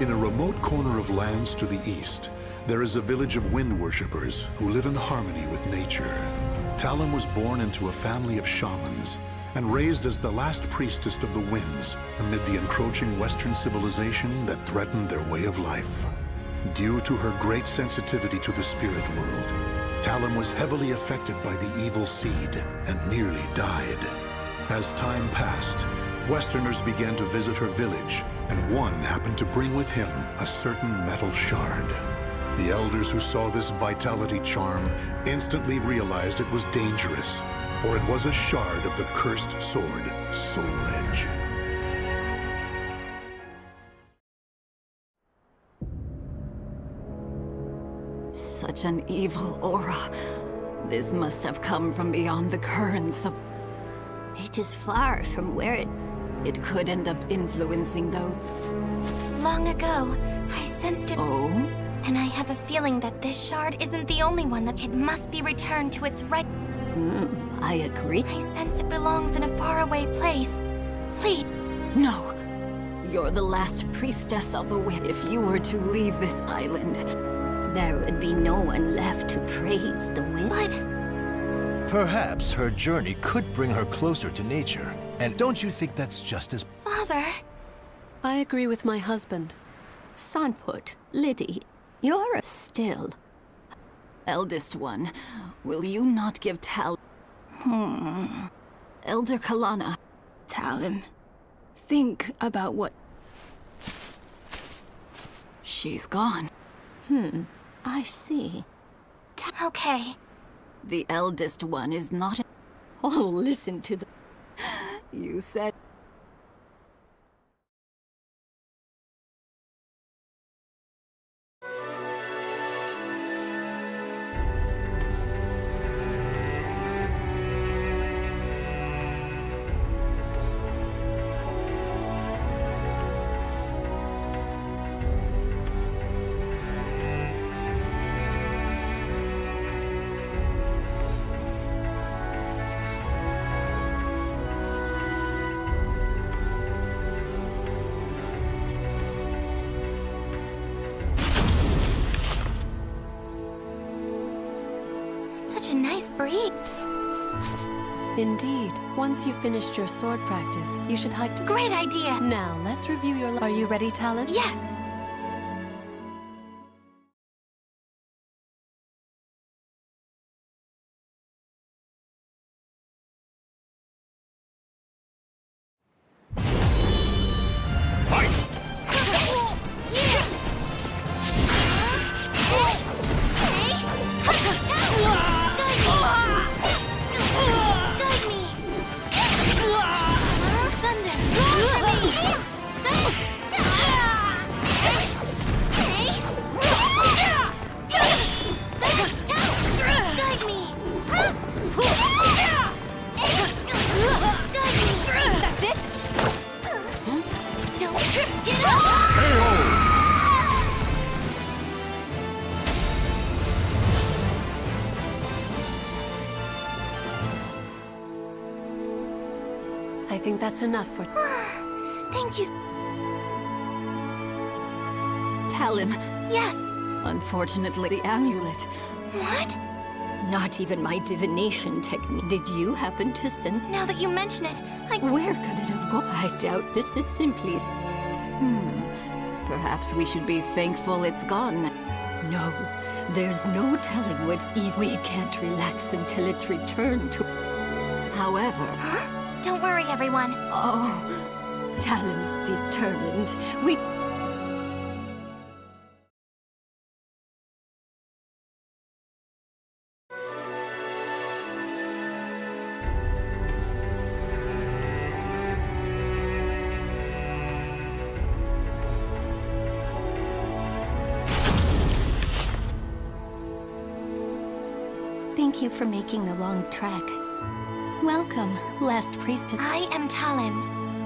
In a remote corner of lands to the east, there is a village of wind worshippers who live in harmony with nature. Talon was born into a family of shamans and raised as the last priestess of the winds amid the encroaching Western civilization that threatened their way of life. Due to her great sensitivity to the spirit world, Talon was heavily affected by the evil seed and nearly died. As time passed, Westerners began to visit her village, and one happened to bring with him a certain metal shard. The elders who saw this vitality charm instantly realized it was dangerous, for it was a shard of the cursed sword, Soul Edge. Such an evil aura. This must have come from beyond the currents of... It is far from where It could end up influencing those... Long ago, I sensed it. Oh? And I have a feeling that this shard isn't the only one, that it must be returned to its right... I agree. I sense it belongs in a faraway place. Please. No. You're the last priestess of the wind. If you were to leave this island... There would be no one left to praise the wind. What? Perhaps her journey could bring her closer to nature. And don't you think that's just as... Father? I agree with my husband. Sonput, Liddy, you're still... Eldest one, will you not give Elder Kalana. Talon, think about what... She's gone. I see. Okay. The eldest one is not... Oh, listen to the... You said... Such a nice breed. Indeed. Once you've finished your sword practice, you should hike to... Great idea. Now, let's review your... Are you ready, Talon? Yes. I think that's enough for... Thank you. Talon. Yes. Unfortunately, the amulet. What? Not even my divination technique. Did you happen to send... Now that you mention it, Where could it have gone? I doubt this is simply... Perhaps we should be thankful it's gone. No, there's no telling what evil... We can't relax until it's returned to... However... Don't worry, everyone. Oh, Talon's determined. We... Thank you for making the long trek. Welcome, last priestess. I am Talon.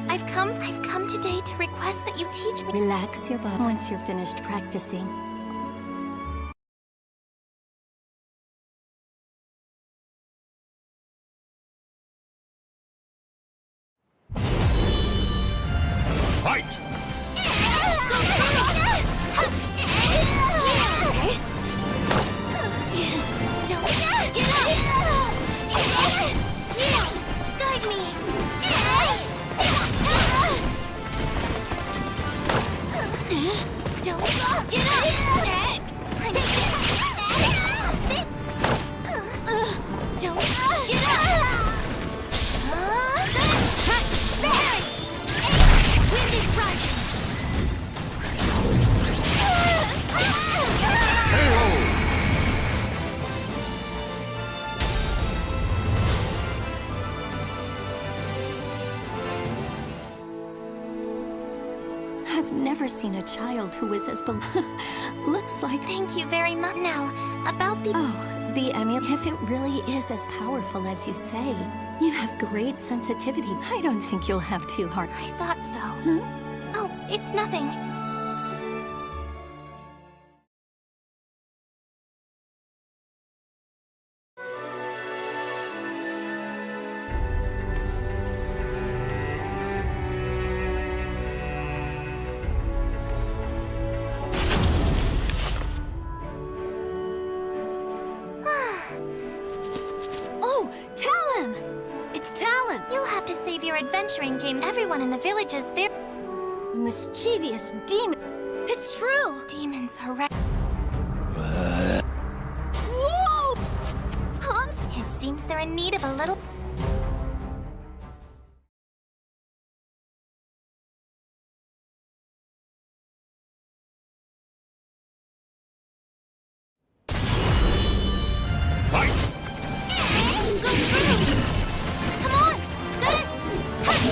I've come today to request that you teach me. Relax your body once you're finished practicing. Fight! have never seen a child who was as looks like... Thank you very much. Now, about the... Oh, the amulet. If it really is as powerful as you say, you have great sensitivity. I don't think you'll have too hard. I thought so. Oh, it's nothing. Oh, Talon! It's Talon! You'll have to save your adventuring game. Everyone in the village is very... Mischievous demon! It's true! Demons are right. Whoa! It seems they're in need of a little... Come on! Fight! Fight!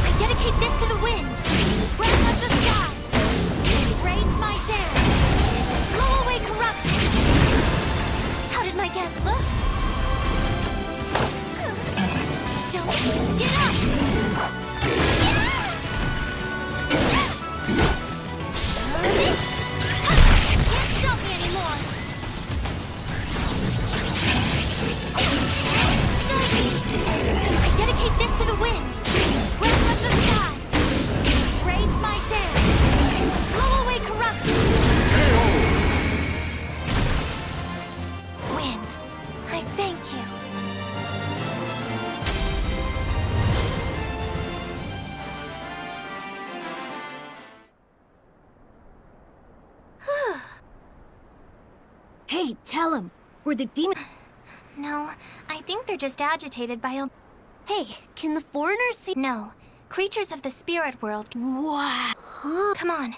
I dedicate this to the wind. Breath of the sky. Raise my dance. Blow away corruption. How did my dance look? Don't get up. Can't stop me anymore. I dedicate this to the wind. Breath of the sky. Raise my dance. Blow away corruption. Wind, I thank you. Hey, tell him! We're the demon... No, I think they're just agitated by a... Hey, can the foreigners see... No, creatures of the spirit world. Wow! Come on.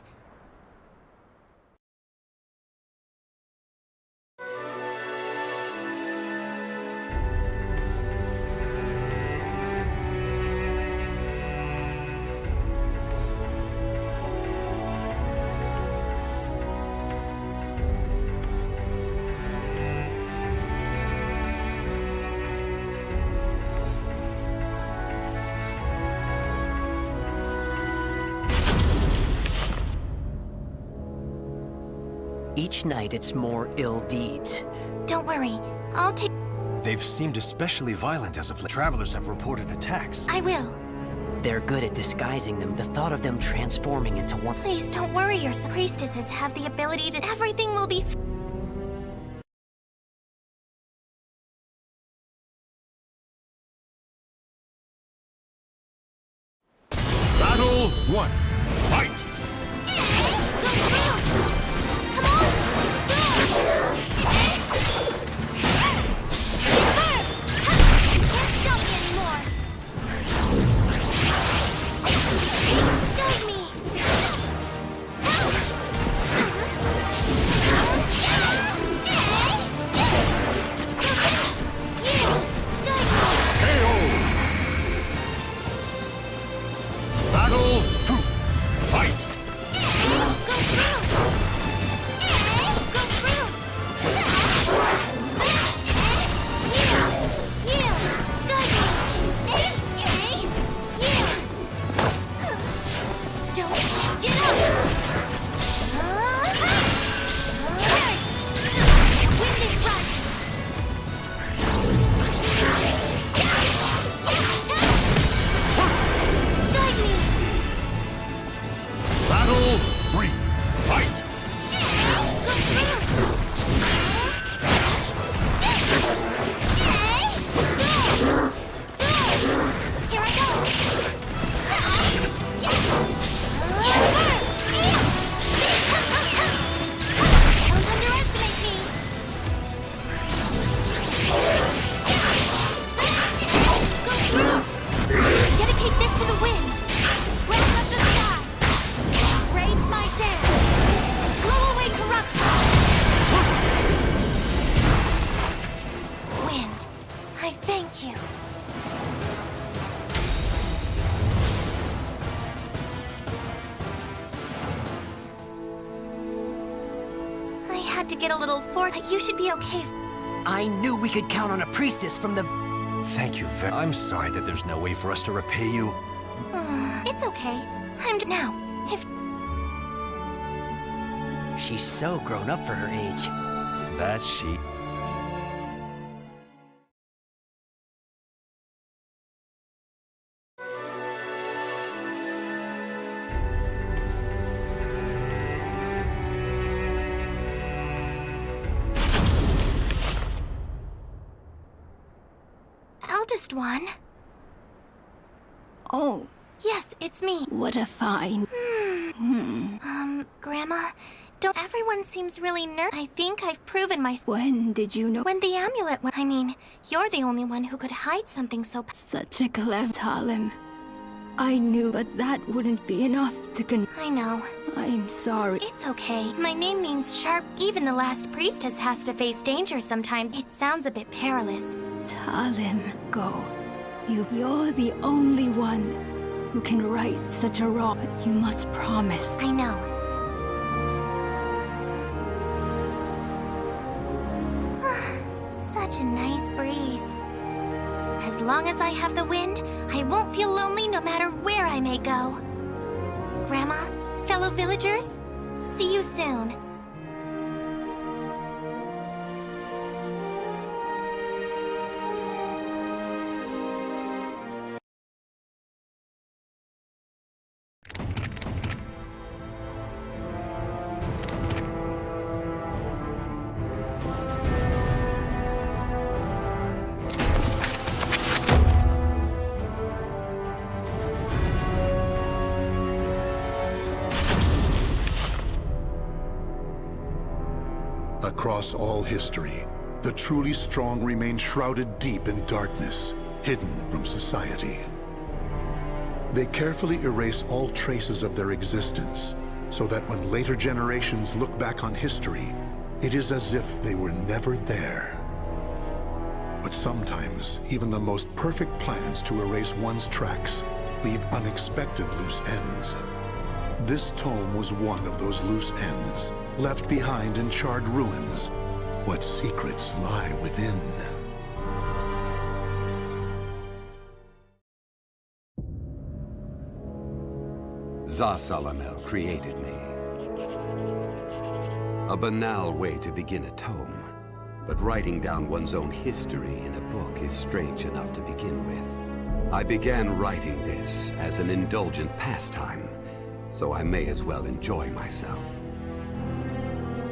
Each night it's more ill deeds. Don't worry, I'll take... They've seemed especially violent as of late. Travelers have reported attacks. I will. They're good at disguising them. The thought of them transforming into one... Please don't worry yourself. Priestesses have the ability to... Everything will be... Battle 1. Fight! Come on! Can't stop me anymore! Guide me! KO! Battle to get a little you should be okay. I knew we could count on a priestess from the... Thank you very... I'm sorry that there's no way for us to repay you. It's okay. I'm now. If She's so grown up for her age. That's she. eldest one. Oh, Yes, it's me. what a find. Grandma, don't everyone seems really I think I've proven myself. When did you know? When the amulet went, I mean, you're the only one who could hide something so Such a clever Talon. I knew, but that wouldn't be enough to I know. I'm sorry. It's okay. My name means sharp. Even the last priestess has to face danger sometimes. It sounds a bit perilous. Talon, go. You're the only one who can right such a wrong. But you must promise. I know. Such a nice breeze. As long as I have the wind, I won't feel lonely no matter where I may go. Grandma, fellow villagers, see you soon. Across all history, the truly strong remain shrouded deep in darkness, hidden from society. They carefully erase all traces of their existence, so that when later generations look back on history, it is as if they were never there. But sometimes, even the most perfect plans to erase one's tracks leave unexpected loose ends. This tome was one of those loose ends, left behind in charred ruins. What secrets lie within? Za-Salamel created me. A banal way to begin a tome, but writing down one's own history in a book is strange enough to begin with. I began writing this as an indulgent pastime, so I may as well enjoy myself.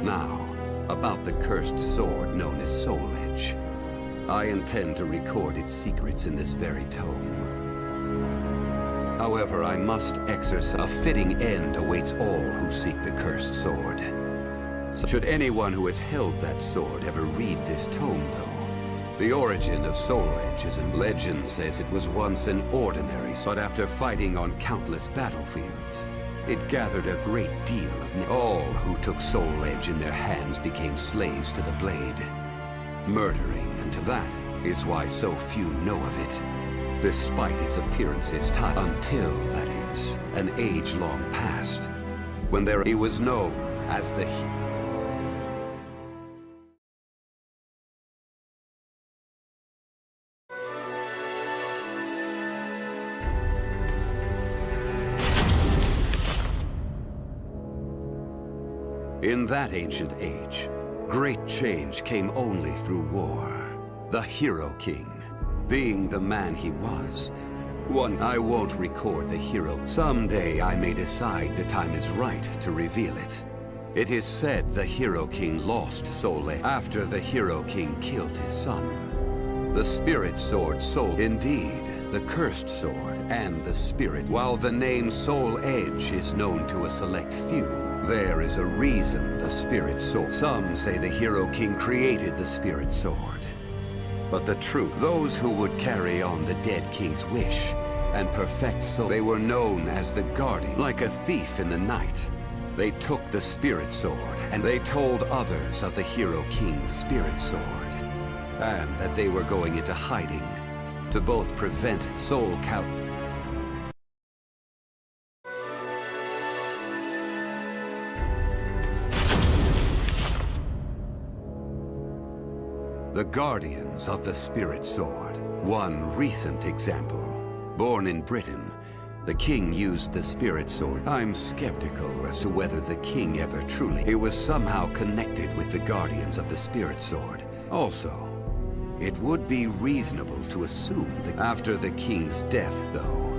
Now, about the cursed sword known as Soul Edge. I intend to record its secrets in this very tome. However, I must exercise. A fitting end awaits all who seek the cursed sword. So should anyone who has held that sword ever read this tome, though, the origin of Soul Edge is in legend says it was once an ordinary, but after fighting on countless battlefields, it gathered a great deal of all who took Soul Edge in their hands became slaves to the blade, murdering, and to that is why so few know of it, despite its appearances until, that is, an age long past, when he was known as the In that ancient age, great change came only through war. The Hero King, being the man he was, I won't record the hero. Someday I may decide the time is right to reveal it. It is said the Hero King lost Soul Edge after the Hero King killed his son. The Spirit Sword indeed, the Cursed Sword and the Spirit. While the name Soul Edge is known to a select few, there is a reason the Spirit Sword. Some say the Hero King created the Spirit Sword. But the truth, those who would carry on the dead king's wish and perfect soul, they were known as the Guardian. Like a thief in the night, they took the Spirit Sword and they told others of the Hero King's Spirit Sword, and that they were going into hiding to both prevent SoulCalibur. The Guardians of the Spirit Sword. One recent example. Born in Britain, the king used the Spirit Sword. I'm skeptical as to whether the king ever truly... He was somehow connected with the Guardians of the Spirit Sword. Also, it would be reasonable to assume that after the king's death, though,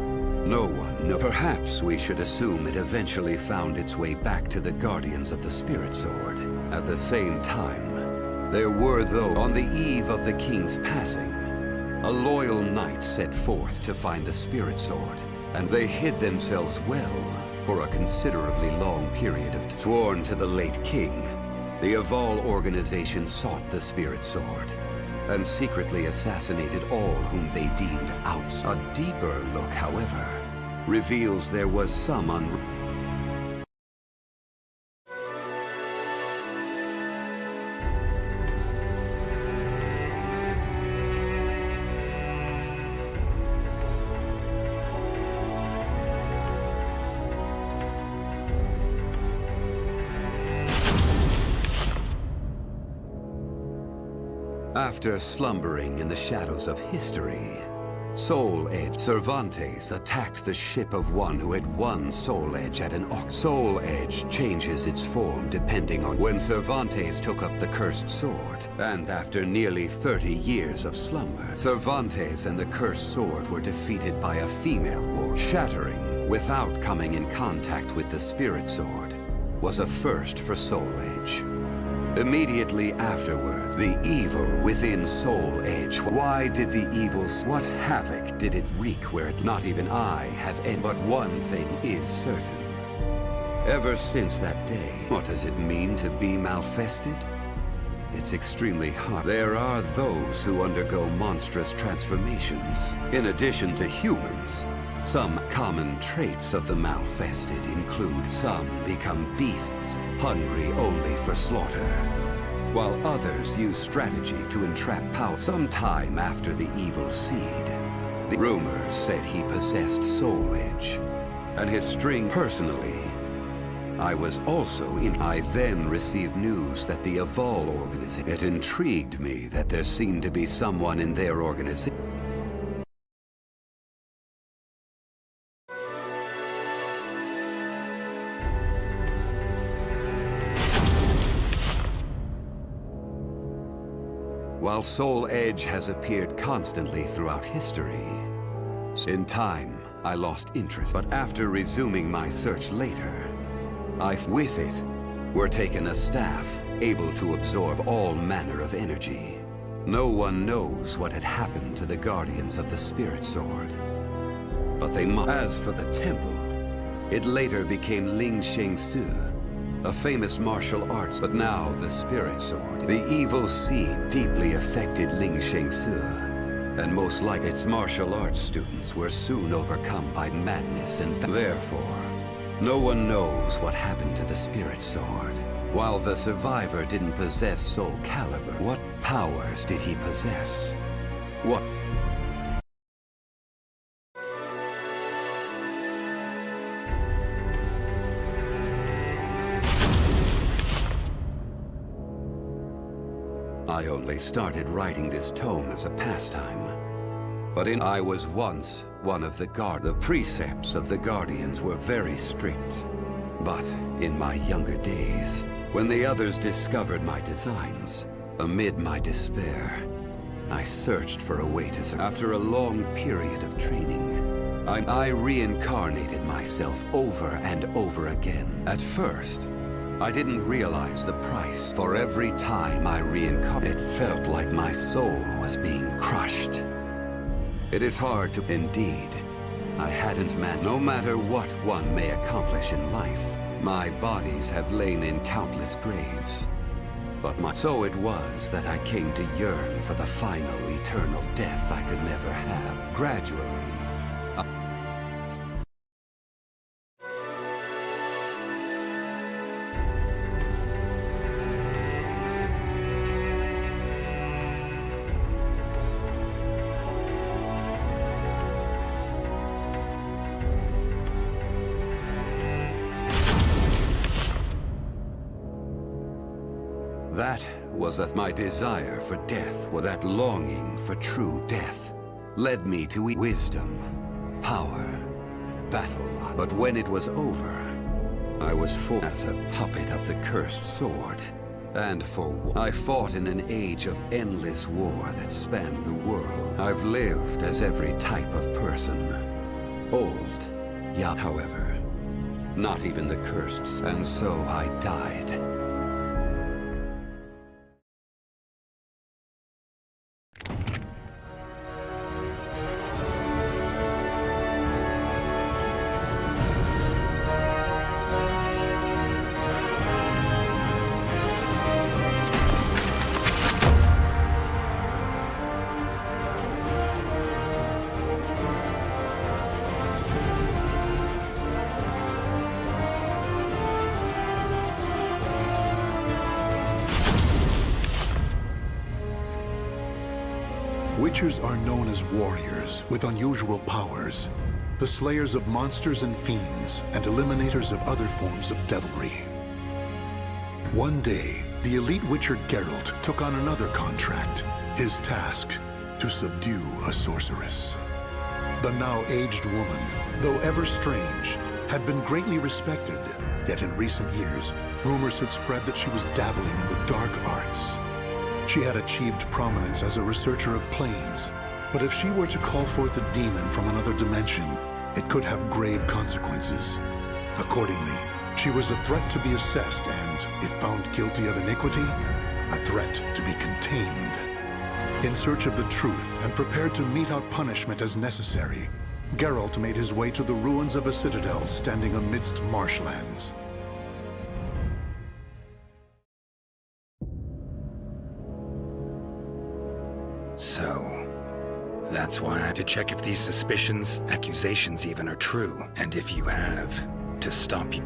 no one knows. Perhaps we should assume it eventually found its way back to the Guardians of the Spirit Sword. At the same time, there were, though, on the eve of the king's passing, a loyal knight set forth to find the Spirit Sword, and they hid themselves well for a considerably long period of time. Sworn to the late king, the Aval organization sought the Spirit Sword, and secretly assassinated all whom they deemed outside. A deeper look, however, reveals there was some After slumbering in the shadows of history, Soul Edge Cervantes attacked the ship of one who had won Soul Edge at an auction. Soul Edge changes its form depending on when Cervantes took up the cursed sword. And after nearly 30 years of slumber, Cervantes and the cursed sword were defeated by a female warrior. Shattering without coming in contact with the Spirit Sword was a first for Soul Edge. Immediately afterward, the evil within Soul Edge. Why did the evil... What havoc did it wreak where it... Not even I have any... But one thing is certain. Ever since that day, what does it mean to be malfested? It's extremely hard. There are those who undergo monstrous transformations. In addition to humans, some common traits of the malfested include some become beasts, hungry only for slaughter, while others use strategy to entrap power. Sometime after the evil seed, the rumors said he possessed Soul Edge, and his string personally. I was also in. I then received news that the Aval organization. It intrigued me that there seemed to be someone in their organization. While Soul Edge has appeared constantly throughout history, in time, I lost interest. But after resuming my search later, with it were taken a staff able to absorb all manner of energy. No one knows what had happened to the Guardians of the Spirit Sword, but they must. As for the temple, it later became Ling Sheng Su, a famous martial arts, but now the Spirit Sword. The evil seed deeply affected Ling Sheng Su, and most likely its martial arts students were soon overcome by madness and therefore, no one knows what happened to the Spirit Sword. While the survivor didn't possess SoulCalibur, what powers did he possess? What? I only started writing this tome as a pastime. But I was once one of the The precepts of the Guardians were very strict. But in my younger days, when the others discovered my designs, amid my despair, I searched for a way to survive. After a long period of training, I reincarnated myself over and over again. At first, I didn't realize the price. For every time I reincarnated, it felt like my soul was being crushed. It is hard to... Indeed, I hadn't no matter what one may accomplish in life, my bodies have lain in countless graves. But so it was that I came to yearn for the final eternal death I could never have. Gradually, that was that my desire for death, or that longing for true death, led me to wisdom, power, battle. But when it was over, I was forced as a puppet of the cursed sword. And I fought in an age of endless war that spanned the world. I've lived as every type of person. Old, young, however, not even the cursed. And so I died. Witchers are known as warriors with unusual powers, the slayers of monsters and fiends, and eliminators of other forms of devilry. One day, the elite witcher Geralt took on another contract, his task to subdue a sorceress. The now aged woman, though ever strange, had been greatly respected, yet in recent years, rumors had spread that she was dabbling in the dark arts. She had achieved prominence as a researcher of planes, but if she were to call forth a demon from another dimension, it could have grave consequences. Accordingly, she was a threat to be assessed and, if found guilty of iniquity, a threat to be contained. In search of the truth and prepared to mete out punishment as necessary, Geralt made his way to the ruins of a citadel standing amidst marshlands. So, that's why I had to check if these suspicions, accusations even, are true. And if you have, to stop you.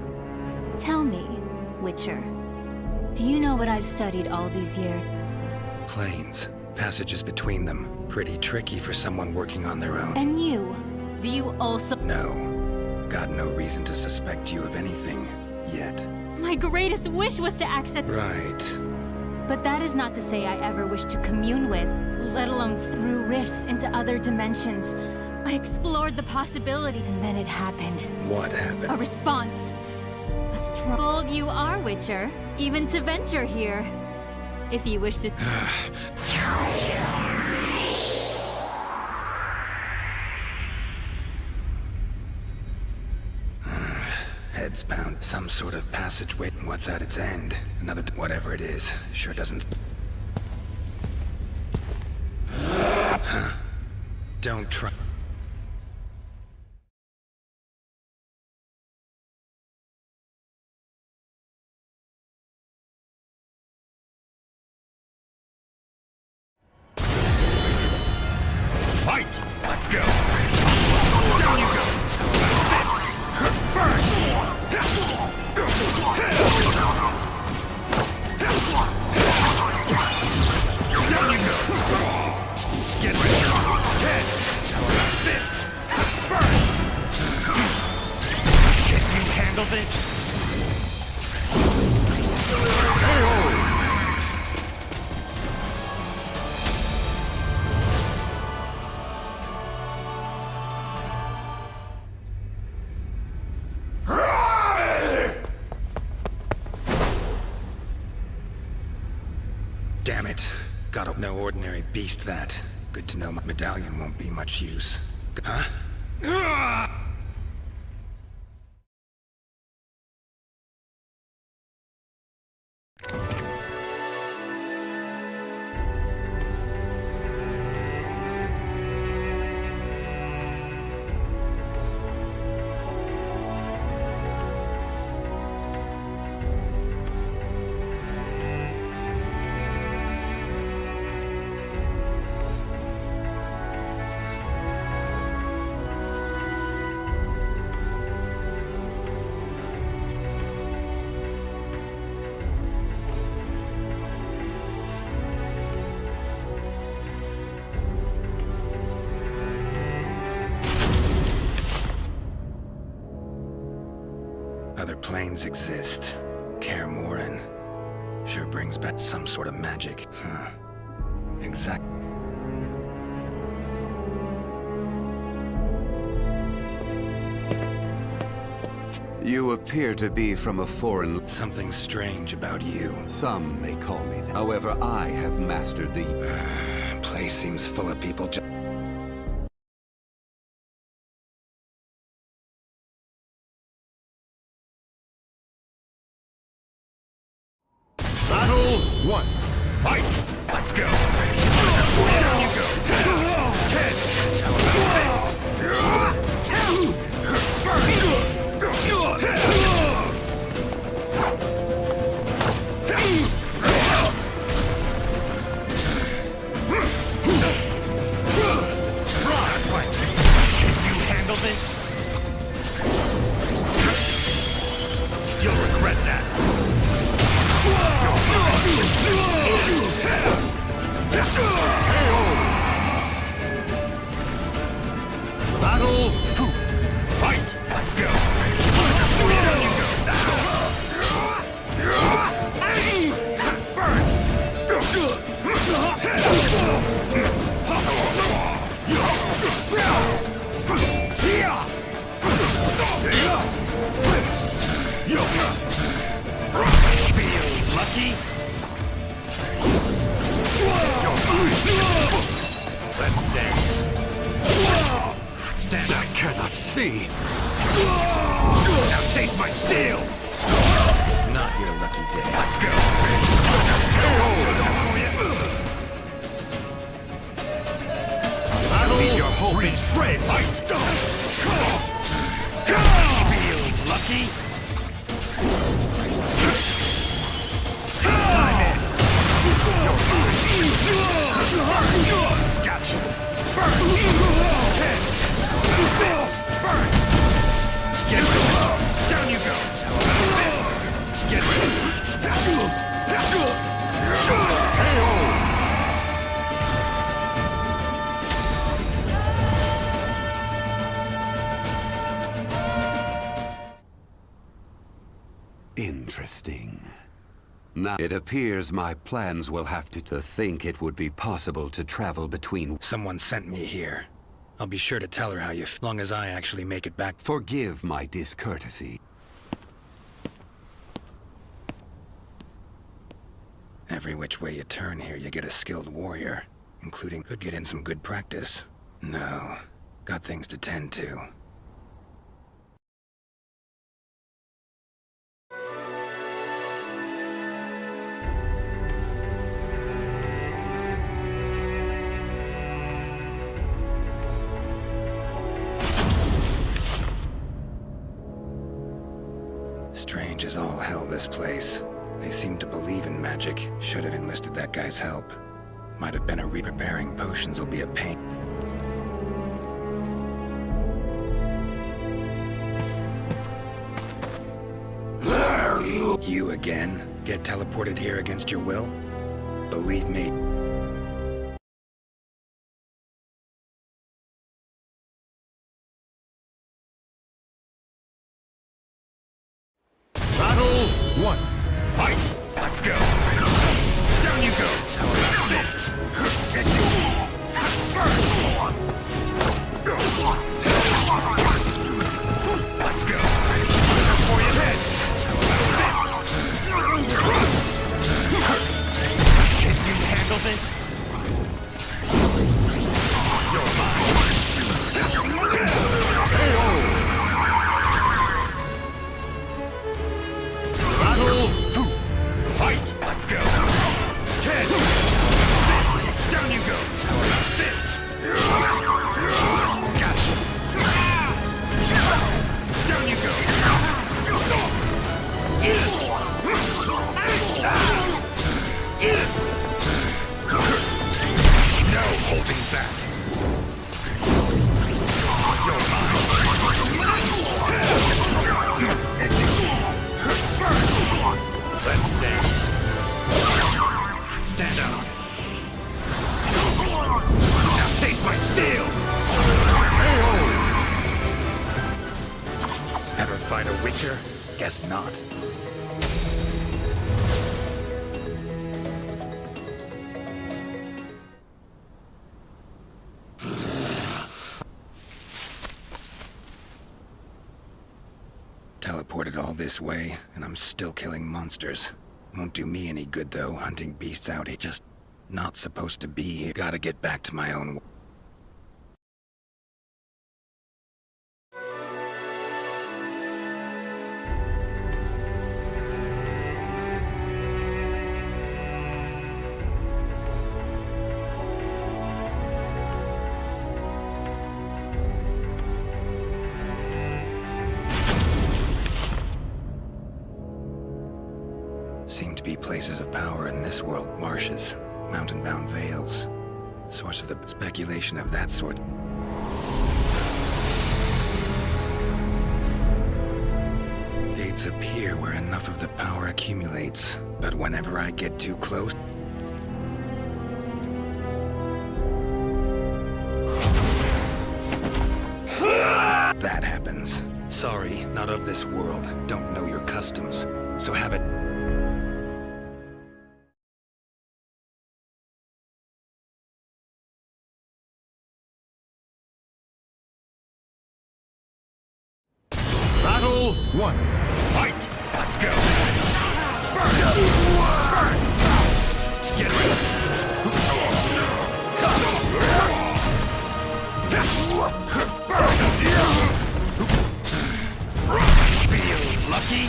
Tell me, Witcher, do you know what I've studied all these years? Planes, passages between them, pretty tricky for someone working on their own. And you? Do you also— No. Got no reason to suspect you of anything, yet. My greatest wish was to access— Right. But that is not to say I ever wished to commune with, let alone through rifts into other dimensions. I explored the possibility, and then it happened. What happened? A response. A strong— Bold you are, Witcher, even to venture here. If you wish to— Heads pound. Some sort of passageway. What's at its end? Another— whatever it is. Sure doesn't— Huh. Don't try— Fight! Let's go! Down you go! Burn! Down you go! Get ready! Head! This! Burn! Can you handle this? Damn it. Got a— no ordinary beast, that. Good to know my medallion won't be much use. Huh? Other planes exist. Kaer Morhen. sure brings back some sort of magic. Huh. Exact. You appear to be from a foreign... Something strange about you. Some may call me that. However, I have mastered the... Place seems full of people Battle 1. Fight! Let's go! Down you go! Can you handle this? You'll regret that. Battle 2. Fight! Let's go! Down you go! Feel lucky? Let's dance. Stand up. I cannot see. Now taste my steel. Not your lucky day. Let's go. I'll leave your hope in shreds. Feel lucky? Time in. Gotcha. Burn. Ten. Burn. Get ready. Down you go. Get ready. Interesting. Now, it appears my plans will have to think it would be possible to travel between... Someone sent me here. I'll be sure to tell her how you long as I actually make it back. Forgive my discourtesy. Every which way you turn here, you get a skilled warrior, including could get in some good practice. No, got things to tend to. Strange as all hell, this place. They seem to believe in magic. Should have enlisted that guy's help. Might have been preparing potions will be a pain. You again? Get teleported here against your will? Believe me. Battle 1. Fight! Let's go! Down you go! This! Let's go! For your head! Can you handle this? You're mine! Battle 2. Fight! Let's go! Ten! This! Down you go! This! Gotcha! Down you go! No holding back! You're mine! Let's dance. Stand up. Now taste my steel! Ever fight a witcher? Guess not. transported all this way, and I'm still killing monsters. Won't do me any good, though, hunting beasts out here. Just not supposed to be here. Gotta get back to my own... Seem to be places of power in this world. Marshes, mountain-bound vales. Source of the speculation of that sort. Gates appear where enough of the power accumulates. But whenever I get too close... that happens. Sorry, not of this world. Don't know your customs. So have it... Battle 1. Fight! Let's go! Burn! Get ready! Feel lucky?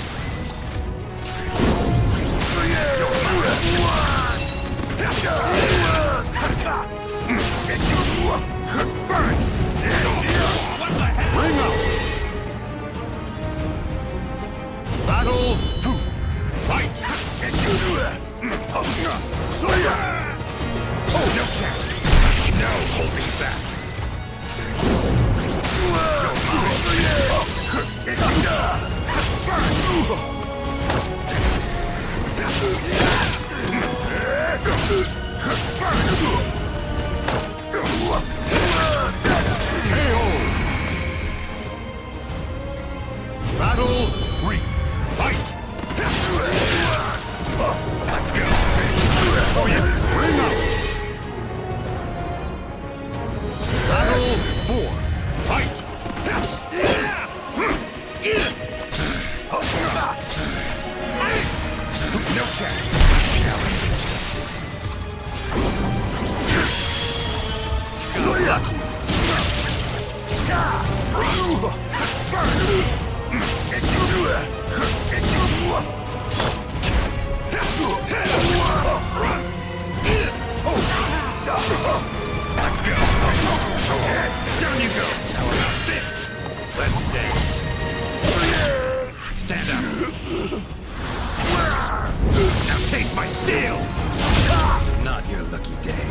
Burn! What the hell? Ring out! Battle 2. Fight! No chance. No holding back. Battle 3. Fight! Let's go. Oh yes! Ring out! Battle 4. Fight! No chance. Challenge accepted. Got lucky. Let's go. Down you go. How about this? Let's dance. Stand up. Now take my steel. Not your lucky day.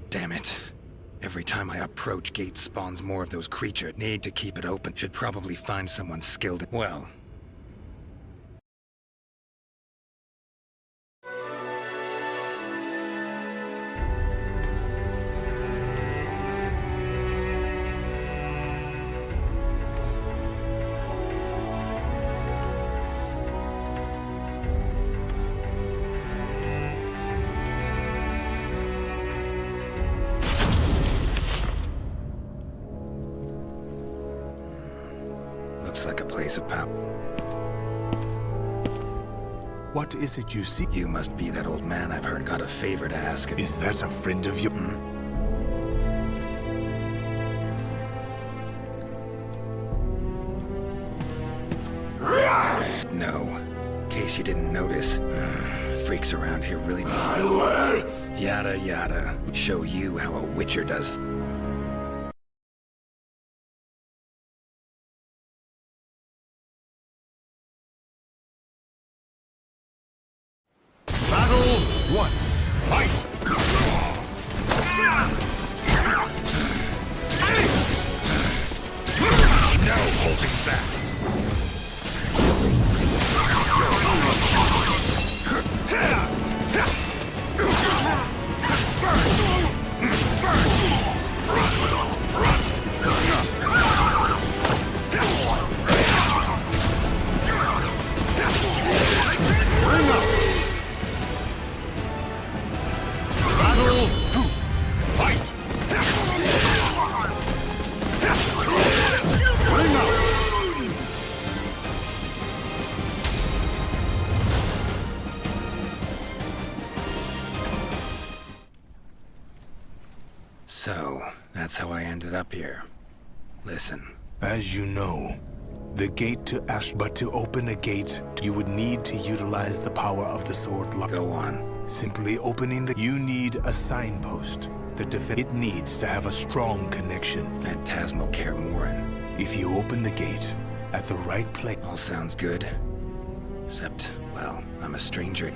Damn it. Every time I approach, gate spawns more of those creatures. Need to keep it open. Should probably find someone skilled. Well... looks like a place of power. What is it you see? You must be that old man I've heard got a favor to ask. Is that a friend of yours? No. In case you didn't notice, freaks around here really... Yada yada. Show you how a witcher does... Battle 1. Fight! No holding back. That's how I ended up here. Listen. As you know, the gate to Ash, but to open a gate, you would need to utilize the power of the sword lock. Go on. Simply opening you need a signpost. It needs to have a strong connection. Phantasmal Care Morin. If you open the gate at the right place... All sounds good. Except, well, I'm a stranger.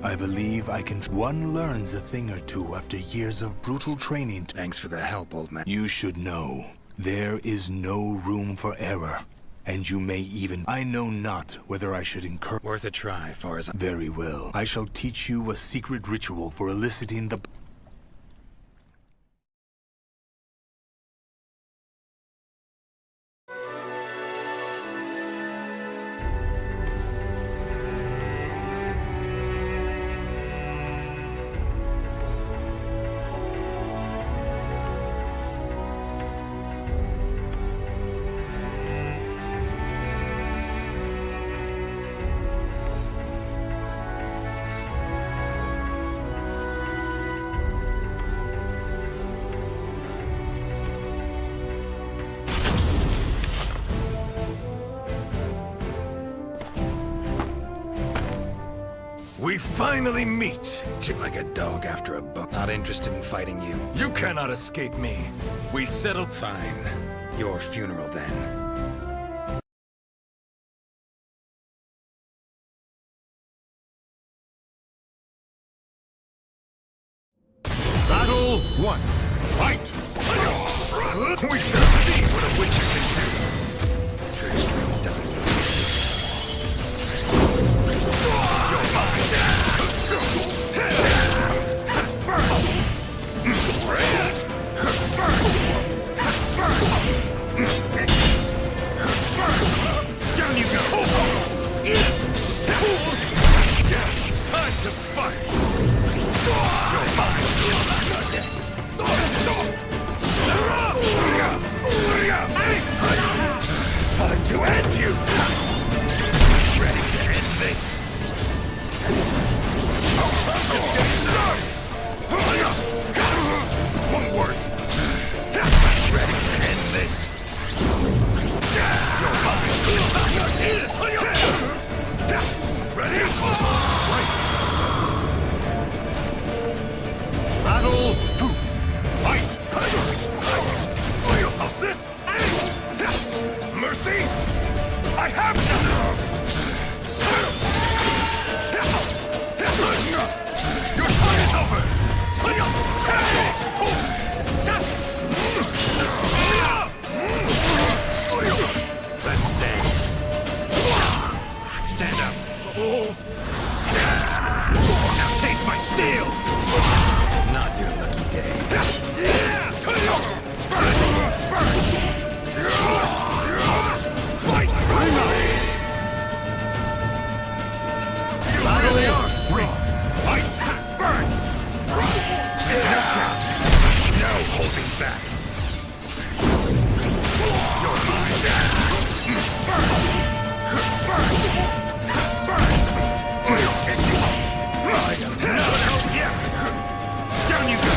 I believe I can... One learns a thing or two after years of brutal training. Thanks for the help, old man. You should know, there is no room for error. And you may even... I know not whether I should incur... Worth a try, far as I... Very well. I shall teach you a secret ritual for eliciting the... We finally meet! Like a dog after a bone. Not interested in fighting you. You cannot escape me. We settled... Fine. Your funeral, then. Battle 1. Fight! We shall see what a witcher can do. True strength doesn't mean Down you go! Yes, time to fight! You're mine! Time to end you! Ready to end this? Just getting started! One word! Ready to end this? You're mine! Ready? Right! Battle 2! Fight! How's this? Mercy? I have none! Your time is over! Let's dance. Stand up. Now taste my steel! not your lucky day. Fight! You really are strong! Fight! Burn! No chance! No holding back! You're mine! Burn! I am not out yet! Down you go!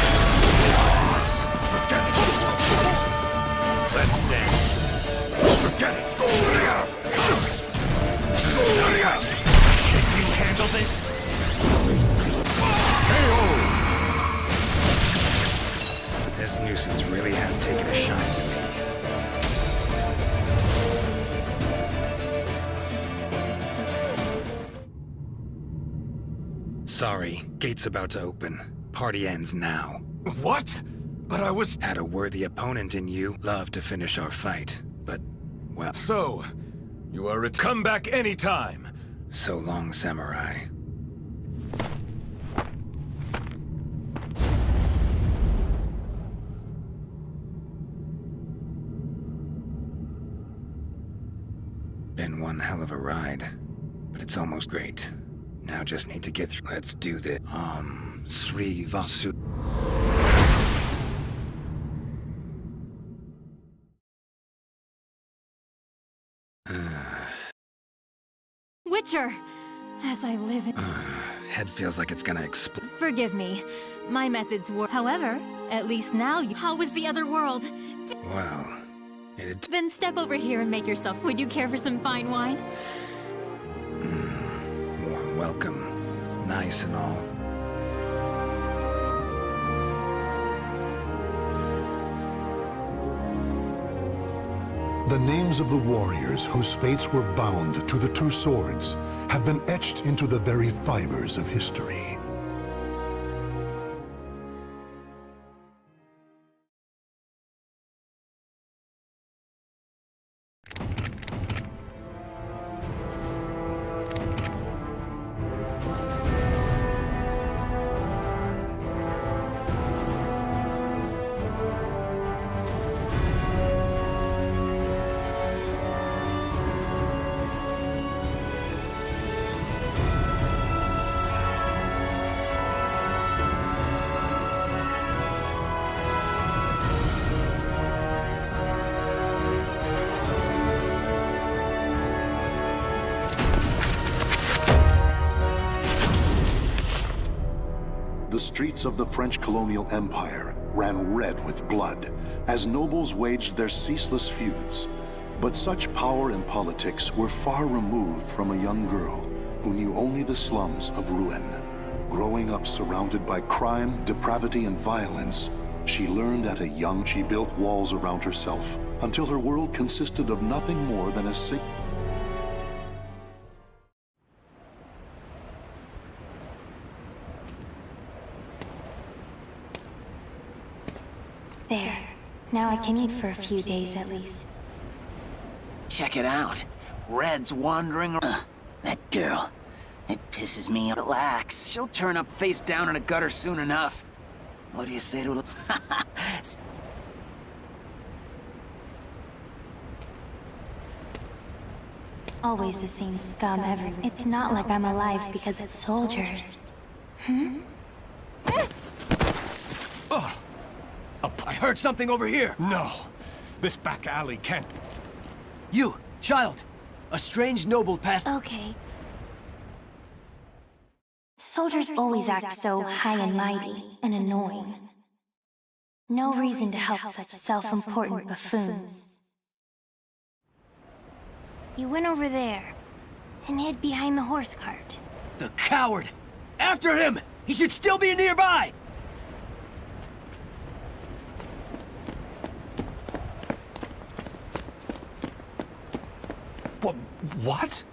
Forget it! Let's dance! Forget it! Can you handle this? This nuisance really has taken a shine to me. Sorry, gate's about to open. Party ends now. What? But I was... Had a worthy opponent in you. Love to finish our fight, but, well... So, you are come back anytime. So long, samurai. Been one hell of a ride, but it's almost great. Now just need to get through. Let's do this. Sri Vasu. Witcher, as I live in... head feels like it's gonna explode. Forgive me. My methods were... However, at least now you... How was the other world? Well, it'd... Then step over here and make yourself... Would you care for some fine wine? Warm welcome. Nice and all. The names of the warriors whose fates were bound to the two swords have been etched into the very fibers of history. The streets of the French colonial empire ran red with blood as nobles waged their ceaseless feuds. But such power and politics were far removed from a young girl who knew only the slums of Rouen. Growing up surrounded by crime, depravity, and violence, she learned at a young she built walls around herself until her world consisted of nothing more than a single. There. Now I can eat for a few days at least. Check it out. Red's wandering around. That girl. It pisses me off. Relax. She'll turn up face down in a gutter soon enough. What do you say to... Always the same scum everywhere. It's not like I'm alive because of soldiers. I heard something over here! No! This back alley can't... You, child! A strange noble passed... Okay. Soldiers always act so high and mighty and annoying. No reason to help such self-important buffoons. You went over there and hid behind the horse cart. The coward! After him! He should still be nearby! What?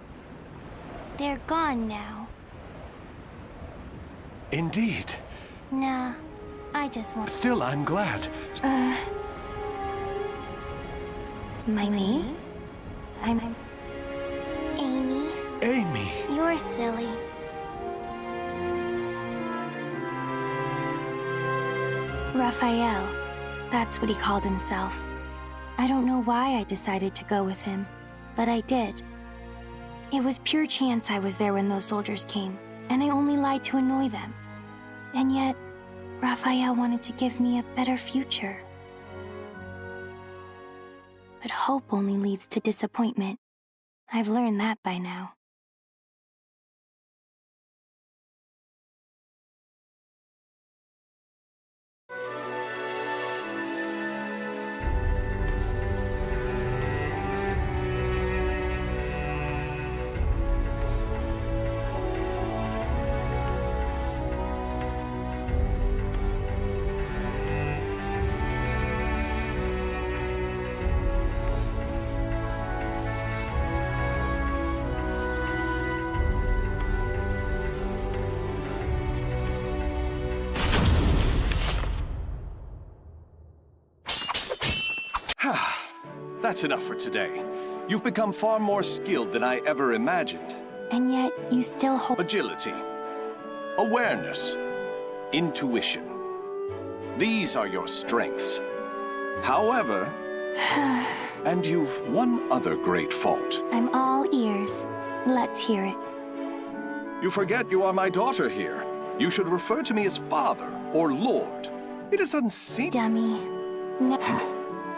They're gone now. Indeed. Nah, I just want... Still, I'm glad. My name? I'm... Amy. Amy. You're silly. Raphael. That's what he called himself. I don't know why I decided to go with him, but I did. It was pure chance I was there when those soldiers came, and I only lied to annoy them. And yet, Raphael wanted to give me a better future. But hope only leads to disappointment. I've learned that by now. That's enough for today. You've become far more skilled than I ever imagined. And yet, you still hold... Agility, awareness, intuition. These are your strengths. However, and you've one other great fault. I'm all ears. Let's hear it. You forget you are my daughter here. You should refer to me as father or lord. It is unseemly. Dummy. No.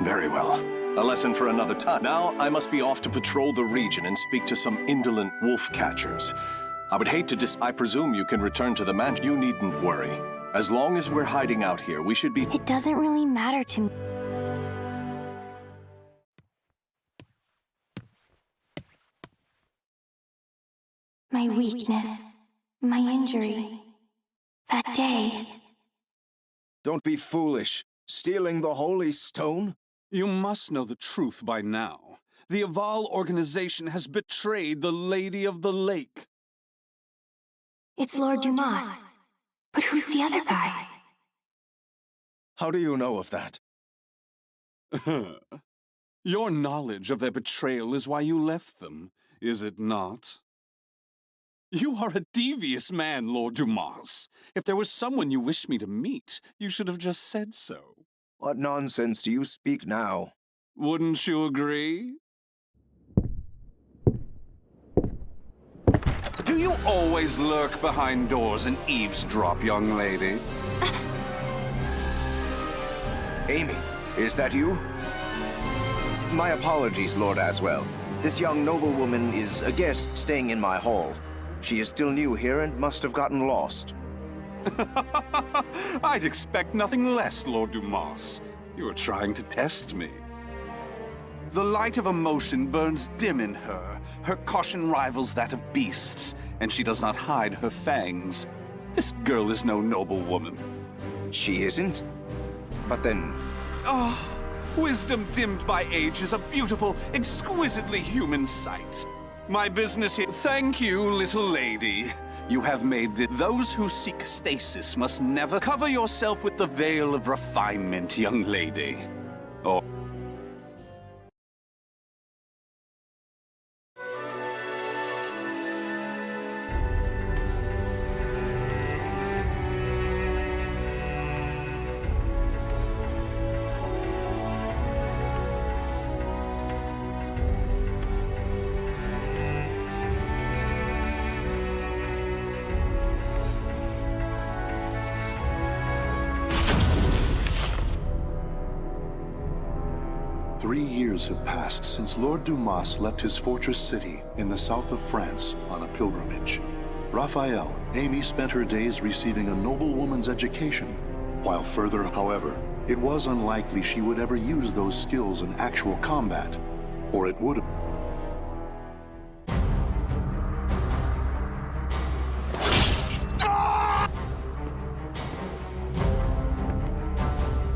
Very well. A lesson for another time. Now I must be off to patrol the region and speak to some indolent wolf catchers. I would hate to I presume you can return to the mansion. You needn't worry. As long as we're hiding out here, we should be... It doesn't really matter to me. My weakness, my injury, that day. Don't be foolish. Stealing the Holy Stone? You must know the truth by now. The Aval organization has betrayed the Lady of the Lake. It's Lord Dumas. But who's the other guy? How do you know of that? Your knowledge of their betrayal is why you left them, is it not? You are a devious man, Lord Dumas. If there was someone you wished me to meet, you should have just said so. What nonsense do you speak now? Wouldn't you agree? Do you always lurk behind doors and eavesdrop, young lady? Amy, is that you? My apologies, Lord Aswell. This young noblewoman is a guest staying in my hall. She is still new here and must have gotten lost. I'd expect nothing less, Lord Dumas. You are trying to test me. The light of emotion burns dim in her. Her caution rivals that of beasts, and she does not hide her fangs. This girl is no noble woman. She isn't? But then... Ah, wisdom dimmed by age is a beautiful, exquisitely human sight. My business here... Thank you, little lady. You have made those who seek stasis must never cover yourself with the veil of refinement, young lady. Or... Years have passed since Lord Dumas left his fortress city in the south of France on a pilgrimage. Raphael, Amy spent her days receiving a noblewoman's education, while further, however, it was unlikely she would ever use those skills in actual combat, or it would have.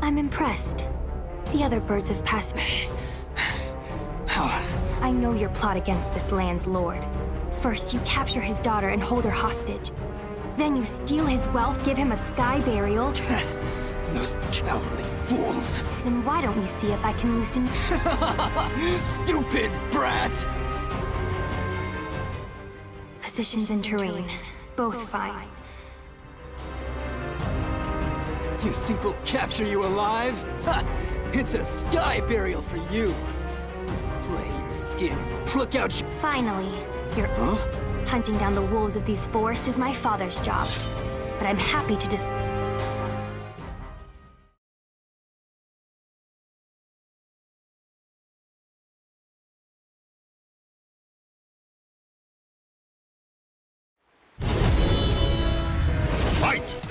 I'm impressed. The other birds have passed. I know your plot against this land's lord. First, you capture his daughter and hold her hostage. Then you steal his wealth, give him a sky burial. Those cowardly fools. Then why don't we see if I can loosen... Stupid brat! Positions and terrain, both fine. You think we'll capture you alive? Ha! It's a sky burial for you. Flay your skin, pluck out your... Finally, you're... Huh? Hunting down the wolves of these forests is my father's job. But I'm happy to just... Fight!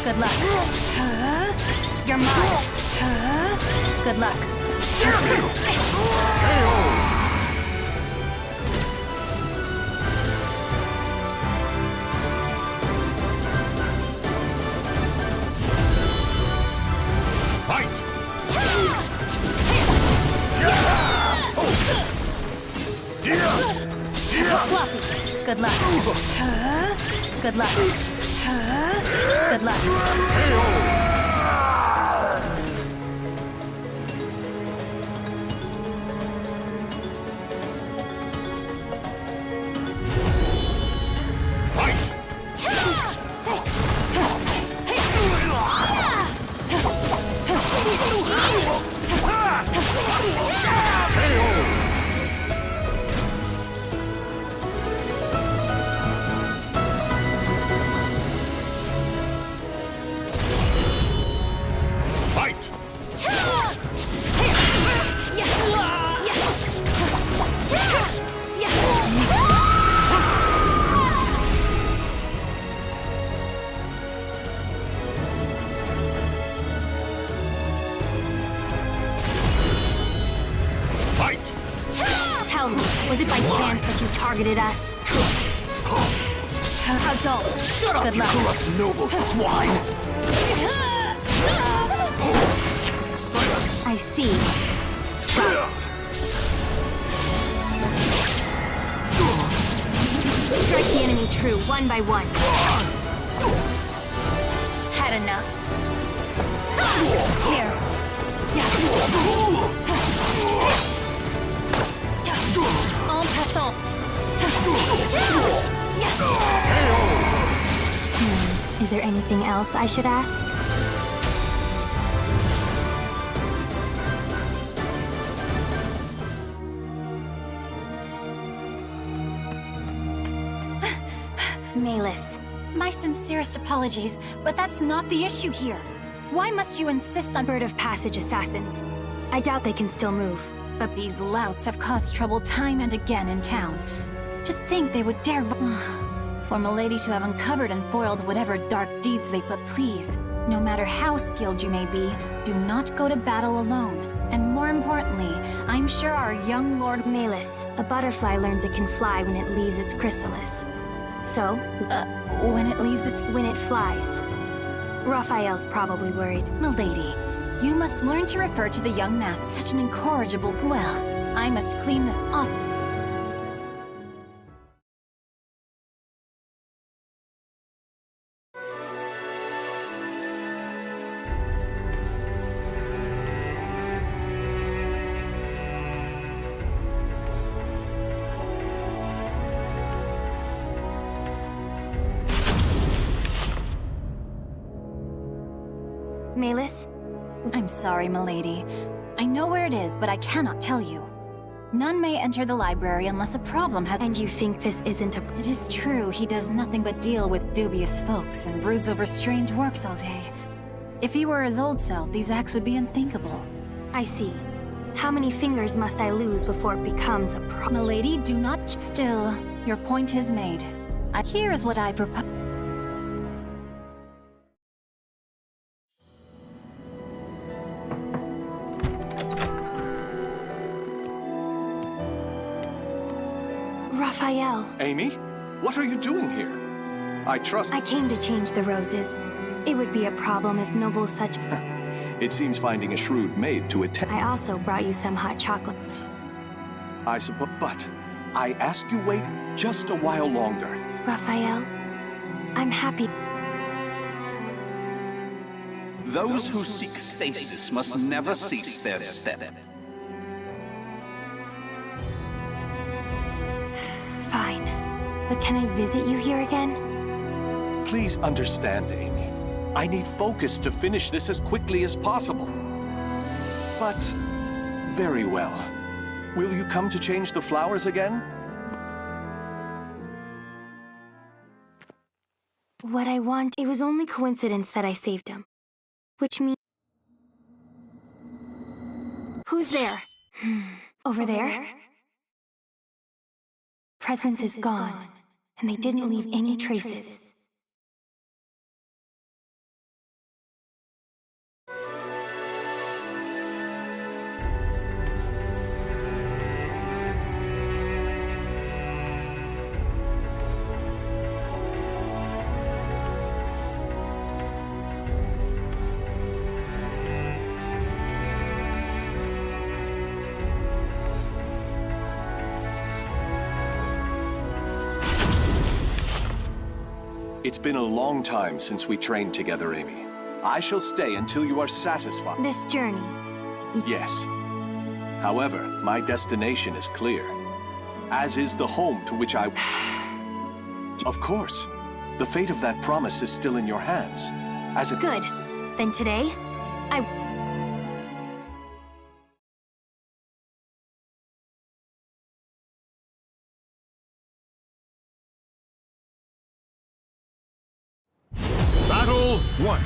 Good luck. You're mine. Good luck. Good luck. Good luck. Good luck. Tell me, was it by chance that you targeted us? How dull. Shut up, Good you luck. corrupt noble swine! Silence! I see. Right. Strike the enemy true, one by one. Had enough. Here. En passant. Is there anything else I should ask? Malus. My sincerest apologies, but that's not the issue here. Why must you insist on Bird of Passage assassins. I doubt they can still move. But these louts have caused trouble time and again in town. To think they would dare... For Milady to have uncovered and foiled whatever dark deeds they put, please, no matter how skilled you may be, do not go to battle alone. And more importantly, I'm sure our young Lord... Malus, a butterfly learns it can fly when it leaves its chrysalis. So? When it leaves its... When it flies. Raphael's probably worried. Milady, you must learn to refer to the young master such an incorrigible... Well, I must clean this up. Malus? I'm sorry, milady. I know where it is, but I cannot tell you. None may enter the library unless a problem has— And you think this isn't a— It is true, he does nothing but deal with dubious folks and broods over strange works all day. If he were his old self, these acts would be unthinkable. I see. How many fingers must I lose before it becomes a problem? Milady, do not— Still, your point is made. Here is what I propose. Raphael. Amy, what are you doing here? I trust... I came to change the roses. It would be a problem if nobles such... It seems finding a shrewd maid to attend... I also brought you some hot chocolate. I suppose... But I ask you wait just a while longer. Raphael, I'm happy. Those who seek stasis must never cease their step. Fine. But can I visit you here again? Please understand, Amy. I need focus to finish this as quickly as possible. But... very well. Will you come to change the flowers again? What I want... It was only coincidence that I saved him. Which means... Who's there? Over there? Presence is gone, and they didn't leave any traces. It's been a long time since we trained together, Amy. I shall stay until you are satisfied. This journey. Yes. However, my destination is clear, as is the home to which I... Of course. The fate of that promise is still in your hands, as it... Good. Then today, Battle 1.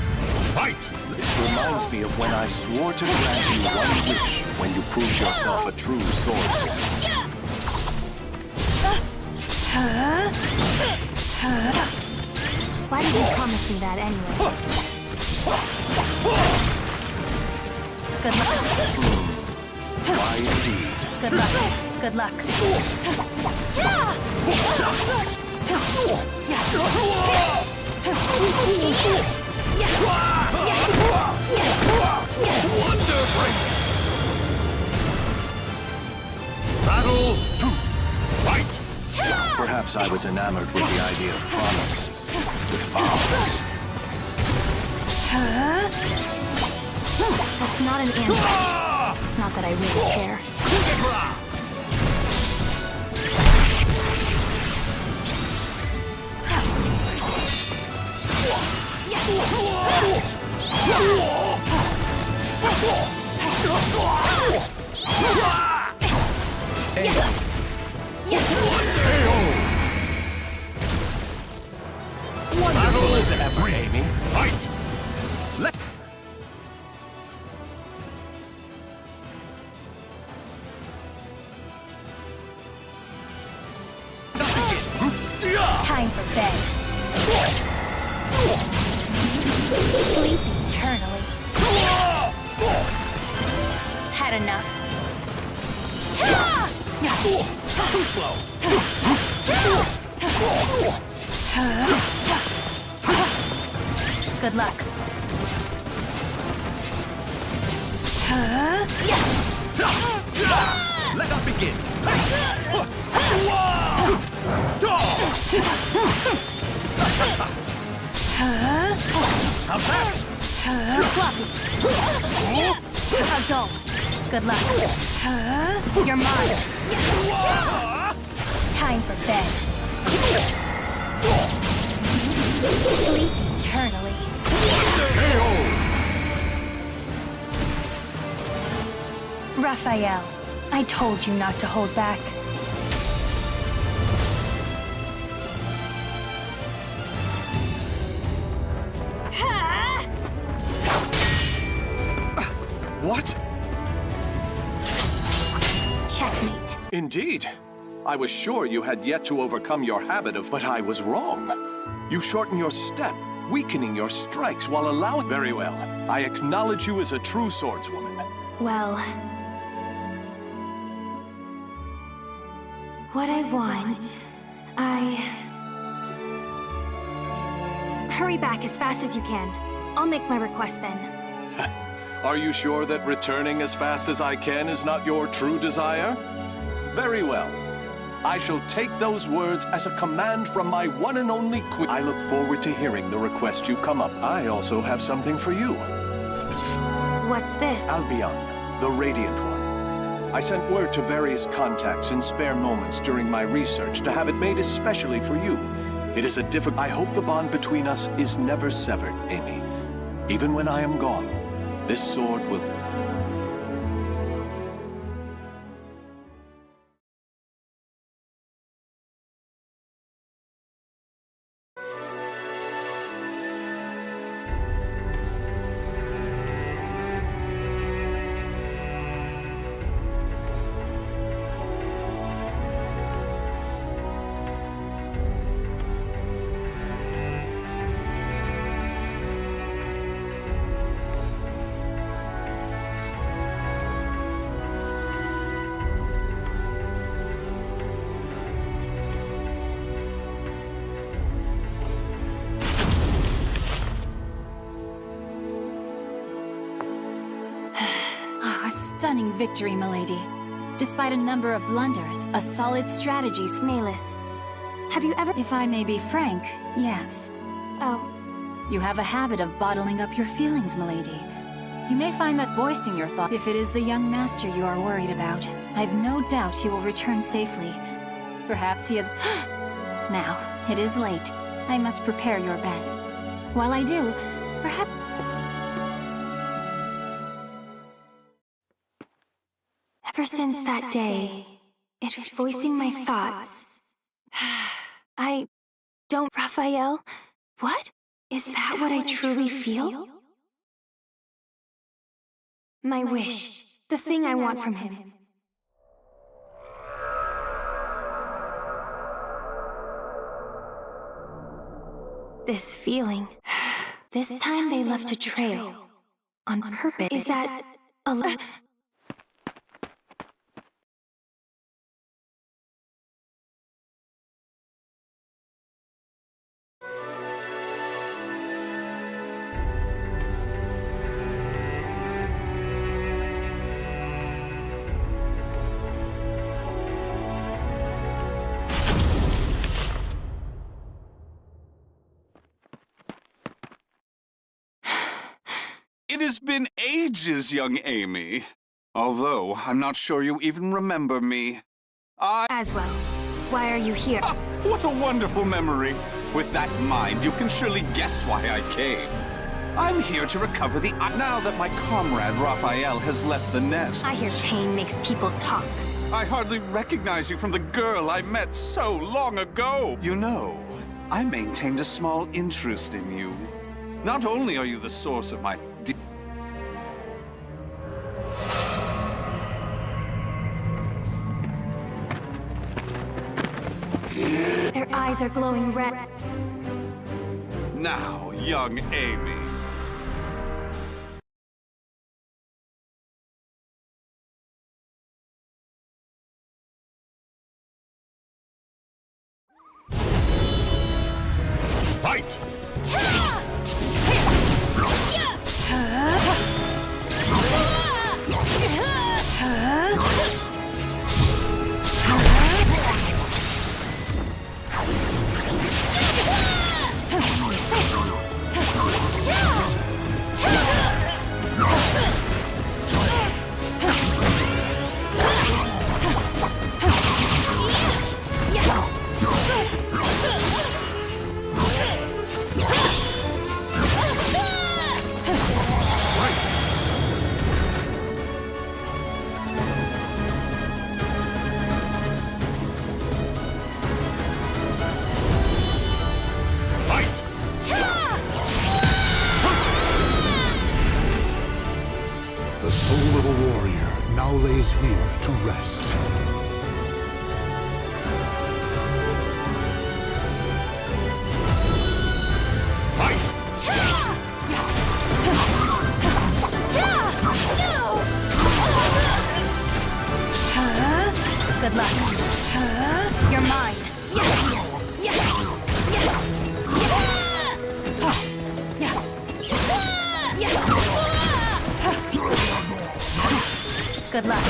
Fight! This reminds me of when I swore to grant you one wish when you proved yourself a true swordsman. why did you promise me that anyway? Good luck. Why indeed? Good luck. Good luck. Battle 2. Fight! Perhaps I was enamored with the idea of promises, with vows. That's not an answer. Not that I really care. Wonderful as ever, Amy. Fight! Time for bed. Sleep eternally. Had enough. Too slow. Good luck. Let us begin. How's that? Sloppy. How dull. Good luck. You're mine. Time for bed. Sleep eternally. Raphael, I told you not to hold back. What? Checkmate. Indeed. I was sure you had yet to overcome your habit of... But I was wrong. You shorten your step, weakening your strikes while allowing... Very well. I acknowledge you as a true swordswoman. Well... what I want... Hurry back as fast as you can. I'll make my request then. Are you sure that returning as fast as I can is not your true desire? Very well. I shall take those words as a command from my one and only queen. I look forward to hearing the request you come up. I also have something for you. What's this? Albion, the Radiant One. I sent word to various contacts in spare moments during my research to have it made especially for you. It is a difficult... I hope the bond between us is never severed, Amy. Even when I am gone, this sword will... Stunning victory, milady. Despite a number of blunders, a solid strategy... Malus, have you ever... If I may be frank, yes. Oh. You have a habit of bottling up your feelings, milady. You may find that voicing your thoughts, if it is the young master you are worried about, I've no doubt he will return safely. Perhaps he has... Now, it is late. I must prepare your bed. While I do, perhaps... Ever since that day, it was voicing my thoughts. I don't... Raphael? What? Is that what I truly feel? My wish. The thing I want from him. This feeling. This time they left a trail. On purpose. Is that... a... It has been ages, young Amy. Although, I'm not sure you even remember me. As well. Why are you here? Ah, what a wonderful memory. With that in mind, you can surely guess why I came. I'm here to recover the... Now that my comrade Raphael has left the nest. I hear pain makes people talk. I hardly recognize you from the girl I met so long ago. You know, I maintained a small interest in you. Not only are you the source of my... Their eyes are glowing red. Now, young Amy. Fight! The soul of a warrior now lays here to rest. Good luck. You're mine. Good luck.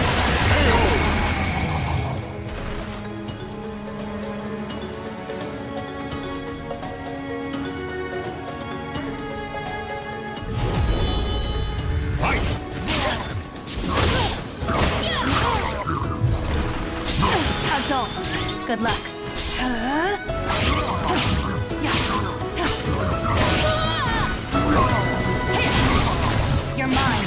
Good luck. You're mine.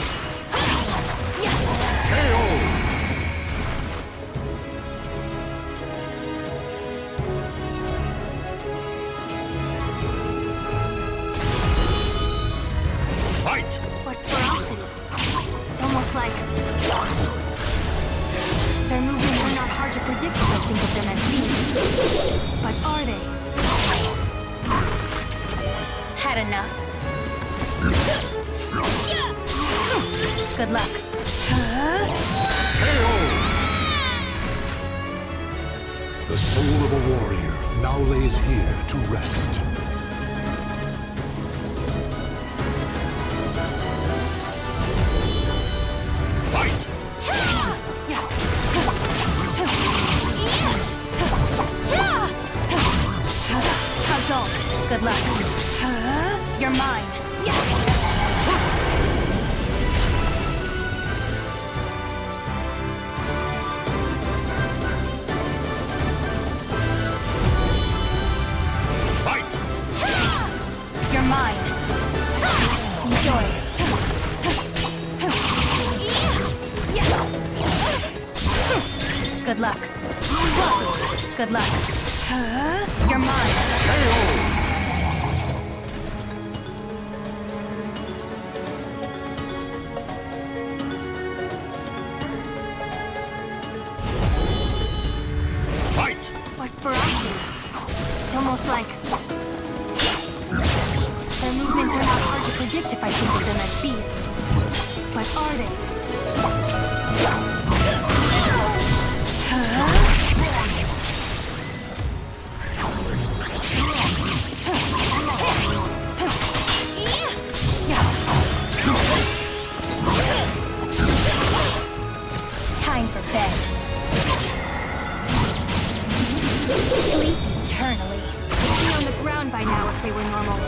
Fight! What ferocity. It's almost like... Their movements are not hard to predict if I think of them as beasts. But are they? Had enough. Good luck. The soul of a warrior now lays here to rest. Good luck. Good luck. Good luck. You're mine. Fight! What ferocity. It's almost like... Their movements are not hard to predict if I think of them as beasts. But are they? Time for bed. Sleep eternally. They'd be on the ground by now if they were normal.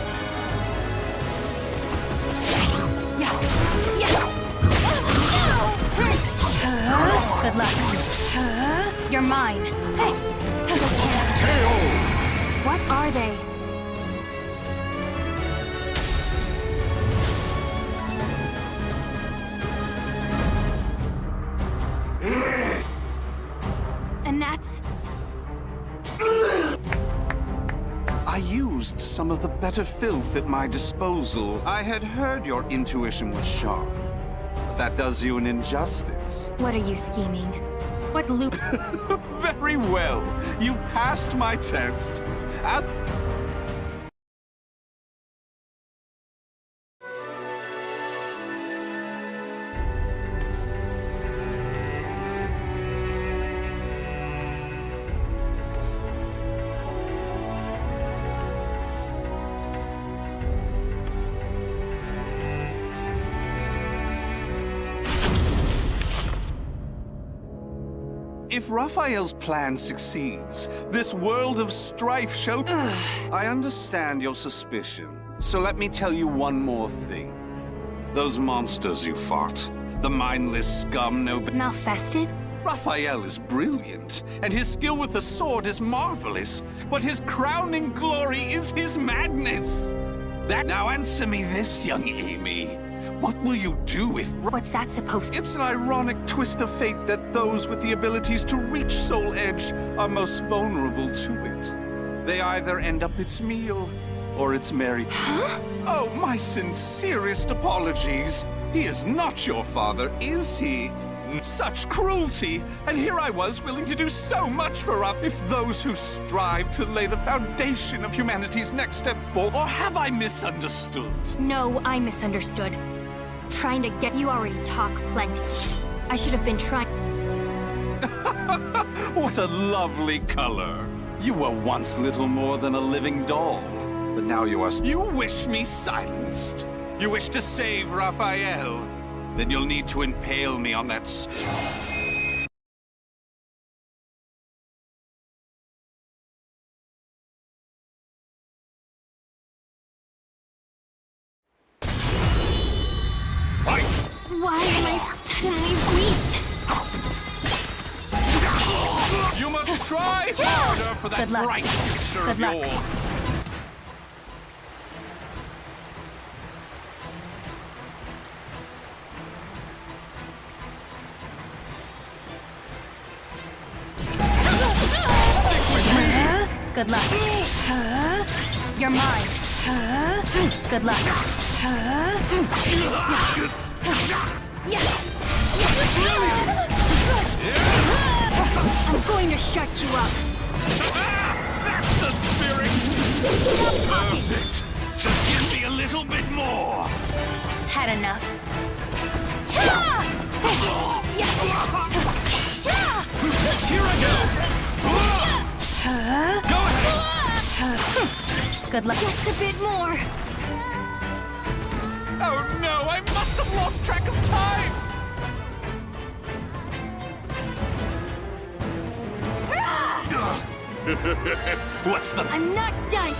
Good luck. You're mine. What are they? And that's... I used some of the better filth at my disposal. I had heard your intuition was sharp. But that does you an injustice. What are you scheming? What loop? Very well. You've passed my test. If Raphael's plan succeeds, this world of strife shall... I understand your suspicion, so let me tell you one more thing. Those monsters you fought, the mindless scum Malfested? Raphael is brilliant, and his skill with the sword is marvelous, but his crowning glory is his madness. Now answer me this, young Amy. What will you do if... What's that supposed to... It's an ironic twist of fate that those with the abilities to reach Soul Edge are most vulnerable to it. They either end up its meal, or its merry... Huh? Oh, my sincerest apologies. He is not your father, is he? Such cruelty! And here I was willing to do so much for us. If those who strive to lay the foundation of humanity's next step forward... Or have I misunderstood? No, I misunderstood. Trying to get you already talk plenty. I should have been trying... What a lovely color. You were once little more than a living doll, but now you are... You wish me silenced. You wish to save Raphael. Then you'll need to impale me on that... Why am I suddenly weak? You must try harder for that bright future of yours. Good luck. You're mine. Good luck. I'm going to shut you up. That's the spirit! Perfect! Just give me a little bit more! Had enough. Here I go! Go ahead! Good luck. Just a bit more. Oh no, I must have lost track of time! What's the... I'm not done.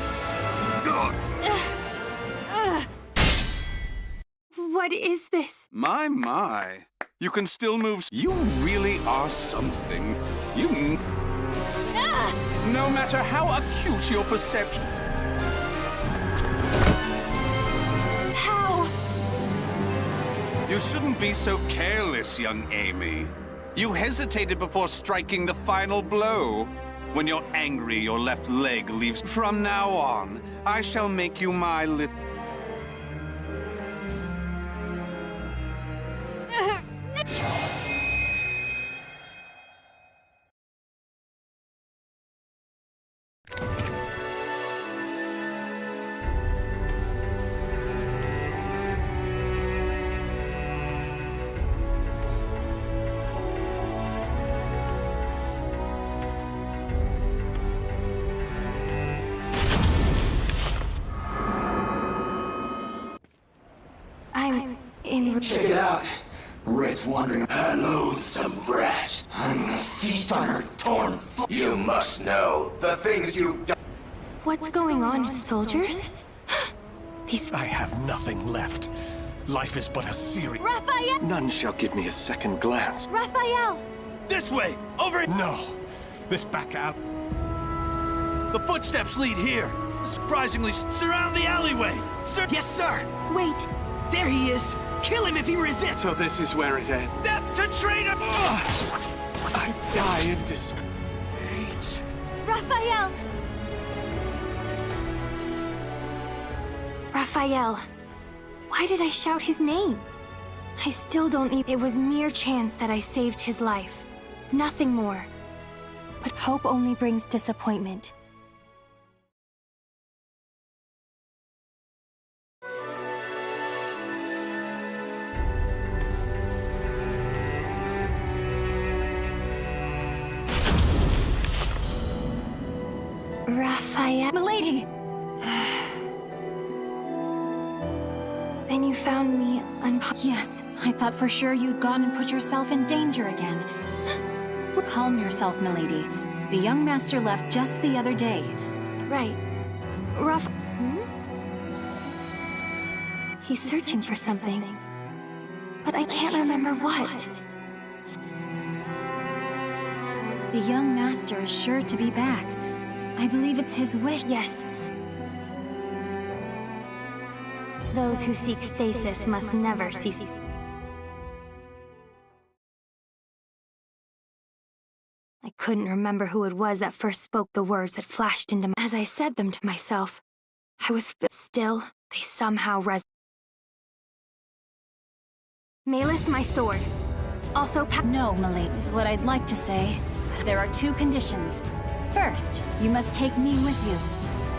What is this? My. You can still move... You really are something. You... No matter how acute your perception... How? You shouldn't be so careless, young Amy. You hesitated before striking the final blow. When you're angry, your left leg leaves. From now on, I shall make you my little... Check it out. Red's wondering. I loathe some brat. I'm gonna feast on her torn. You must know the things you've done. What's going on, soldiers? I have nothing left. Life is but a series. Raphael! None shall give me a second glance. Raphael! This way! Over it! No! This back out. The footsteps lead here. Surprisingly, surround the alleyway. Sir. Yes, sir. Wait. There he is. Kill him if he resists. So this is where it ends. Death to traitor! I die in disgrace. Raphael! Raphael. Why did I shout his name? I still don't need. It was mere chance that I saved his life. Nothing more. But hope only brings disappointment. Raphael. Milady! Then you found me Yes, I thought for sure you'd gone and put yourself in danger again. Calm yourself, milady. The young master left just the other day. Right. He's searching for something. But I can't remember what. The young master is sure to be back. I believe it's his wish. Yes. Those who seek stasis must never cease. I couldn't remember who it was that first spoke the words that flashed into me. As I said them to myself, I was still, they somehow Malus, my sword. Also No, milady, is what I'd like to say. There are two conditions. First, you must take me with you.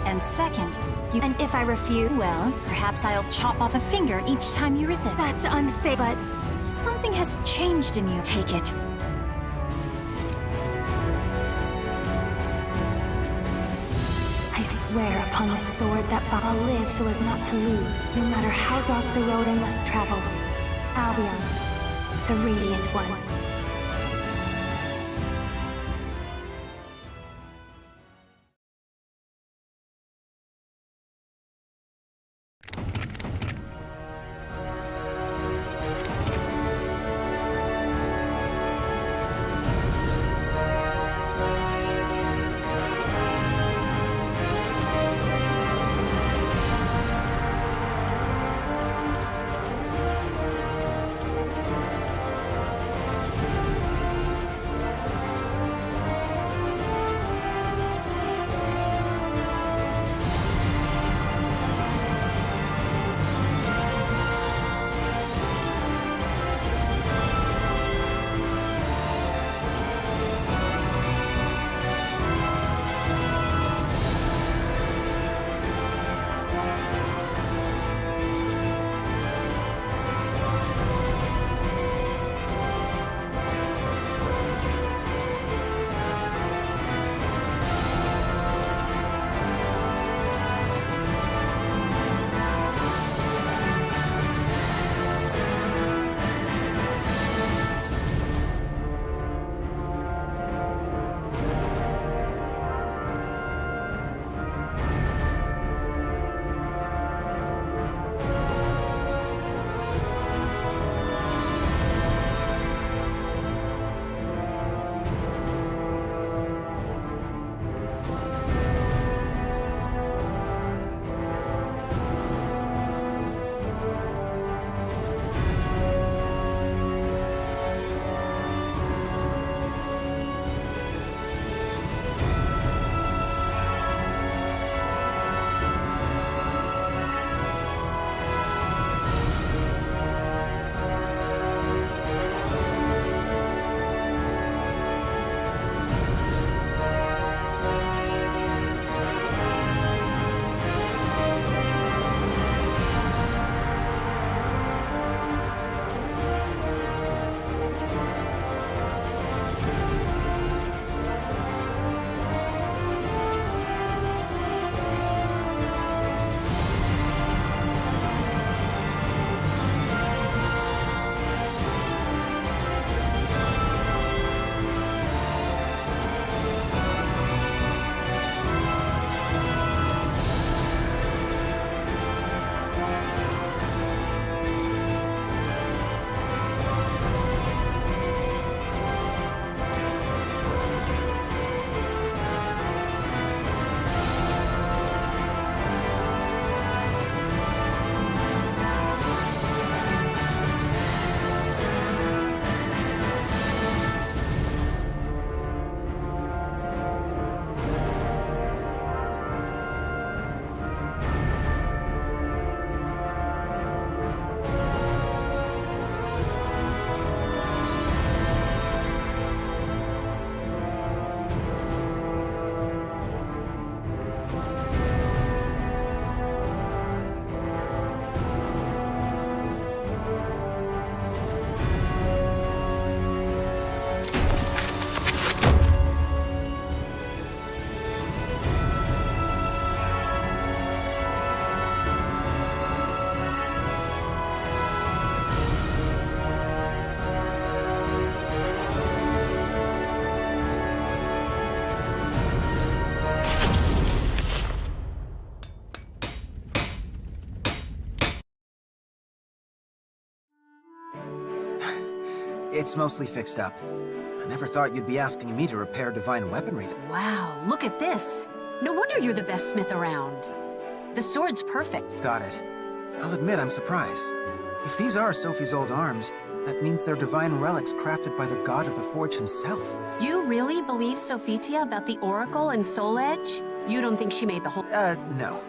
And second, you— And if I refuse— Well, perhaps I'll chop off a finger each time you resist. That's unfair, but— Something has changed in you. Take it. I swear upon the sword that I'll live so as not to lose, no matter how dark the road I must travel. Albion, the Radiant One. It's mostly fixed up. I never thought you'd be asking me to repair divine weaponry. Wow, look at this. No wonder you're the best smith around. The sword's perfect. Got it. I'll admit I'm surprised. If these are Sophie's old arms, that means they're divine relics crafted by the god of the forge himself. You really believe Sophitia about the Oracle and Soul Edge? You don't think she made the whole— No.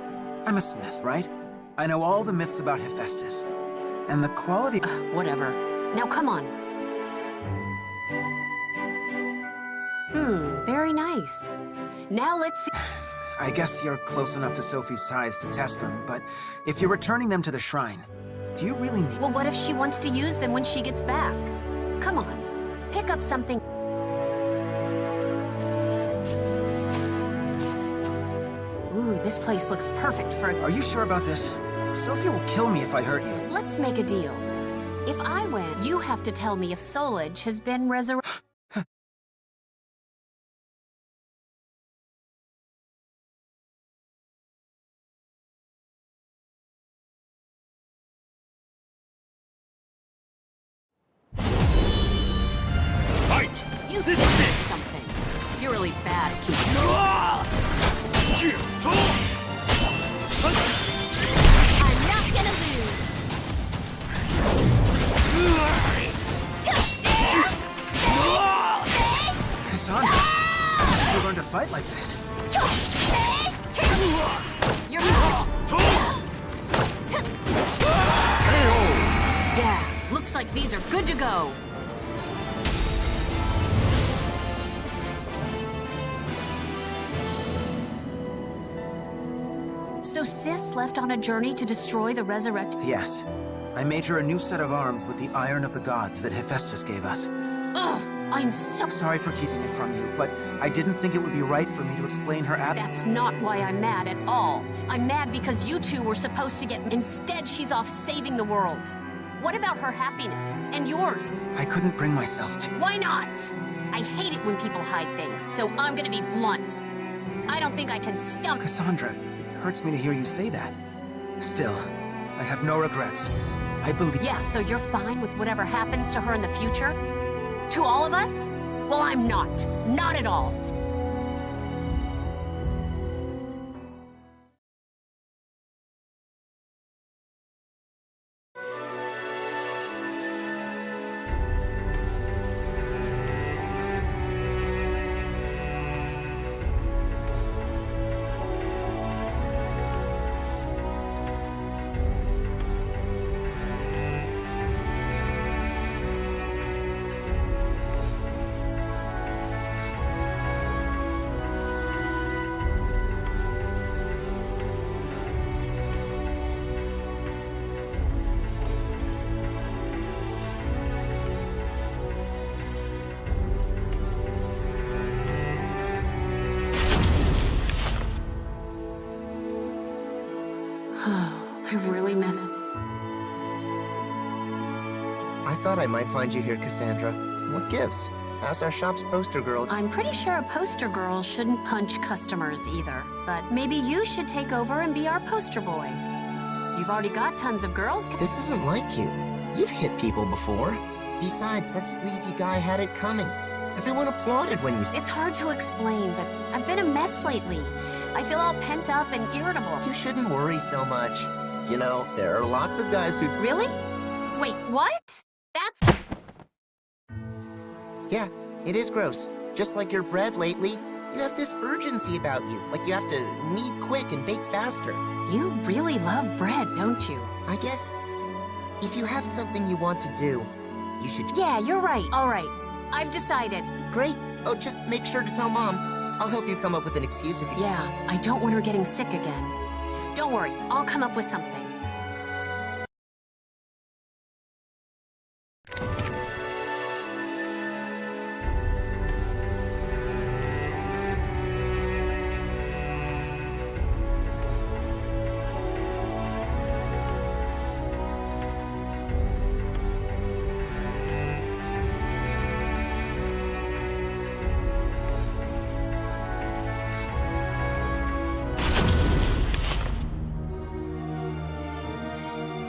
I'm a smith, right? I know all the myths about Hephaestus. And the quality— whatever. Now come on. Very nice. Now let's see— I guess you're close enough to Sophie's size to test them, but if you're returning them to the shrine, do you really need— Well, what if she wants to use them when she gets back? Come on, pick up something. Ooh, this place looks perfect for a— Are you sure about this? Sophie will kill me if I hurt you. Let's make a deal. If I win, you have to tell me if Soul Edge has been resurrected. You did something. You're really bad at keeping secrets. I'm not gonna lose. Cassandra, did you learn to fight like this? You're Yeah, looks like these are good to go. So Sis left on a journey to destroy the resurrected— Yes. I made her a new set of arms with the iron of the gods that Hephaestus gave us. Ugh, I'm so— Sorry for keeping it from you, but I didn't think it would be right for me to explain her That's not why I'm mad at all. I'm mad because you two were supposed to get— Instead, she's off saving the world. What about her happiness? And yours? I couldn't bring myself to— Why not? I hate it when people hide things, so I'm gonna be blunt. I don't think I can stomach— Cassandra, it hurts me to hear you say that. Still, I have no regrets. I believe— Yeah, so you're fine with whatever happens to her in the future? To all of us? Well, I'm not. Not at all. I really miss— I thought I might find you here, Cassandra. What gives? As our shop's poster girl— I'm pretty sure a poster girl shouldn't punch customers either. But maybe you should take over and be our poster boy. You've already got tons of girls— This isn't like you. You've hit people before. Besides, that sleazy guy had it coming. Everyone applauded when you— It's hard to explain, but I've been a mess lately. I feel all pent up and irritable. You shouldn't worry so much. You know, there are lots of guys who— Really? Wait, what? That's— Yeah, it is gross. Just like your bread lately. You have this urgency about you, like you have to knead quick and bake faster. You really love bread, don't you? I guess if you have something you want to do, you should— Yeah, you're right. All right. I've decided. Great. Oh, just make sure to tell Mom. I'll help you come up with an excuse if you— Yeah, I don't want her getting sick again. Don't worry, I'll come up with something.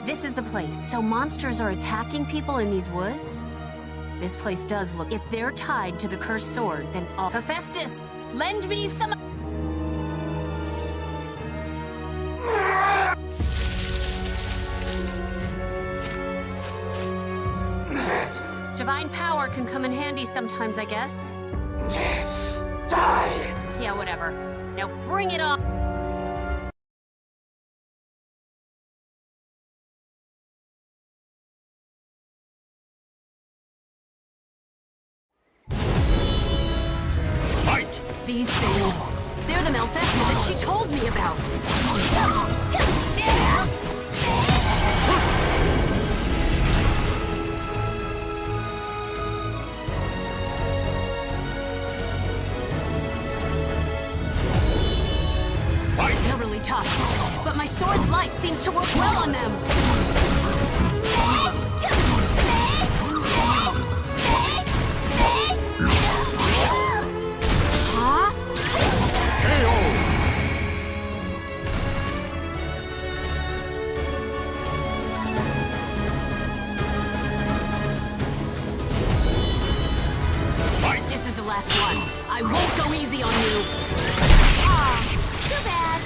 This is the place. So monsters are attacking people in these woods? This place does look... If they're tied to the cursed sword, then all... Hephaestus, lend me some... Divine power can come in handy sometimes, I guess. Die! Yeah, whatever. Now bring it on! Fight! These things, they're the Malfestia that she told me about. They're really tough, but my sword's light seems to work well on them. Huh? This is the last one. I won't go easy on you. Too bad.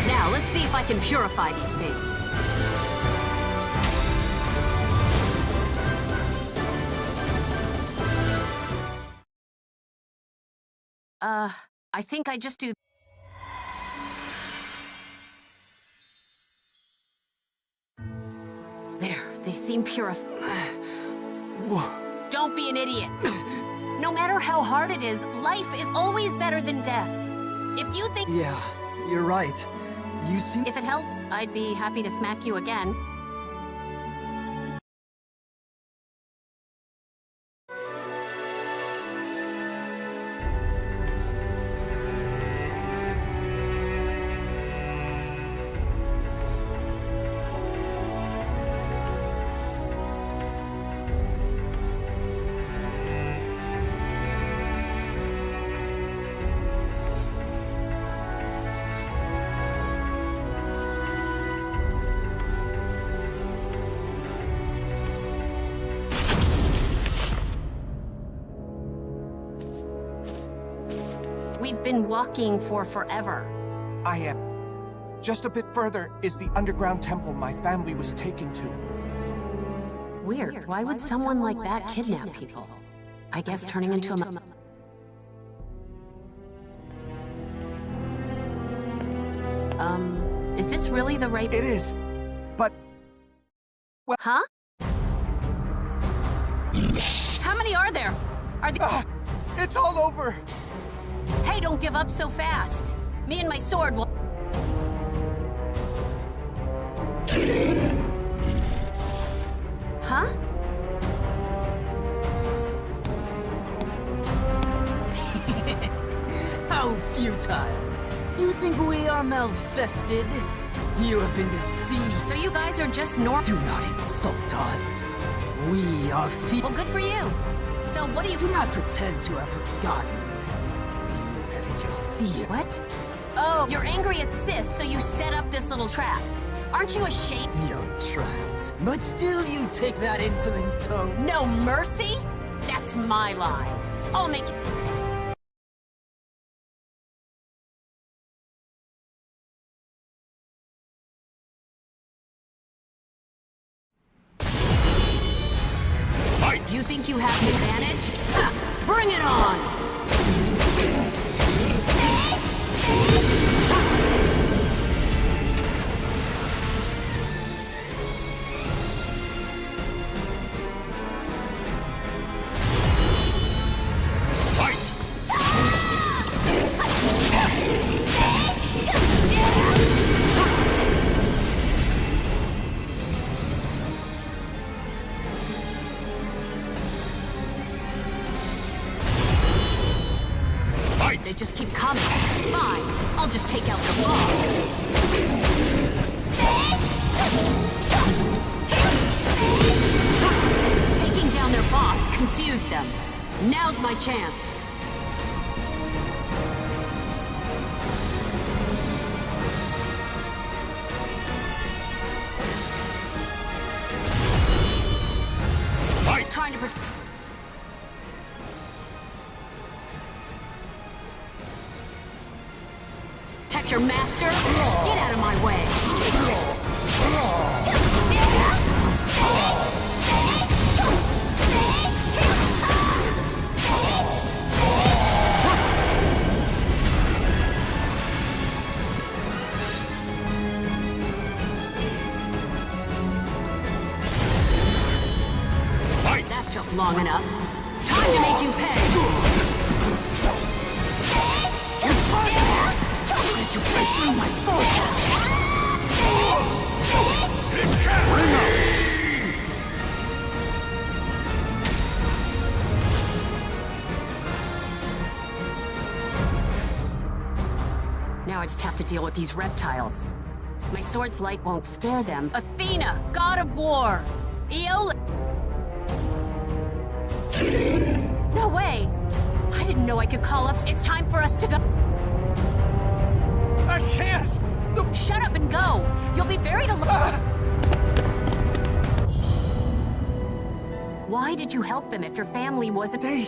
Now, let's see if I can purify these things. I think I just do... There, they seem purified. Don't be an idiot. No matter how hard it is, life is always better than death. If you think... Yeah, you're right. You seem... If it helps, I'd be happy to smack you again. We've been walking for forever. I am. Just a bit further is the underground temple my family was taken to. Weird. Why would someone like that kidnap people? I guess turning into a... Is this really the right... It is, but... Well... Huh? How many are there? Are they... it's all over! Hey, don't give up so fast. Me and my sword will... Huh? How futile. You think we are malfested? You have been deceived. So you guys are just normal... Do not insult us. We are Well, good for you. So what do you... Do not pretend to have forgotten. You have interfered. What? Oh, you're angry at Sis, so you set up this little trap. Aren't you ashamed? You're trapped. But still you take that insolent tone. No mercy? That's my line. I'll make you... You think you have the advantage? Ha! Bring it on! They just keep coming. Fine, I'll just take out their boss. Taking down their boss confused them. Now's my chance. Protect your master? Get out of my way! That took long enough. Time to make you pay! How did you break through my forces? Bring out! Now I just have to deal with these reptiles. My sword's light won't scare them. Athena, god of war! Aeolus! No way! I didn't know I could call up. It's time for us to go. I can't! Shut up and go! You'll be buried alive! Why did you help them if your family wasn't— They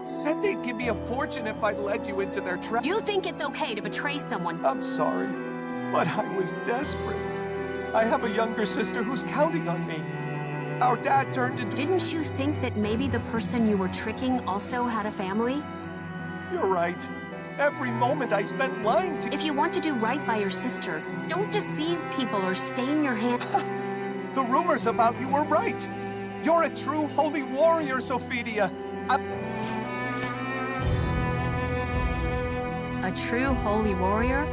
said they'd give me a fortune if I led you into their trap. You think it's okay to betray someone? I'm sorry, but I was desperate. I have a younger sister who's counting on me. Our dad turned into— Didn't you think that maybe the person you were tricking also had a family? You're right. Every moment I spent lying to— If you want to do right by your sister, don't deceive people or stain your hand. The rumors about you were right. You're a true holy warrior, Sophidia. A true holy warrior?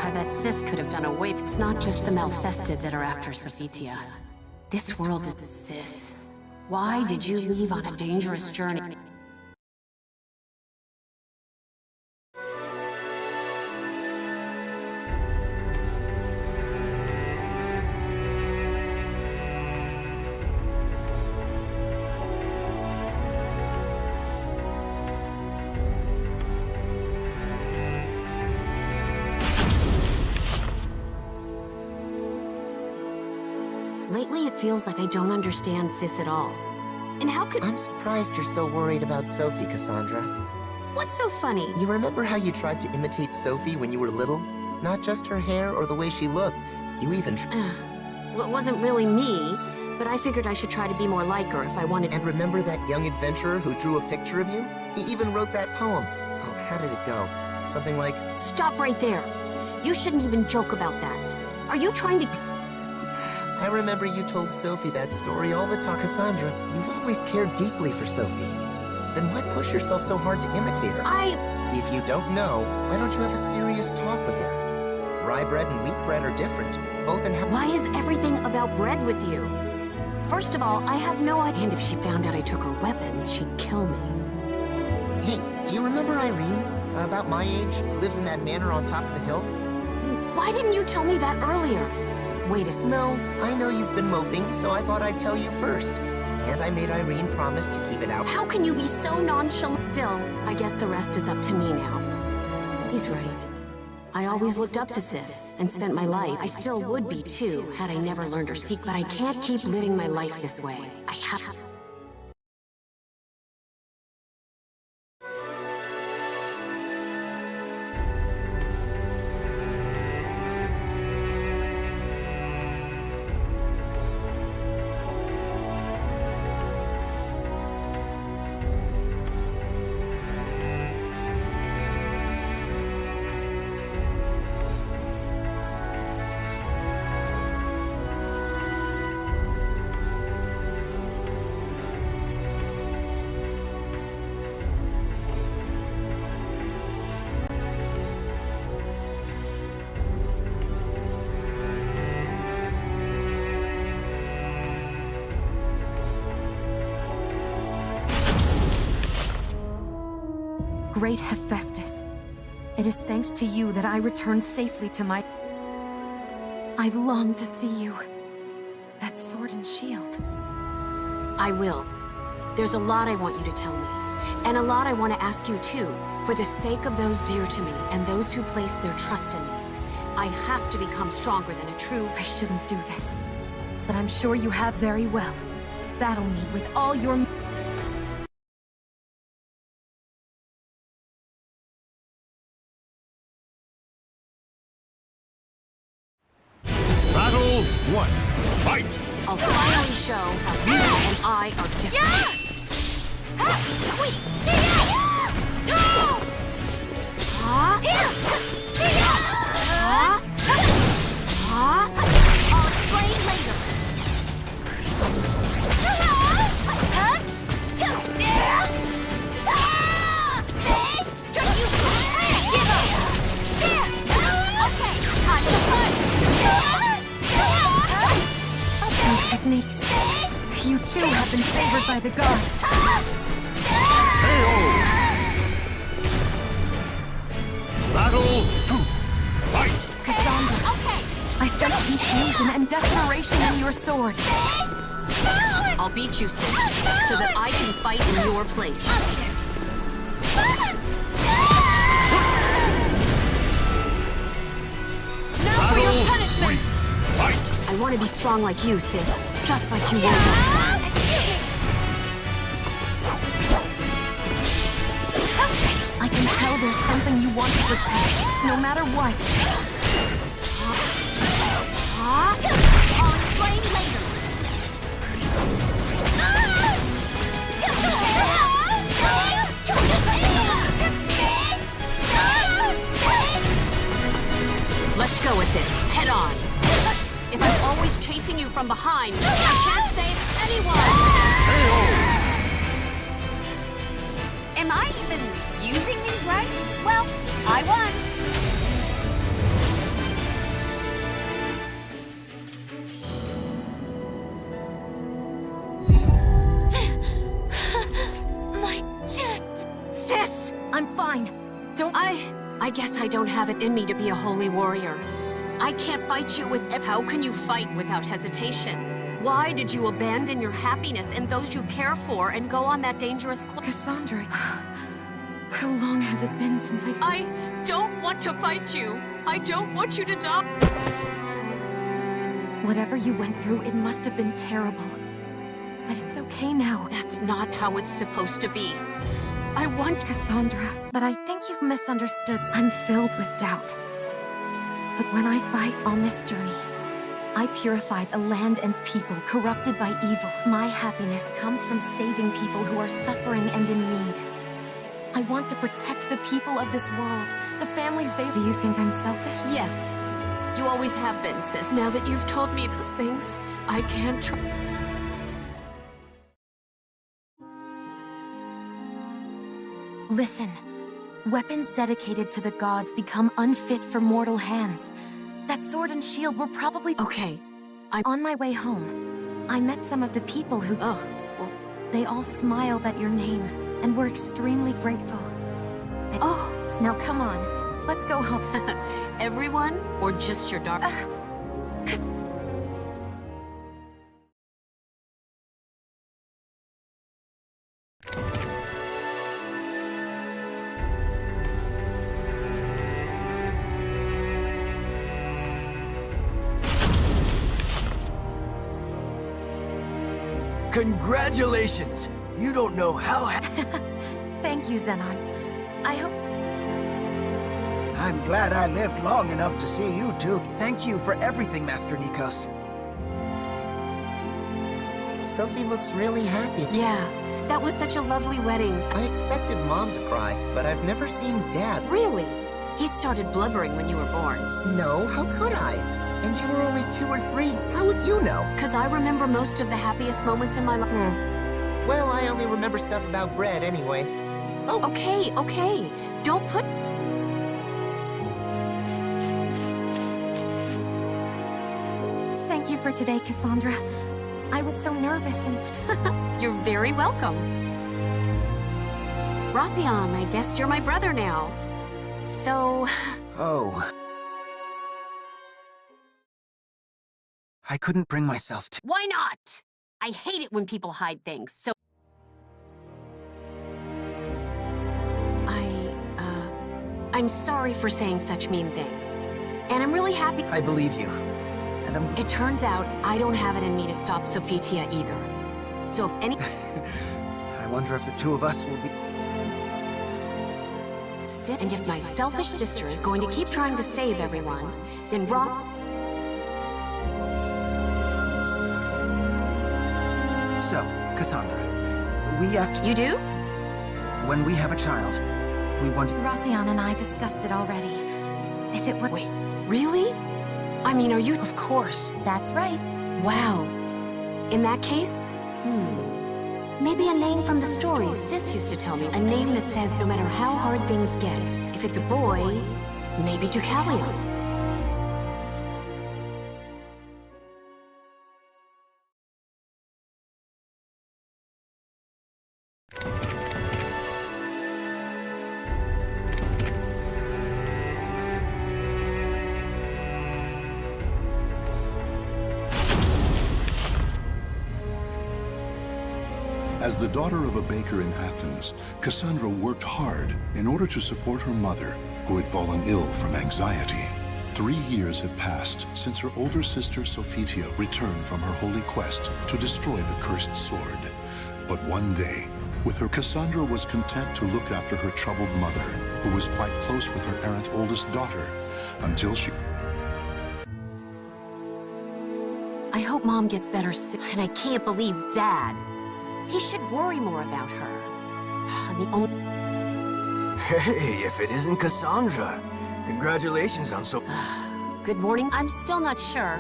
I bet Sis could have done away. It's not just the Malfested that are after Sophitia. This world is Sis. Why did you leave on a dangerous journey? Lately, it feels like I don't understand Sis at all. And how could— I'm surprised you're so worried about Sophie, Cassandra. What's so funny? You remember how you tried to imitate Sophie when you were little? Not just her hair or the way she looked. You even Well, it wasn't really me, but I figured I should try to be more like her if I wanted— And remember that young adventurer who drew a picture of you? He even wrote that poem. Oh, how did it go? Something like— Stop right there. You shouldn't even joke about that. Are you trying to— I remember you told Sophie that story all the time. Cassandra, you've always cared deeply for Sophie. Then why push yourself so hard to imitate her? If you don't know, why don't you have a serious talk with her? Rye bread and wheat bread are different, both in how— Why is everything about bread with you? First of all, I have no idea. And if she found out I took her weapons, she'd kill me. Hey, do you remember Irene? About my age, lives in that manor on top of the hill? Why didn't you tell me that earlier? Wait a second. No, I know you've been moping, so I thought I'd tell you first. And I made Irene promise to keep it out. How can you be so nonchalant? Still, I guess the rest is up to me now. He's right. I always looked up to Sis and spent my life. I still would be too, had I never learned her secret. But I can't keep living my life this way. I have— Great Hephaestus, it is thanks to you that I returned safely to my— I've longed to see you. That sword and shield. I will. There's a lot I want you to tell me. And a lot I want to ask you too. For the sake of those dear to me and those who place their trust in me, I have to become stronger than a true— I shouldn't do this, but I'm sure you have very well. Battle me with all your— Fight! I'll finally show how you and I are different. I'll explain later. Those techniques. You too have been favored by the gods. Battle 2. Fight! Cassandra, I sense confusion and desperation in your sword. I'll beat you, sis, so that I can fight in your place. Now for your punishment! I want to be strong like you, sis. Just like you were back then. I can tell there's something you want to protect, no matter what. I'll explain later. Let's go with this, head on. If I'm always chasing you from behind, I can't save anyone! Am I even using these right? Well, I won. My chest! Sis! I'm fine. Don't... I guess I don't have it in me to be a holy warrior. I can't fight you with... How can you fight without hesitation? Why did you abandon your happiness and those you care for and go on that dangerous quest? Cassandra, how long has it been since I've... I don't want to fight you. I don't want you to die. Whatever you went through, it must have been terrible. But it's okay now. That's not how it's supposed to be. I want... Cassandra, but I think you've misunderstood. I'm filled with doubt. But when I fight on this journey, I purified a land and people corrupted by evil. My happiness comes from saving people who are suffering and in need. I want to protect the people of this world, the families they... Do you think I'm selfish? Yes. You always have been, sis. Now that you've told me those things, I can't try... Listen. Weapons dedicated to the gods become unfit for mortal hands. That sword and shield were probably... Okay. On my way home, I met some of the people who... Oh. They all smiled at your name and were extremely grateful. Oh. Now come on. Let's go home. Everyone, or just your daughter? Congratulations! You don't know how... Thank you, Zenon. I hope... I'm glad I lived long enough to see you too. Thank you for everything, Master Nikos. Sophie looks really happy. Yeah, that was such a lovely wedding. I expected Mom to cry, but I've never seen Dad. Really? He started blubbering when you were born. No, how could I? And you were only 2 or 3. How would you know? 'Cause I remember most of the happiest moments in my life. Well, I only remember stuff about bread anyway. Oh, okay. Don't put... Thank you for today, Cassandra. I was so nervous and... You're very welcome. Rothion, I guess you're my brother now. So... Oh. I couldn't bring myself to... Why not? I hate it when people hide things, so... I'm sorry for saying such mean things. And I'm really happy... I believe you. And I'm... It turns out I don't have it in me to stop Sophitia either. So if any... I wonder if the two of us will be... And if my selfish sister is going to keep trying to save everyone, then So, Cassandra, we actually... You do? When we have a child, we want... Rothion and I discussed it already. If it would... Wait, really? I mean, are you... Of course. That's right. Wow. In that case, maybe a name from the stories Sis used to tell me. A name that says no matter how hard things get, if it's a boy, maybe Deucalion. As the daughter of a baker in Athens, Cassandra worked hard in order to support her mother, who had fallen ill from anxiety. 3 years had passed since her older sister Sophitia returned from her holy quest to destroy the cursed sword. But one day, with her, Cassandra was content to look after her troubled mother, who was quite close with her errant oldest daughter, until she... I hope Mom gets better soon. And I can't believe Dad. He should worry more about her. The only... Hey, if it isn't Cassandra. Congratulations on so... Good morning. I'm still not sure,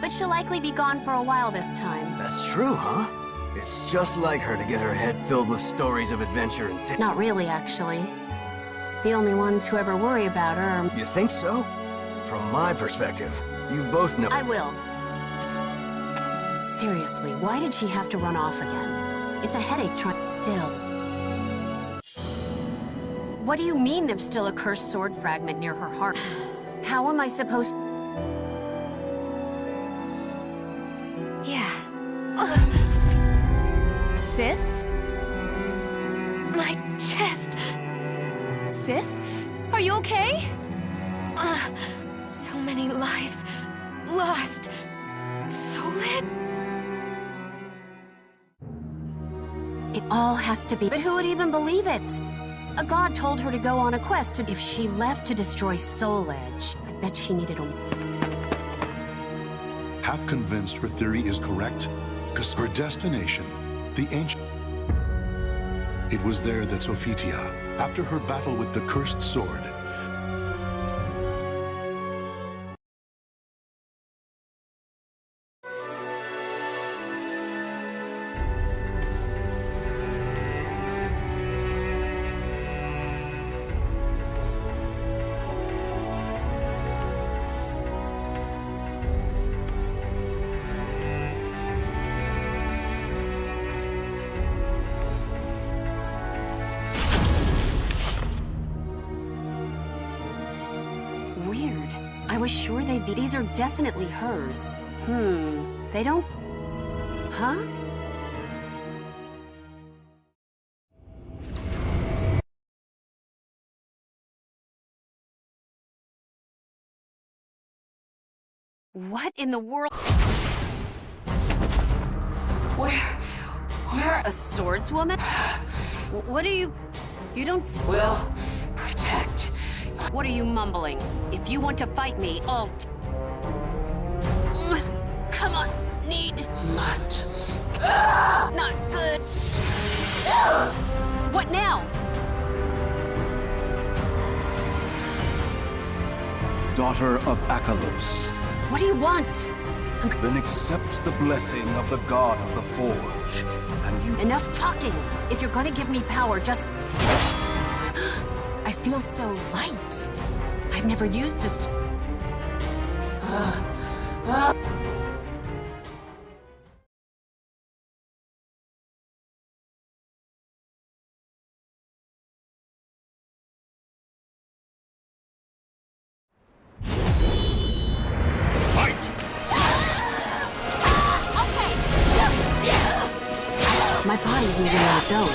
but she'll likely be gone for a while this time. That's true, huh? It's just like her to get her head filled with stories of adventure and... Not really, actually. The only ones who ever worry about her are... You think so? From my perspective, you both know... I will. Seriously, why did she have to run off again? It's a headache still. What do you mean there's still a cursed sword fragment near her heart? How am I supposed... Yeah. Sis? My chest. Sis? Are you okay? So many lives lost. Solid? It all has to be... But who would even believe it? A god told her to go on a quest if she left to destroy Soul Edge. I bet she needed a... Half convinced her theory is correct, because her destination, the ancient... It was there that Sophitia, after her battle with the cursed sword, Weird. I was sure they'd be... These are definitely hers. They don't... Huh? What in the world? Where? A swordswoman? What are you... You don't... Will protect. What are you mumbling? If you want to fight me, I'll... Come on, Must. Not good. What now? Daughter of Akalos. What do you want? Then accept the blessing of the god of the forge, and you... Enough talking! If you're gonna give me power, just... I feel so light. I've never used a... My body's moving on its own. Is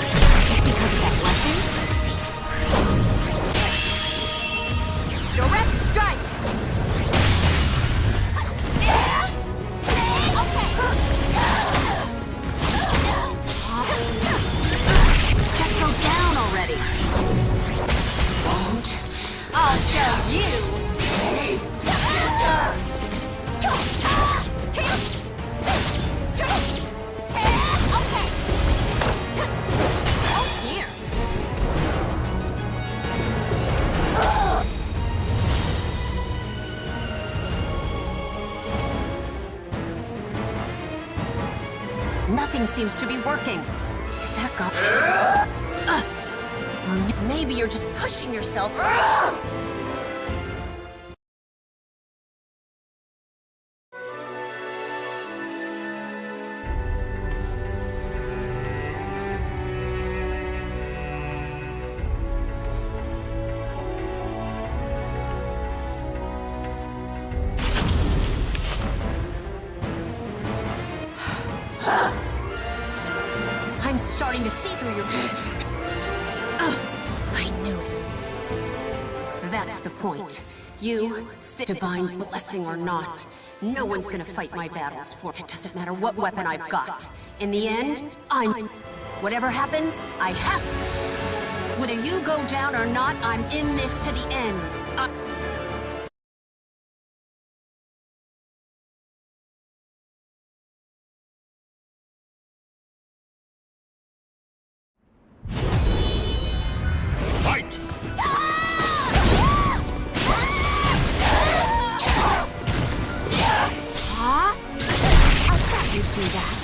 this because of that blessing? Direct strike! Just go down already. Won't. I'll show you. Save sister. Okay. Nothing seems to be working. Is that God? Or maybe you're just pushing yourself. I'm starting to see through your... I knew it. That's the point. You, divine blessing or not, no one's gonna fight my battles for it. It doesn't matter what weapon I've got. In the end, I'm... Whatever happens, I have... Whether you go down or not, I'm in this to the end. Do that.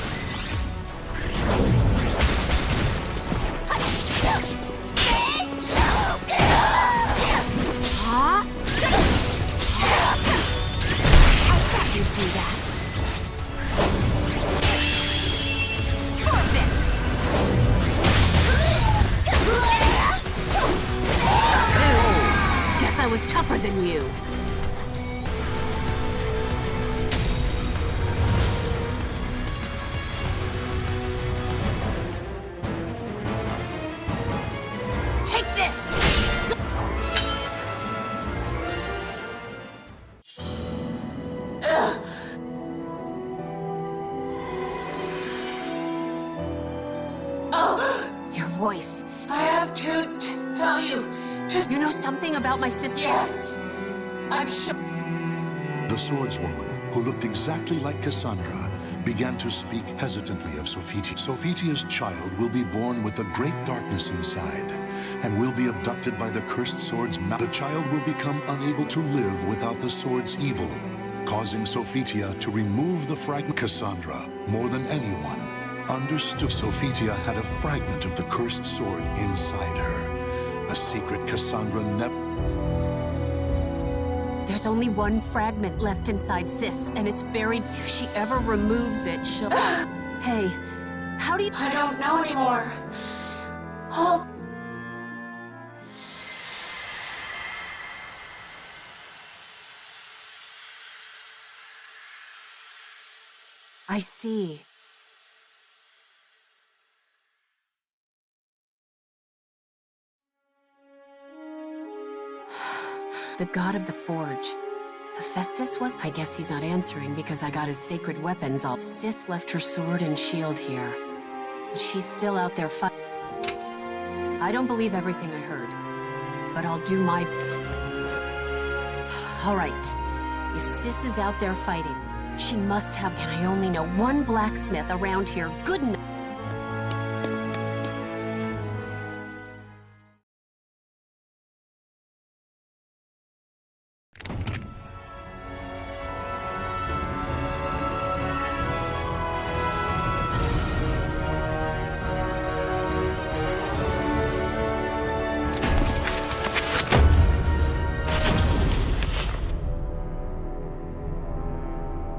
Huh? I thought you'd do that. Perfect. Guess I was tougher than you. Your voice. I have to tell you. You know something about my sister? Yes. I'm sure. The swordswoman, who looked exactly like Cassandra, began to speak hesitantly of Sophitia. Sophitia's child will be born with a great darkness inside, and will be abducted by the cursed sword's mouth. The child will become unable to live without the sword's evil, causing Sophitia to remove the fragment. Cassandra, more than anyone, understood Sophitia had a fragment of the cursed sword inside her. A secret Cassandra never... There's only one fragment left inside Sis, and it's buried. If she ever removes it, she'll... Hey, how do you... I don't know anymore. Hold... I see. The god of the forge. Hephaestus was... I guess he's not answering because I got his sacred weapons all... Sis left her sword and shield here. But she's still out there fighting. I don't believe everything I heard. But I'll do my... All right. If Sis is out there fighting, she must have... And I only know one blacksmith around here good enough...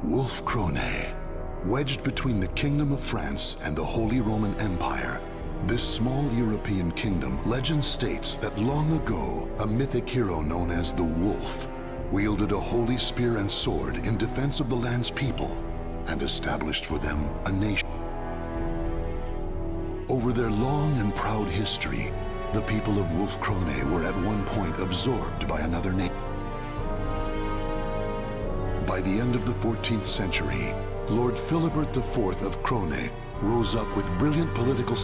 Wolf Krone, wedged between the Kingdom of France and the Holy Roman Empire, this small European kingdom, legend states that long ago, a mythic hero known as the Wolf wielded a holy spear and sword in defense of the land's people and established for them a nation. Over their long and proud history, the people of Wolf Krone were at one point absorbed by another nation. By the end of the 14th century, Lord Philibert IV of Krone rose up with brilliant political...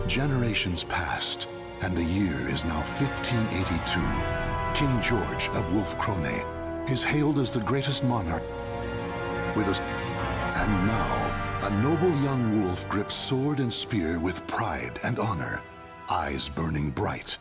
Generations passed, and the year is now 1582. King George of Wolf Krone is hailed as the greatest monarch with a... And now, a noble young wolf grips sword and spear with pride and honor, eyes burning bright.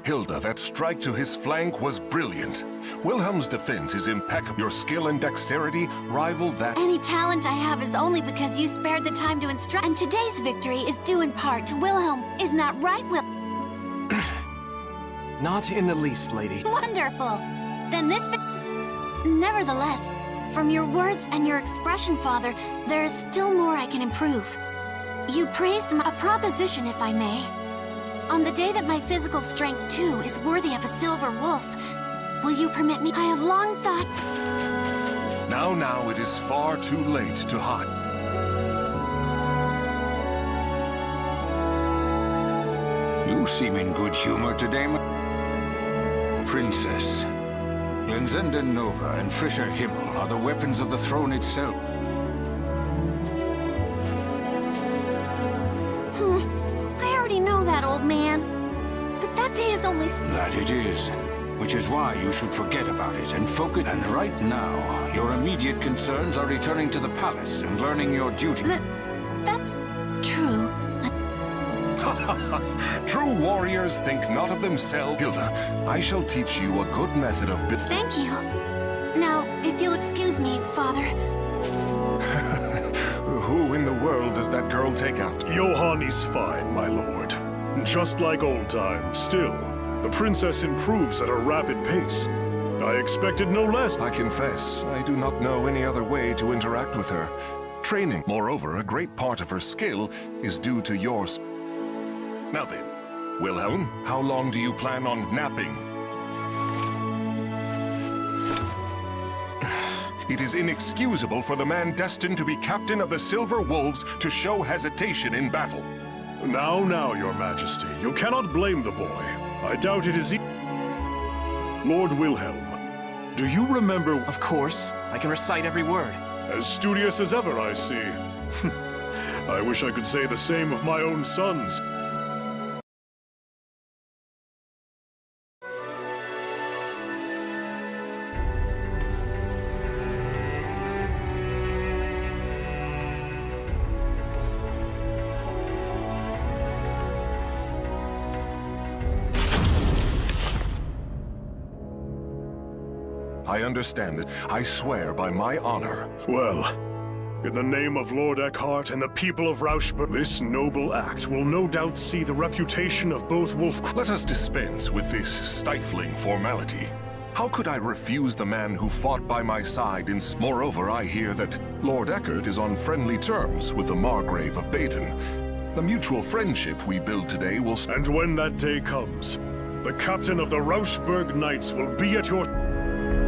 Hilda, that strike to his flank was brilliant. Wilhelm's defense is impeccable. Your skill and dexterity rival that. Any talent I have is only because you spared the time to instruct. And today's victory is due in part to Wilhelm. Isn't that right, Will? Not in the least, lady. Wonderful. Then this... Nevertheless, from your words and your expression, Father, there is still more I can improve. You praised a proposition, if I may. On the day that my physical strength, too, is worthy of a silver wolf, will you permit me? I have long thought... Now, it is far too late to hide. You seem in good humor today, Princess. Glenzenden Nova and Frischer Himmel are the weapons of the throne itself. I already know that, old man. But that day is only... That it is. Which is why you should forget about it and focus. And right now, your immediate concerns are returning to the palace and learning your duty. That's true. True warriors think not of themselves. Hilda, I shall teach you a good method of Thank you. Now, if you'll excuse me, Father. Who in the world does that girl take after? Johann is fine, my lord. Just like old times. Still, the princess improves at a rapid pace. I expected no less. I confess, I do not know any other way to interact with her. Training. Moreover, a great part of her skill is due to yours. Now then, Wilhelm, how long do you plan on napping? It is inexcusable for the man destined to be captain of the Silver Wolves to show hesitation in battle. Now, your majesty, you cannot blame the boy. I doubt it is Lord Wilhelm, do you remember... Of course. I can recite every word. As studious as ever, I see. I wish I could say the same of my own sons. I understand that. I swear by my honor. Well, in the name of Lord Eckhart and the people of Rauschburg, this noble act will no doubt see the reputation of both Wolf... Let us dispense with this stifling formality. How could I refuse the man who fought by my side in... Moreover, I hear that Lord Eckhart is on friendly terms with the Margrave of Baden. The mutual friendship we build today will... And when that day comes, the captain of the Rauschburg Knights will be at your...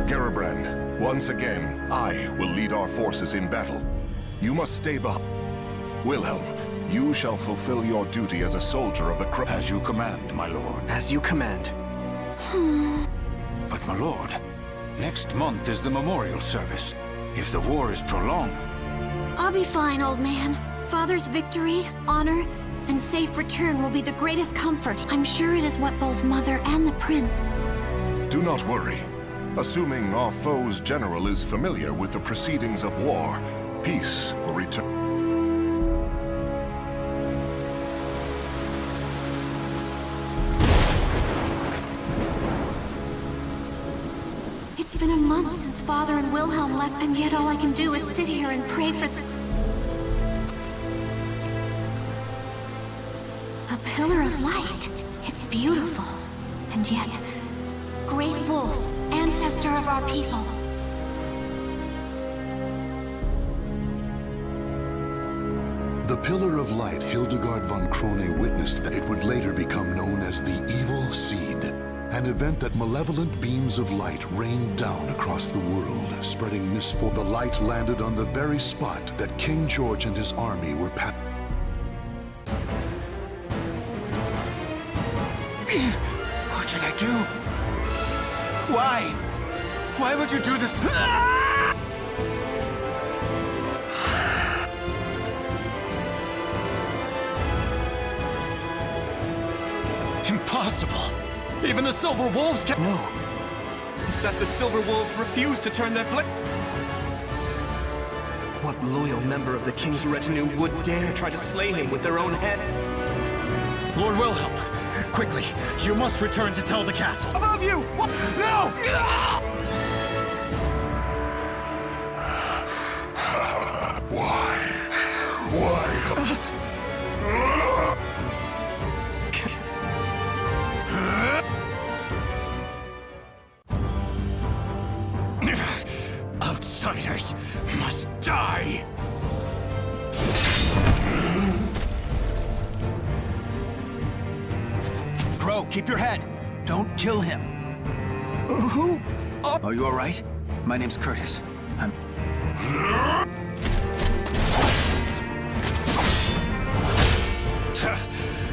Garabrand, once again, I will lead our forces in battle. You must stay behind. Wilhelm, you shall fulfill your duty as a soldier of the crown. As you command, my lord. As you command. But, my lord, next month is the memorial service. If the war is prolonged... I'll be fine, old man. Father's victory, honor, and safe return will be the greatest comfort. I'm sure it is what both Mother and the Prince... Do not worry. Assuming our foe's general is familiar with the proceedings of war, peace will return. It's been a month since Father and Wilhelm left, and yet all I can do is sit here and pray for... A pillar of light. It's beautiful. And yet, Great Wolf, ancestor of our people. The Pillar of Light Hildegard von Krone witnessed that it would later become known as the Evil Seed, an event that malevolent beams of light rained down across the world, spreading misfortune. The light landed on the very spot that King George and his army were What should I do? Why? Why would you do this to... Impossible! Even the Silver Wolves can... No. It's that the Silver Wolves refuse to turn their blade... What loyal member of the King's retinue would dare try to slay him with their own head? Lord Wilhelm, Quickly, you must return to tell the castle. Above you! What? No! Outsiders must die! Crow, keep your head. Don't kill him. Who? Are you alright? My name's Curtis. I'm...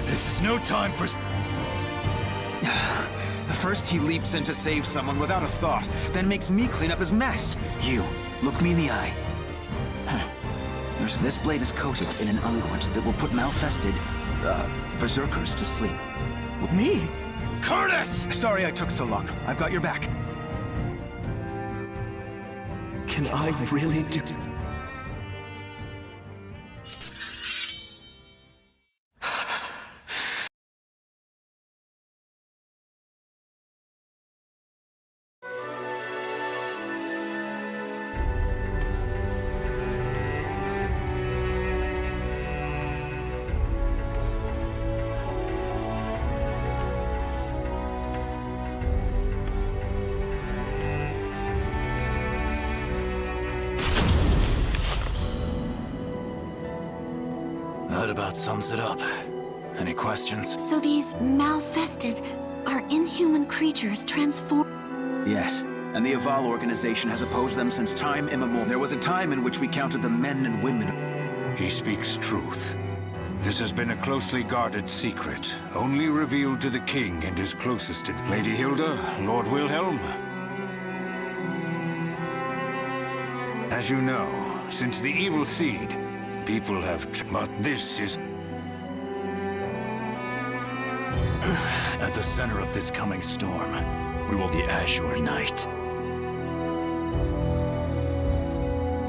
This is no time for... First he leaps in to save someone without a thought, then makes me clean up his mess. You, look me in the eye. This blade is coated in an unguent that will put malfested, berserkers to sleep. Me? Curtis! Sorry I took so long. I've got your back. Can I really do... That about sums it up. Any questions? So these malfested are inhuman creatures transformed. Yes, and the Aval organization has opposed them since time immemorial. There was a time in which we counted them men and women. He speaks truth. This has been a closely guarded secret, only revealed to the king and his closest to Lady Hilda, Lord Wilhelm. As you know, since the evil seed, people have... But this is... At the center of this coming storm, we will the Azure Knight.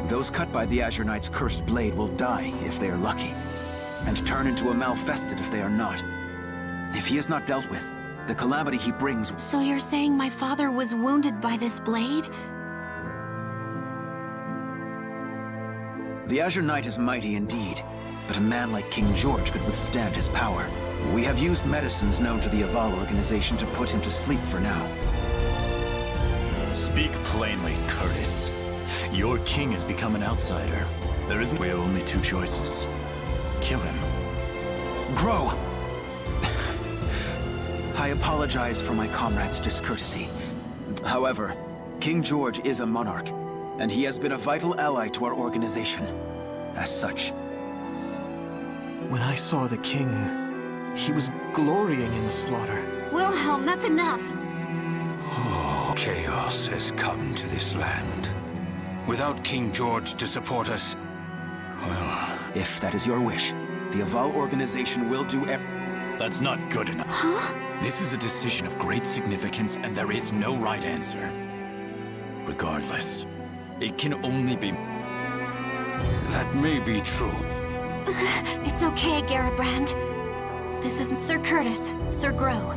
Those cut by the Azure Knight's cursed blade will die if they are lucky, and turn into a malfested if they are not. If he is not dealt with, the calamity he brings... So you're saying my father was wounded by this blade? The Azure Knight is mighty indeed, but a man like King George could withstand his power. We have used medicines known to the Aval organization to put him to sleep for now. Speak plainly, Curtis. Your king has become an outsider. There isn't... We have only two choices. Kill him. Grow! I apologize for my comrade's discourtesy. However, King George is a monarch, and he has been a vital ally to our organization. As such. When I saw the king, he was glorying in the slaughter. Wilhelm, that's enough! Oh, chaos has come to this land. Without King George to support us, well... If that is your wish, the Aval organization will do That's not good enough. Huh? This is a decision of great significance, and there is no right answer. Regardless, it can only be... That may be true. It's okay, Garibrand. This is Sir Curtis, Sir Grow.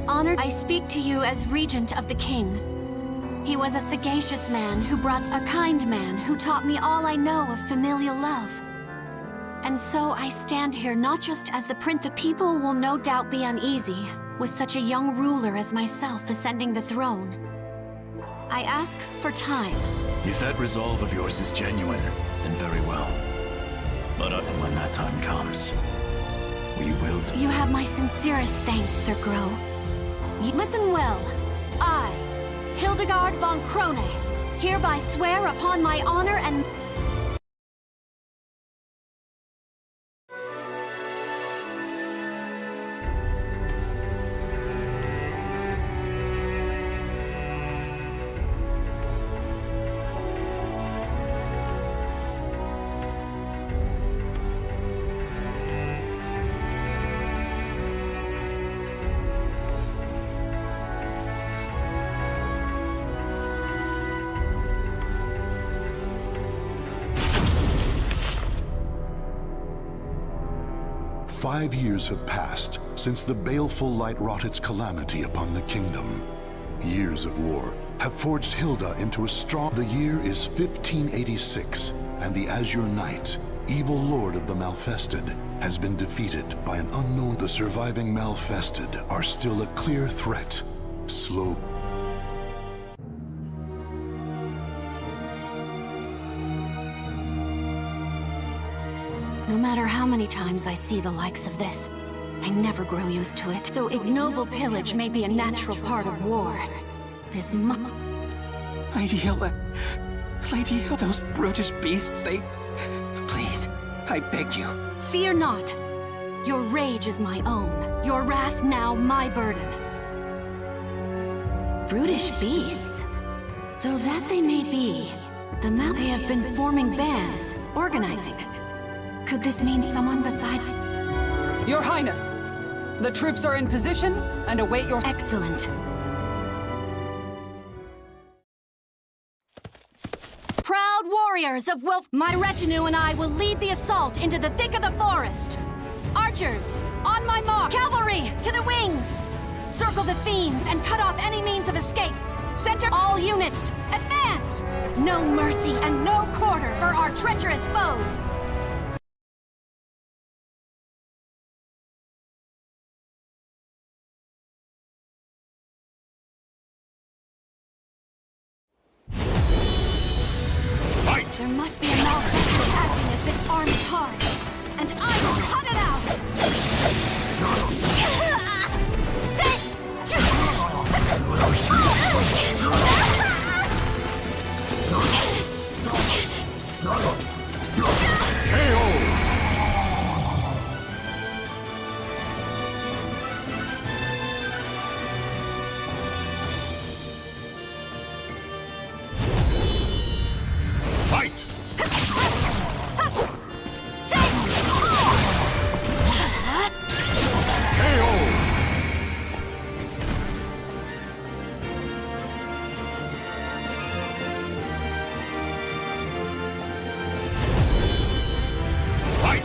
Honored, I speak to you as Regent of the King. He was a sagacious man who brought a kind man who taught me all I know of familial love. And so I stand here not just as the prince. The people will no doubt be uneasy with such a young ruler as myself ascending the throne. I ask for time. If that resolve of yours is genuine, then very well. But and when that time comes, we will... You have my sincerest thanks, Sir Grow. Listen well. I, Hildegard von Krone, hereby swear upon my honor and... 5 years have passed since the baleful light wrought its calamity upon the kingdom. Years of war have forged Hilda into a strong... The year is 1586, and the Azure Knight, evil lord of the Malfested, has been defeated by an unknown... The surviving Malfested are still a clear threat. Slow... No matter how many times I see the likes of this, I never grow used to it. Though ignoble pillage may be a natural part of war, this Lady Hilda... Lady Hilda, those brutish beasts, they... Please, I beg you. Fear not. Your rage is my own. Your wrath now my burden. Brutish beasts? Though that they may be, they have been forming bands, organizing. Could this mean someone beside... Your Highness, the troops are in position and await your... Excellent. Proud warriors of Wolf, my retinue and I will lead the assault into the thick of the forest. Archers, on my mark! Cavalry, to the wings! Circle the fiends and cut off any means of escape. Center all units, advance! No mercy and no quarter for our treacherous foes! There must be a malfeasance acting as this arm is hard, and I will cut it out!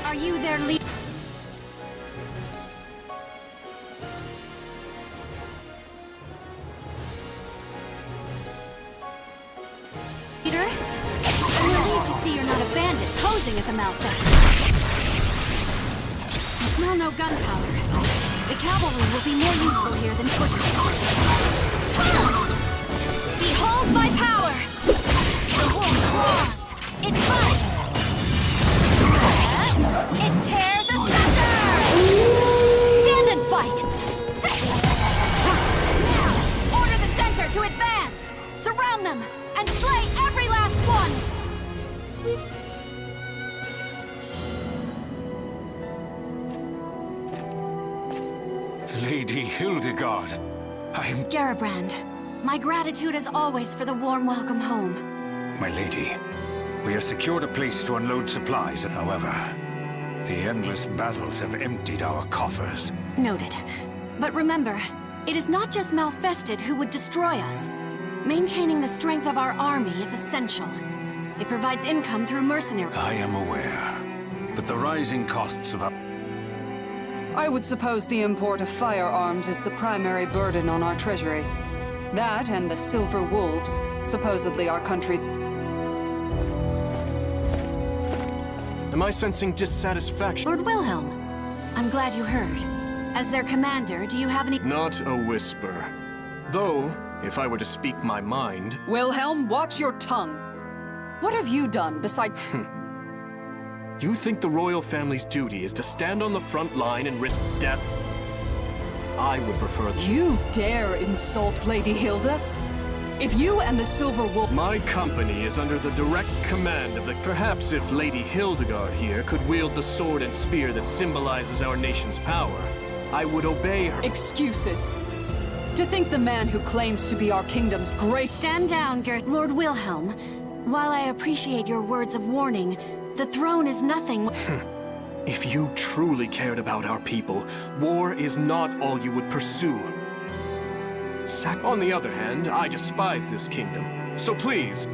Are you their leader? I'm relieved to see you're not a bandit posing as a malfeasant. I smell no gunpowder. The cavalry will be more useful here than foot soldiers. Behold my power! The wolf claws! It bites! It tears asunder! Stand and fight! Now, order the center to advance! Surround them, and slay every last one! Lady Hildegard, I'm... Garibrand, my gratitude as always for the warm welcome home. My lady, we have secured a place to unload supplies. However, the endless battles have emptied our coffers. Noted. But remember, it is not just Malfested who would destroy us. Maintaining the strength of our army is essential. It provides income through mercenaries. I am aware, but the rising costs of our... I would suppose the import of firearms is the primary burden on our treasury. That and the Silver Wolves, supposedly our country... Am I sensing dissatisfaction? Lord Wilhelm, I'm glad you heard. As their commander, do you have any... Not a whisper. Though, if I were to speak my mind... Wilhelm, watch your tongue. What have you done besides... You think the royal family's duty is to stand on the front line and risk death? I would prefer... You dare insult Lady Hilda? If you and the Silver Wolf... My company is under the direct command of the... Perhaps if Lady Hildegard here could wield the sword and spear that symbolizes our nation's power, I would obey her. Excuses. To think the man who claims to be our kingdom's great... Stand down, Lord Wilhelm. While I appreciate your words of warning, the throne is nothing... If you truly cared about our people, war is not all you would pursue. On the other hand, I despise this kingdom. So please,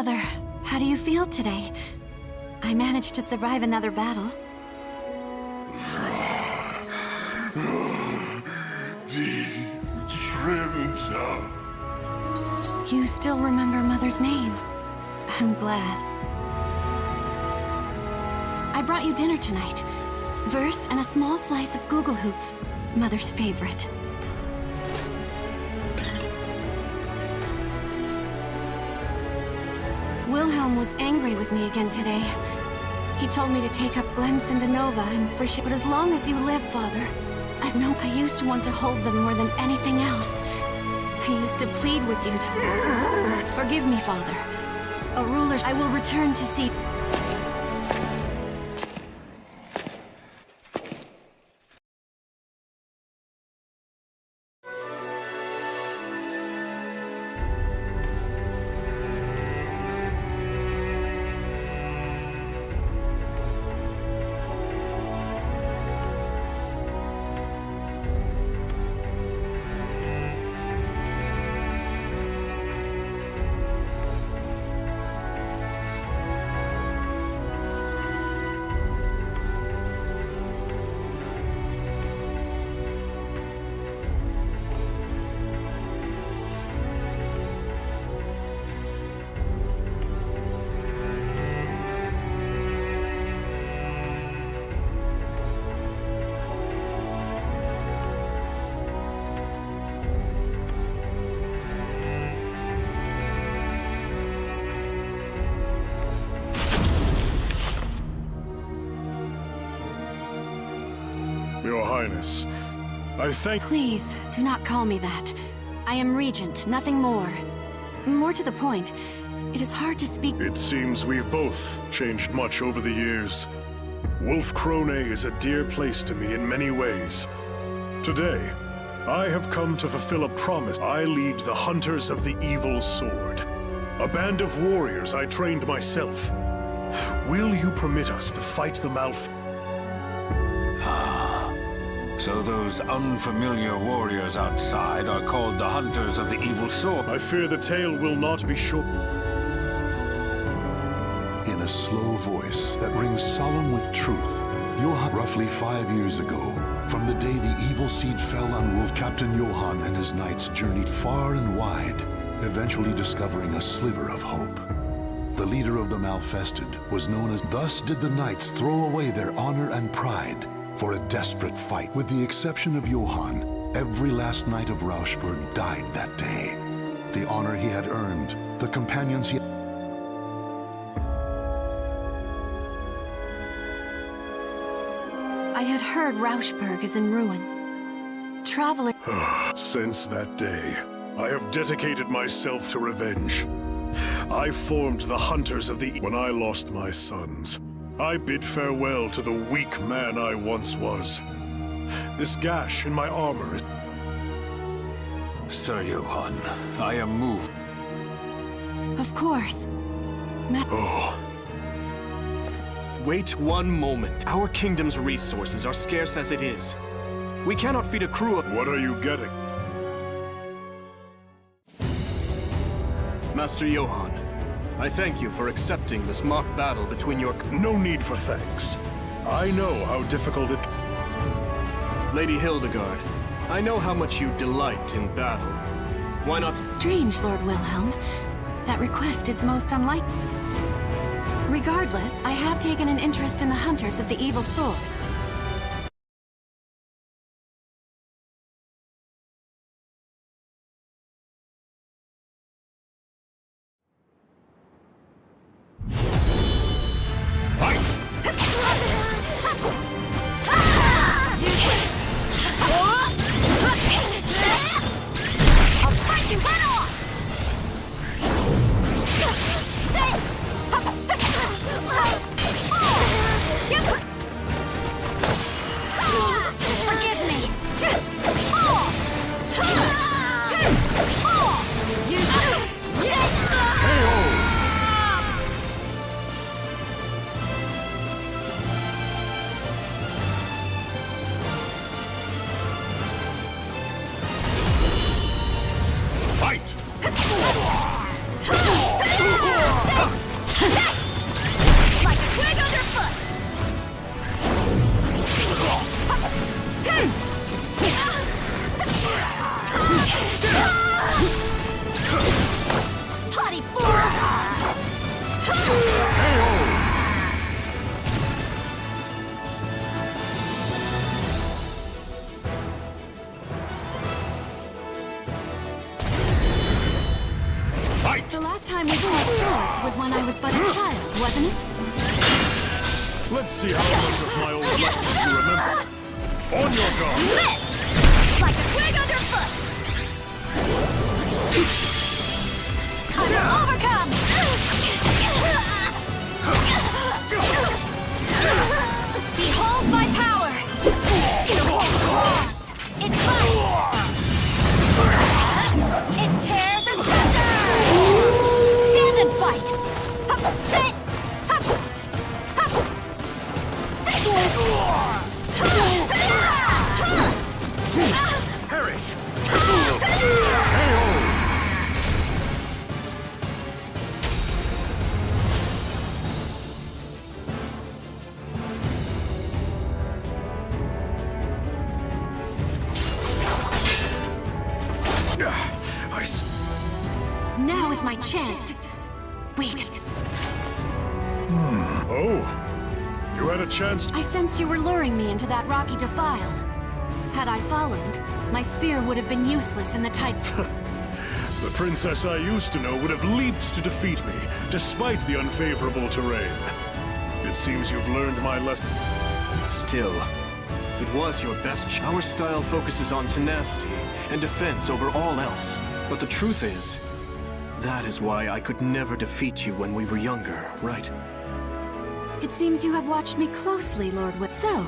Father, how do you feel today? I managed to survive another battle. You still remember Mother's name. I'm glad. I brought you dinner tonight. Wurst and a small slice of Gugelhupf, Mother's favorite. Wilhelm was angry with me again today. He told me to take up Glensindanova and Frisch. But as long as you live, Father, I used to want to hold them more than anything else. I used to plead with you to... Forgive me, Father. A ruler... I will return to see... Your Highness, I thank— Please, do not call me that. I am Regent, nothing more. More to the point, it is hard to speak— It seems we've both changed much over the years. Wolf Krone is a dear place to me in many ways. Today, I have come to fulfill a promise. I lead the Hunters of the Evil Sword, a band of warriors I trained myself. Will you permit us to fight the So those unfamiliar warriors outside are called the Hunters of the Evil Sword. I fear the tale will not be short. In a slow voice that rings solemn with truth, Johann, roughly 5 years ago, from the day the evil seed fell on Wolf, Captain Johann and his knights journeyed far and wide, eventually discovering a sliver of hope. The leader of the Malfested was known as— Thus did the knights throw away their honor and pride for a desperate fight. With the exception of Johann, every last knight of Rauschburg died that day. The honor he had earned, the companions he— I had heard Rauschburg is in ruin. Traveler— Since that day, I have dedicated myself to revenge. I formed the Hunters of the— When I lost my sons, I bid farewell to the weak man I once was. This gash in my armor is— Sir Johann, I am moved. Of course. Wait one moment. Our kingdom's resources are scarce as it is. We cannot feed a crew of— What are you getting? Master Johann, I thank you for accepting this mock battle between your— No need for thanks. I know how difficult it— Lady Hildegard, I know how much you delight in battle. Why not— Strange, Lord Wilhelm. That request is most unlikely. Regardless, I have taken an interest in the Hunters of the Evil Sword. wasn't it? Let's see how much of my old lessons you remember. On your guard! Missed! Like a twig underfoot! I will overcome! Behold my power! It won't cross! It bites! It tears asunder! Stand and fight! Sit! Perish! Now is my chance to... Wait. Oh, you had a chance to... I sensed you were luring me into that rocky defile. Had I followed, my spear would have been useless in the tight... The princess I used to know would have leaped to defeat me, despite the unfavorable terrain. It seems you've learned my lesson. Still, it was your best. Our style focuses on tenacity and defense over all else. But the truth is, that is why I could never defeat you when we were younger, right? It seems you have watched me closely, Lord So,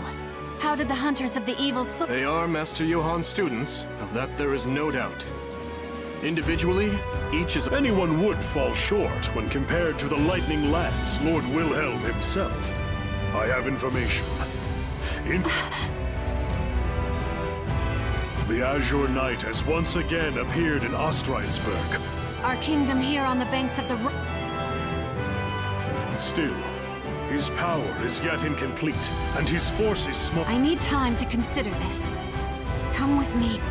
how did the hunters of the evil soul... They are Master Johann's students, of that there is no doubt. Individually, each is... Anyone would fall short when compared to the lightning lance, Lord Wilhelm himself. I have information. The Azure Knight has once again appeared in Ostreinsburg. Our kingdom here on the banks of the... Still, his power is yet incomplete, and his force is small. I need time to consider this. Come with me.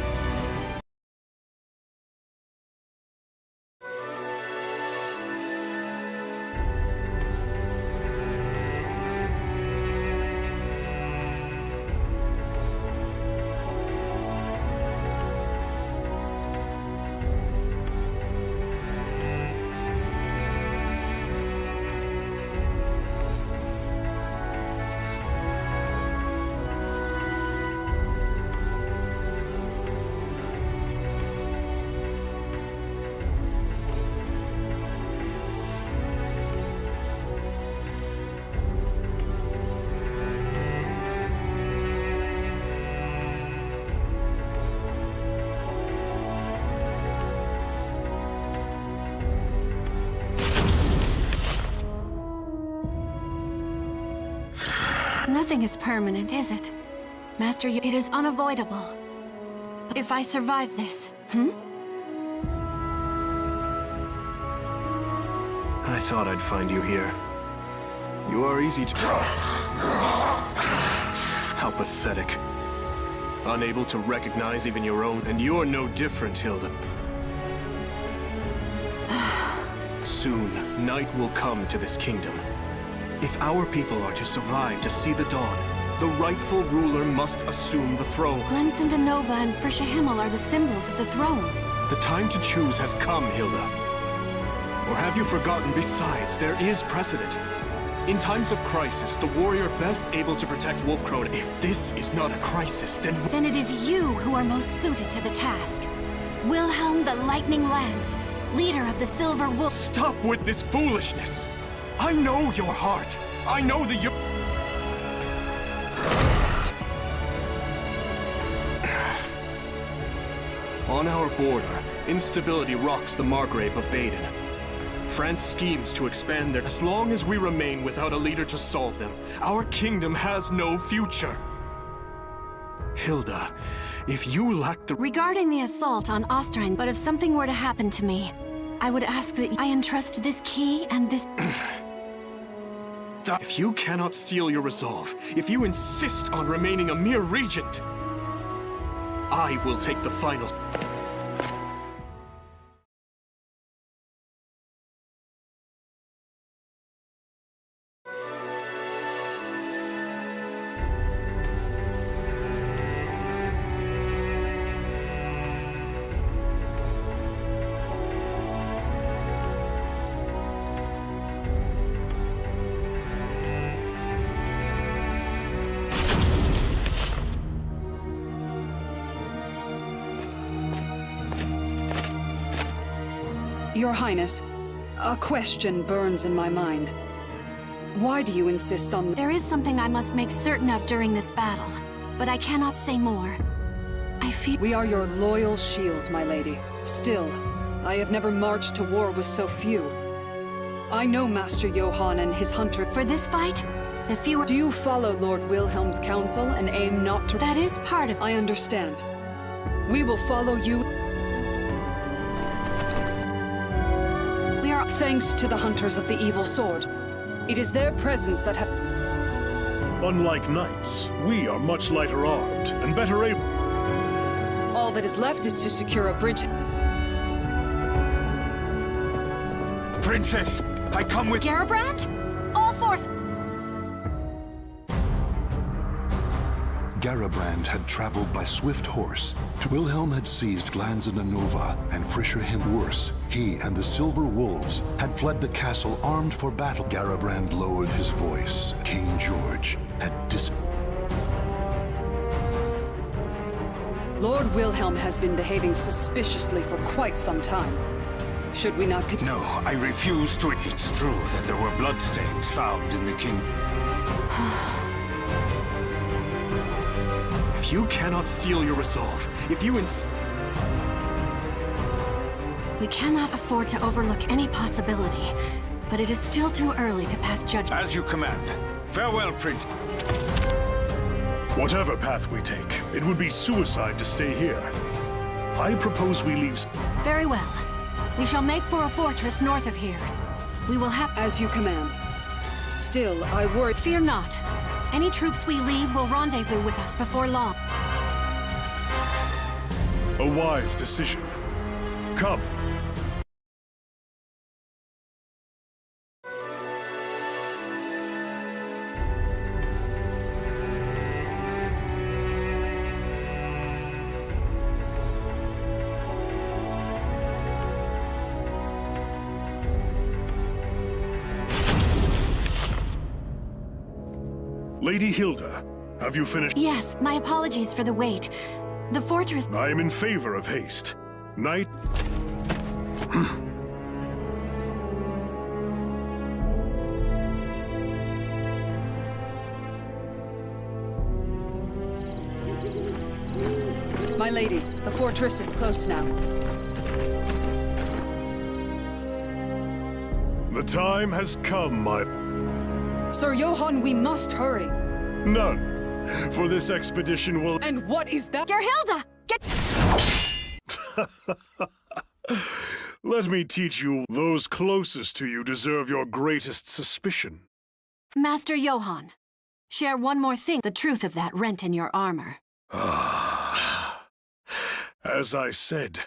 Nothing is permanent, is it? Master, it is unavoidable. If I survive this, I thought I'd find you here. You are easy to... How pathetic. Unable to recognize even your own, and you are no different, Hilda. Soon, night will come to this kingdom. If our people are to survive to see the dawn, the rightful ruler must assume the throne. Glensindanova and Frisha Himmel are the symbols of the throne. The time to choose has come, Hilda. Or have you forgotten, besides, there is precedent. In times of crisis, the warrior best able to protect Wolfkrone. If this is not a crisis, then... Then it is you who are most suited to the task. Wilhelm the Lightning Lance, leader of the Silver Wolf... Stop with this foolishness! I know your heart! I know that you... On our border, instability rocks the Margrave of Baden. France schemes to expand there. As long as we remain without a leader to solve them, our kingdom has no future. Hilda, if you lack the... Regarding the assault on Ostrein, but if something were to happen to me, I would ask that I entrust this key and this... If you cannot steal your resolve, if you insist on remaining a mere regent, I will take the final... Your Highness, a question burns in my mind. Why do you insist on... There is something I must make certain of during this battle, but I cannot say more. I feel... We are your loyal shield, my lady. Still, I have never marched to war with so few. I know Master Johann and his hunter... For this fight, the fewer... Do you follow Lord Wilhelm's counsel and aim not to... That is part of... I understand. We will follow you... We are... Thanks to the hunters of the evil sword. It is their presence that Unlike knights, we are much lighter armed and better able... All that is left is to secure a bridge... Princess, I come with... Garabrand? All force... Garabrand had traveled by swift horse. Wilhelm had seized Glanzenanova and Frischer him worse. He and the Silver Wolves had fled the castle armed for battle. Garabrand lowered his voice. King George had Lord Wilhelm has been behaving suspiciously for quite some time. Should we not... No, I refuse to... It's true that there were bloodstains found in the king... If you cannot steel your resolve, if you We cannot afford to overlook any possibility, but it is still too early to pass judgment. As you command. Farewell, Prince. Whatever path we take, it would be suicide to stay here. I propose we leave... Very well. We shall make for a fortress north of here. We will have... As you command. Still, I worry... Fear not. Any troops we leave will rendezvous with us before long. A wise decision. Come. Lady Hilda, have you finished? Yes, my apologies for the wait. The fortress... I am in favor of haste. Knight... My lady, the fortress is close now. The time has come, my... Sir Johann, we must hurry. None. For this expedition will... And what is that? Gerhilda! Get... Let me teach you. Those closest to you deserve your greatest suspicion. Master Johann, share one more thing. The truth of that rent in your armor. As I said,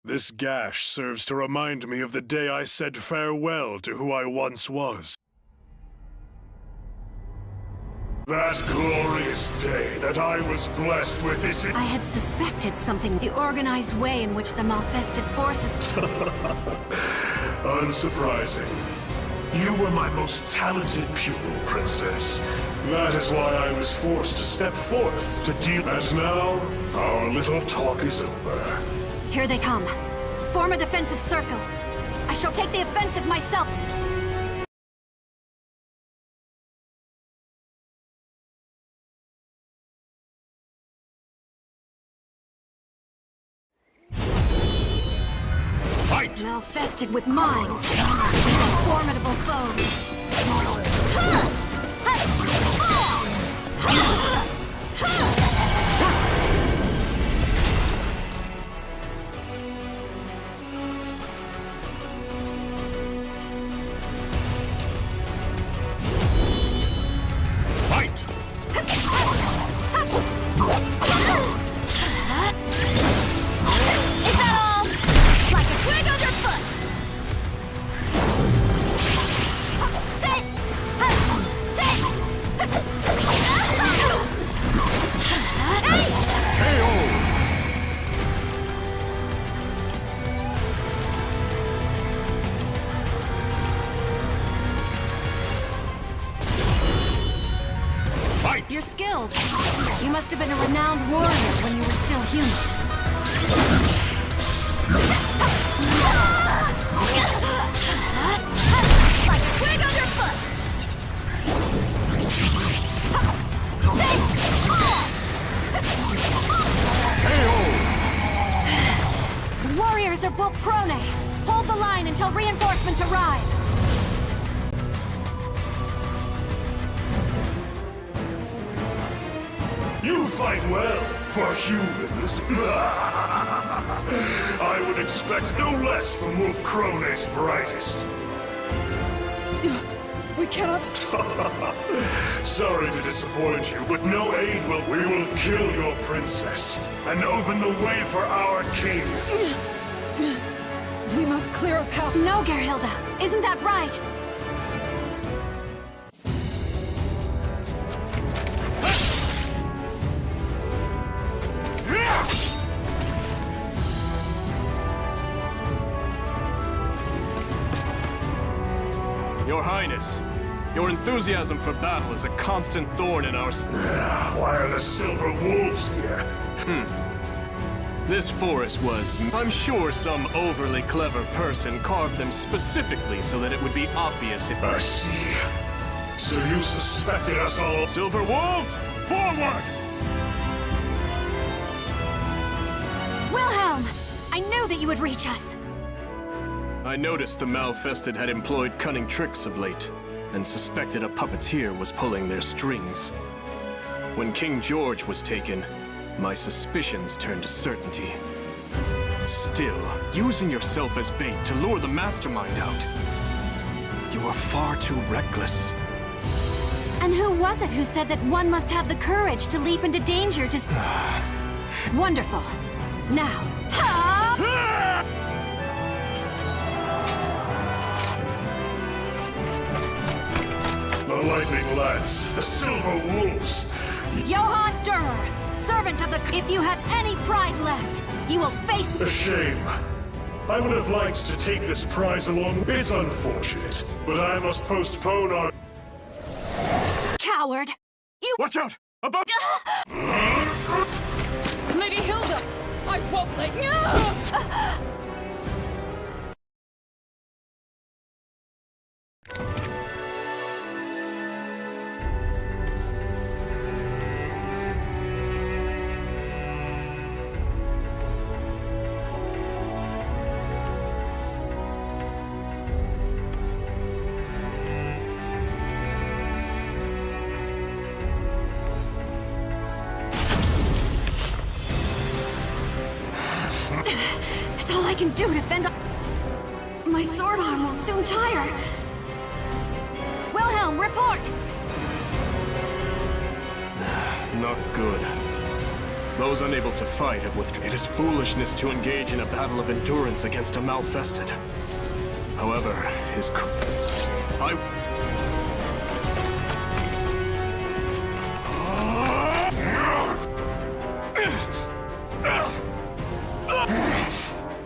this gash serves to remind me of the day I said farewell to who I once was. That glorious day that I was blessed with this... I had suspected something. The organized way in which the Malfested forces... Unsurprising. You were my most talented pupil, Princess. That is why I was forced to step forth to deal... And now, our little talk is over. Here they come. Form a defensive circle. I shall take the offensive myself. Malfested with minds. Formidable foes. Fight! Is that all? Like a twig underfoot! You're skilled. You must have been a renowned warrior when you were still human. Crone! Hold the line until reinforcements arrive! You fight well, for humans. I would expect no less from Wolf Crone's brightest. We cannot... Sorry to disappoint you, but no aid will... We will kill your princess, and open the way for our king. We must clear a path. No, Gerhilda. Isn't that right? Your Highness, your enthusiasm for battle is a constant thorn in our... Why are the Silver Wolves here? This forest was... I'm sure some overly clever person carved them specifically so that it would be obvious if... I see. So you suspected us all... Silver Wolves, forward! Wilhelm! I knew that you would reach us! I noticed the Malfested had employed cunning tricks of late, and suspected a puppeteer was pulling their strings. When King George was taken, my suspicions turned to certainty. Still, using yourself as bait to lure the mastermind out. You are far too reckless. And who was it who said that one must have the courage to leap into danger to... Wonderful. Now... The Lightning Lads, the Silver Wolves. Johann Durer, servant of the... If you have any pride left, you will face... A shame. I would have liked to take this prize along. It's unfortunate, but I must postpone our... Coward! You... Watch out! Above... Lady Hilda! I won't let... It's all I can do to fend off... My sword arm will soon tire. Wilhelm, report! Not good. Those unable to fight have withdrawn. It is foolishness to engage in a battle of endurance against a Malfested. However,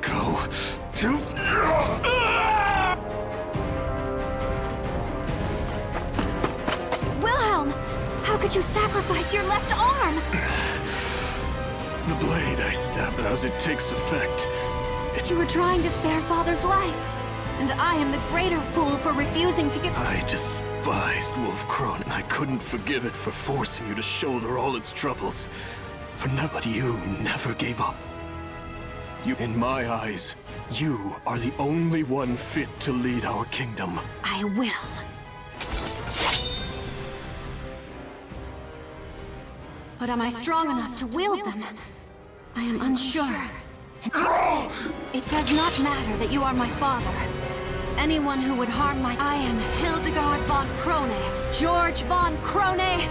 Go to... Wilhelm! How could you sacrifice your left arm? The blade I stabbed as it takes effect. You were trying to spare Father's life. And I am the greater fool for refusing to give... I despised Wolf Crone. I couldn't forgive it for forcing you to shoulder all its troubles. But you never gave up. In my eyes, you are the only one fit to lead our kingdom. I will. But am I strong enough to wield them? I am unsure. It does not matter that you are my father. Anyone who would harm my... I am Hildegard von Krone, George von Krone.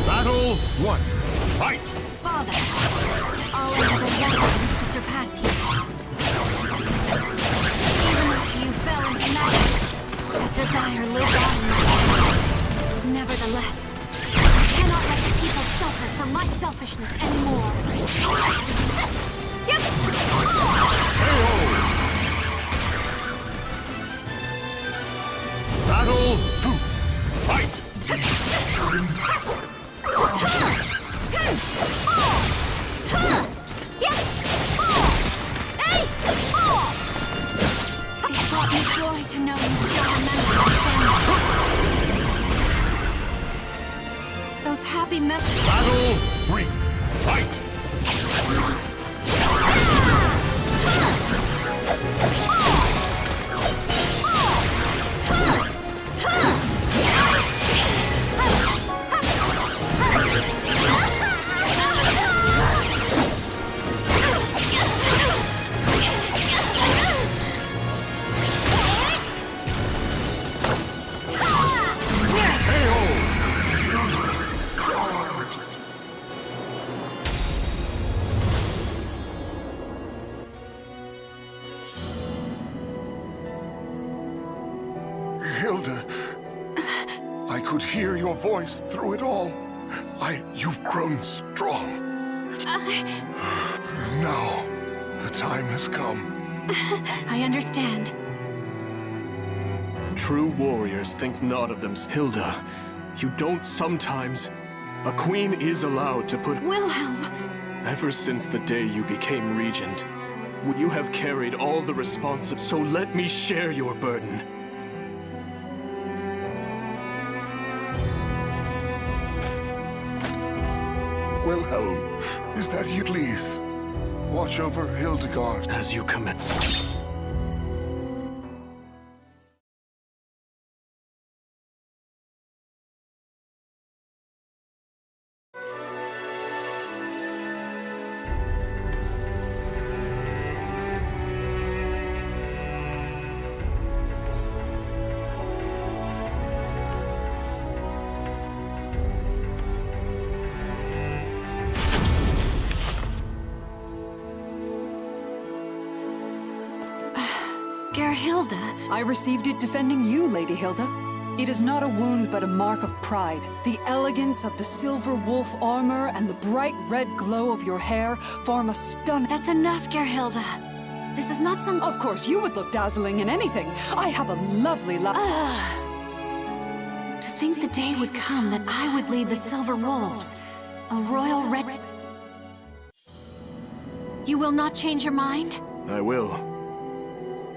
Battle 1. Fight! Father, all I ever wanted was to surpass you. Even after you fell into madness, that desire lived on in my heart. Nevertheless, I cannot let the people suffer for my selfishness anymore. Yes! Battle 2. Fight! It brought me joy to know you still remember my family. remember. Battle 3. Fight! Hilda, I could hear your voice through it all. You've grown strong. Now, the time has come. I understand. True warriors think not of them. Hilda, you don't sometimes. A queen is allowed to put... Wilhelm! Ever since the day you became regent, you have carried all the responsibility, so let me share your burden. Wilhelm, is that you? Please, watch over Hildegard. As you command. Gerhilda. I received it defending you, Lady Hilda. It is not a wound, but a mark of pride. The elegance of the silver wolf armor and the bright red glow of your hair form a stunning... That's enough, Gerhilda. This is not some... Of course, you would look dazzling in anything. I have a lovely To think the day would come that I would lead the Silver Wolves. A royal red... You will not change your mind? I will.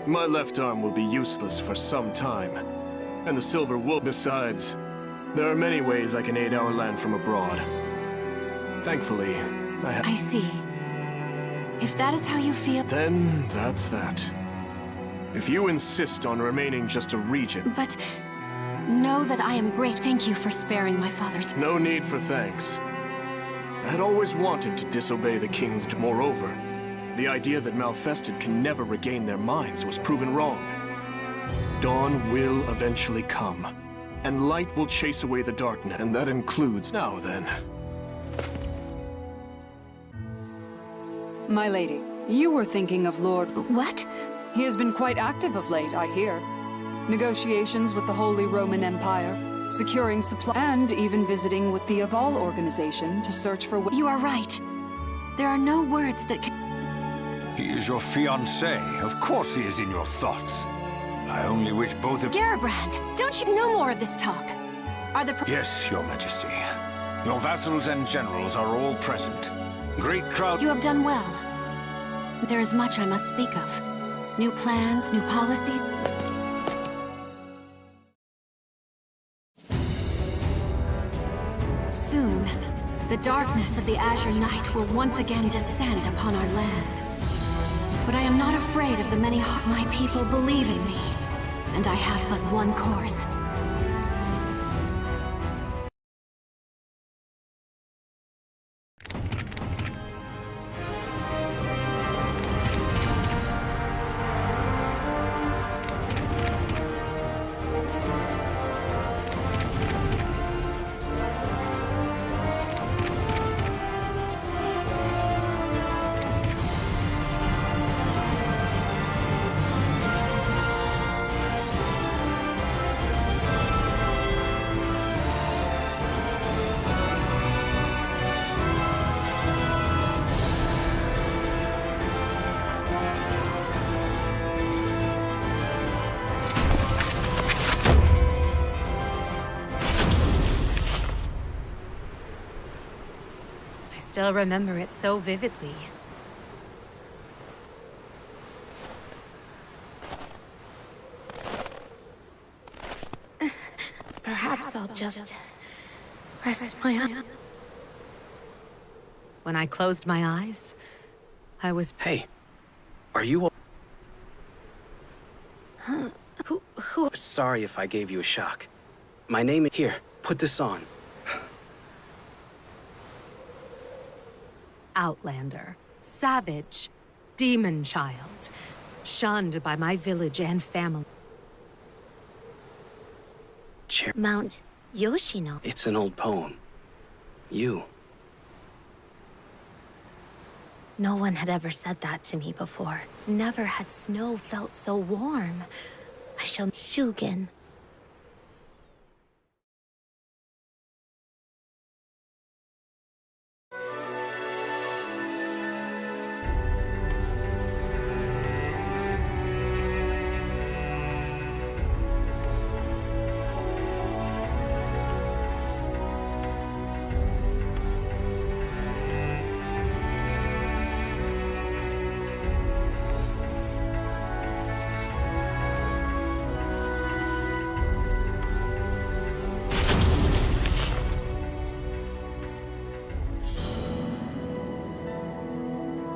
My left arm will be useless for some time. And the Silver Wolf. Besides, there are many ways I can aid our land from abroad. Thankfully, I see. If that is how you feel... Then that's that. If you insist on remaining just a regent... But know that I am great. Thank you for sparing my father's... No need for thanks. I had always wanted to disobey the king's... Moreover, the idea that Malfested can never regain their minds was proven wrong. Dawn will eventually come, and light will chase away the darkness, and that includes... Now then. My lady, you were thinking of Lord... What? He has been quite active of late, I hear. Negotiations with the Holy Roman Empire, securing supply, and even visiting with the Aval organization to search for... You are right. There are no words that can... He is your fiancé. Of course he is in your thoughts. I only wish both of... Gerbrand, don't you know more of this talk? Are the... Yes, your majesty. Your vassals and generals are all present. Great crowd... You have done well. There is much I must speak of. New plans, new policy... Soon, the darkness of the Azure Night will once again descend upon our land. But I am not afraid of the many... My people believe in me, and I have but one course. I still remember it so vividly. Perhaps I'll just rest my eye. When I closed my eyes, I was... Hey, are you... Who? Sorry if I gave you a shock. My name is... Here, put this on. Outlander, savage, demon child, shunned by my village and family. Mount Yoshino. It's an old poem. You. No one had ever said that to me before. Never had snow felt so warm. I shall... Shugen.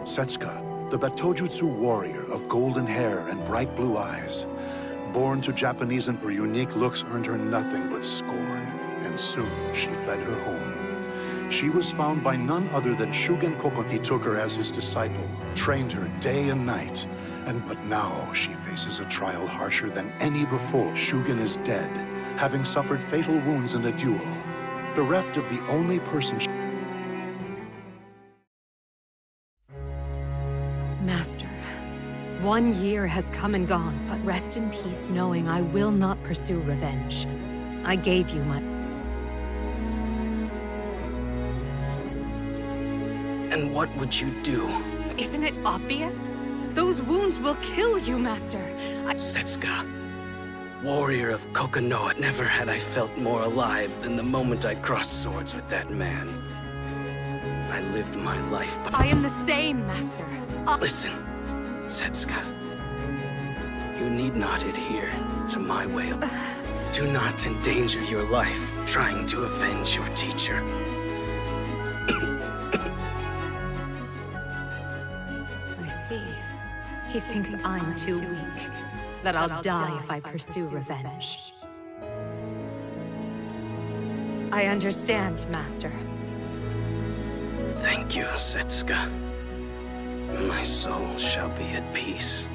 Setsuka, the Batojutsu warrior of golden hair and bright blue eyes. Born to Japanese, and her unique looks earned her nothing but scorn, and soon she fled her home. She was found by none other than Shugen Kokon. He took her as his disciple, trained her day and night, but now she faces a trial harsher than any before. Shugen is dead, having suffered fatal wounds in a duel. Bereft of the only person Master, 1 year has come and gone, but rest in peace knowing I will not pursue revenge. I gave you my... And what would you do? Isn't it obvious? Those wounds will kill you, Master. Setsuka, warrior of Kokonoha. Never had I felt more alive than the moment I crossed swords with that man. I lived my life by... I am the same, Master. Listen, Setsuka. You need not adhere to my way of... Do not endanger your life trying to avenge your teacher. I see. He thinks I'm too weak, that I'll die if I pursue revenge. I understand, Master. Thank you, Setsuka. My soul shall be at peace.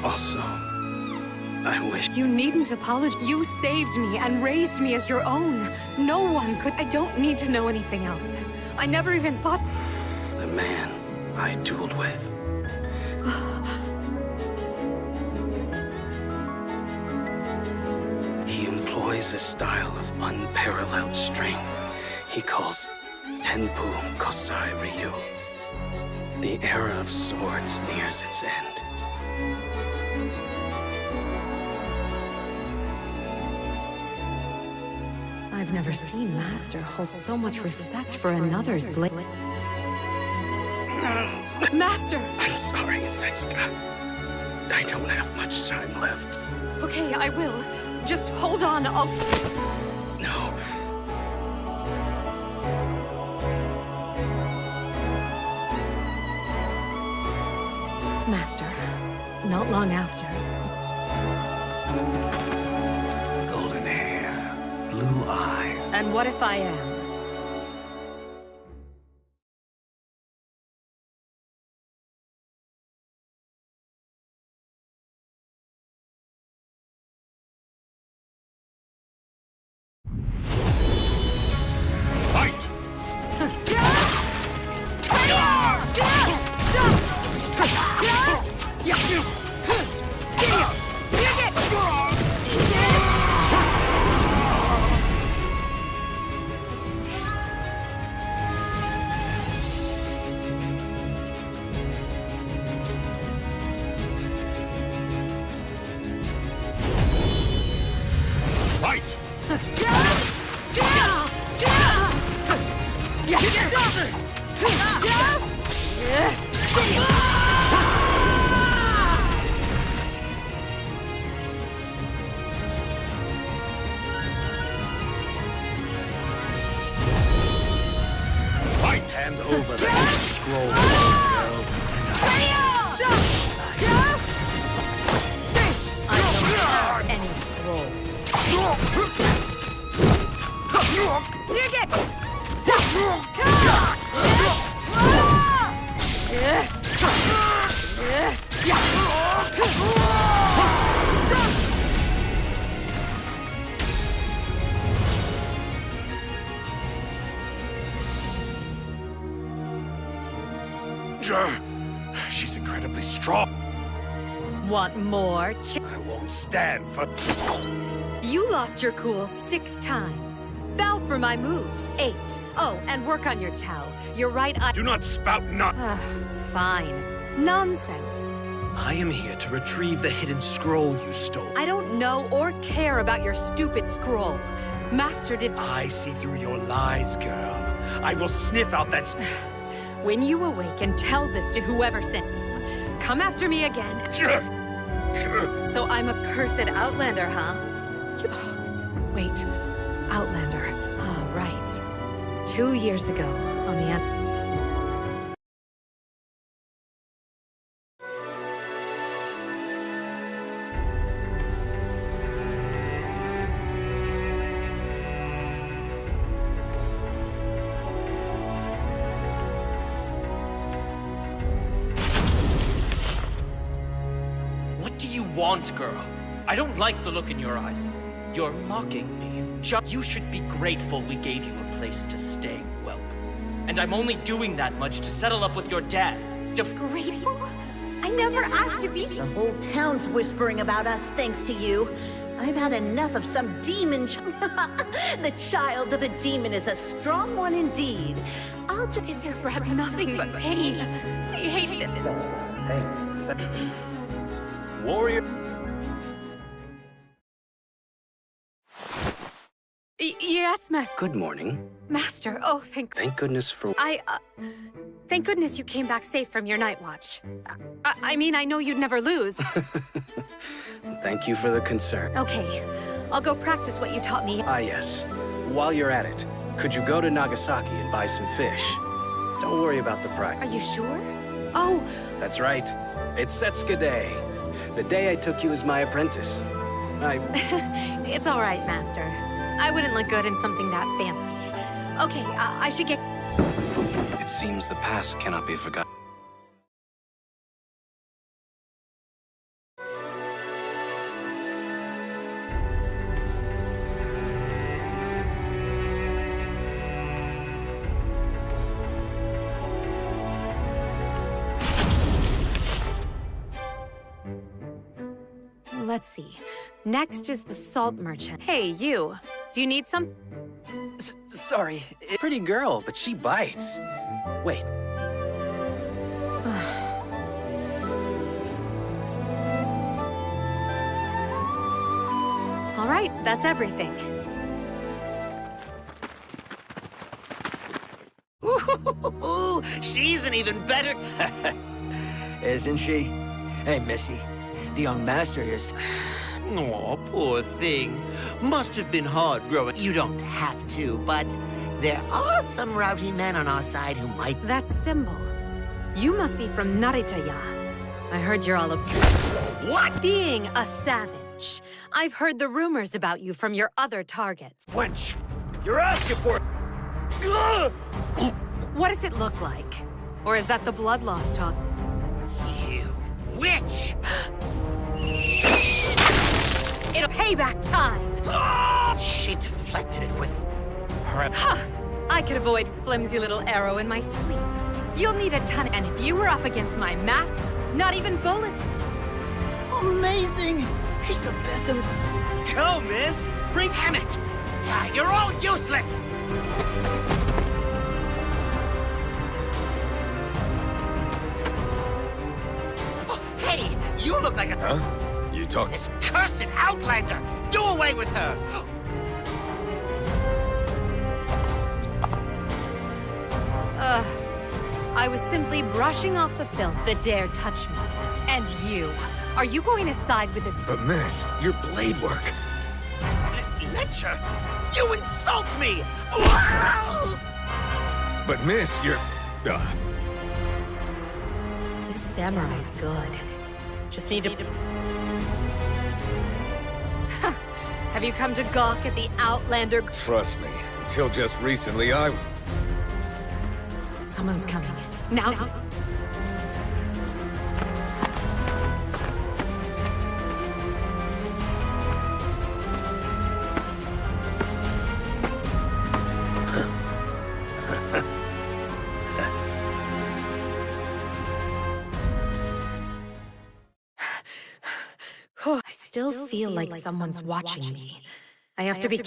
Also, I wish... You needn't apologize. You saved me and raised me as your own. No one could... I don't need to know anything else. I never even thought... The man I dueled with. He employs a style of unparalleled strength. He calls Tenpu Kosai Ryu. The era of swords nears its end. I've never seen Master hold so much respect for another's blade. Master! I'm sorry, Setsuka. I don't have much time left. Okay, I will. Just hold on, I'll... No. Master, not long after... golden hair, blue eyes. And what if I am? scroll, girl, and I don't have any scrolls. She's incredibly strong. Want more? I won't stand for... You lost your cool 6 times. Fell for my moves 8. Oh, and work on your towel. You're right, Do not spout Fine. Nonsense. I am here to retrieve the hidden scroll you stole. I don't know or care about your stupid scroll. Master did... I see through your lies, girl. I will sniff out that... When you awaken, tell this to whoever sent you. Come after me again. So I'm a cursed outlander, huh? Wait, outlander. Oh, right. 2 years ago, on the end. Want, girl. I don't like the look in your eyes. You're mocking me. You should be grateful we gave you a place to stay, whelp. And I'm only doing that much to settle up with your dad. Grateful? I never asked to be... The whole town's whispering about us thanks to you. I've had enough of some demon... The child of a demon is a strong one indeed. I'll just... This has brought nothing but pain. I hate it. Warrior. Yes, Master. Good morning. Master, oh, thank goodness for... Thank goodness you came back safe from your night watch. I mean, I know you'd never lose. Thank you for the concern. Okay, I'll go practice what you taught me. Ah, yes. While you're at it, could you go to Nagasaki and buy some fish? Don't worry about the price. Are you sure? Oh! That's right. It's Setsuka Day. The day I took you as my apprentice. It's all right, Master. I wouldn't look good in something that fancy. Okay, I should get... It seems the past cannot be forgotten. Let's see. Next is the salt merchant. Hey, you. Do you need some? Sorry. Pretty girl, but she bites. Wait. All right, that's everything. Ooh, she's an even better... Isn't she? Hey, Missy. The young master here's... Aw, poor thing. Must have been hard growing. You don't have to, but there are some rowdy men on our side who might... That symbol. You must be from Naritaya. I heard you're all What? Being a savage. I've heard the rumors about you from your other targets. Wench! You're asking for it! What does it look like? Or is that the blood loss talk? You witch! It'll payback time! She deflected it with her... Ha! I could avoid flimsy little arrow in my sleep. You'll need a ton, and if you were up against my master, not even bullets... Amazing! She's the best in... Go, miss! Bring... Damn it! Yeah, you're all useless! Oh, hey! You look like a... Huh? You talk... This cursed outlander! Do away with her! I was simply brushing off the filth that dared touch me. And you. Are you going to side with this... But miss, your blade work... Letcher! You insult me! But miss, you're... Samurai's good. Just need to... Have you come to gawk at the Outlander? Trust me, until just recently Someone's coming. Now's... I still feel like someone's watching me. I have to be...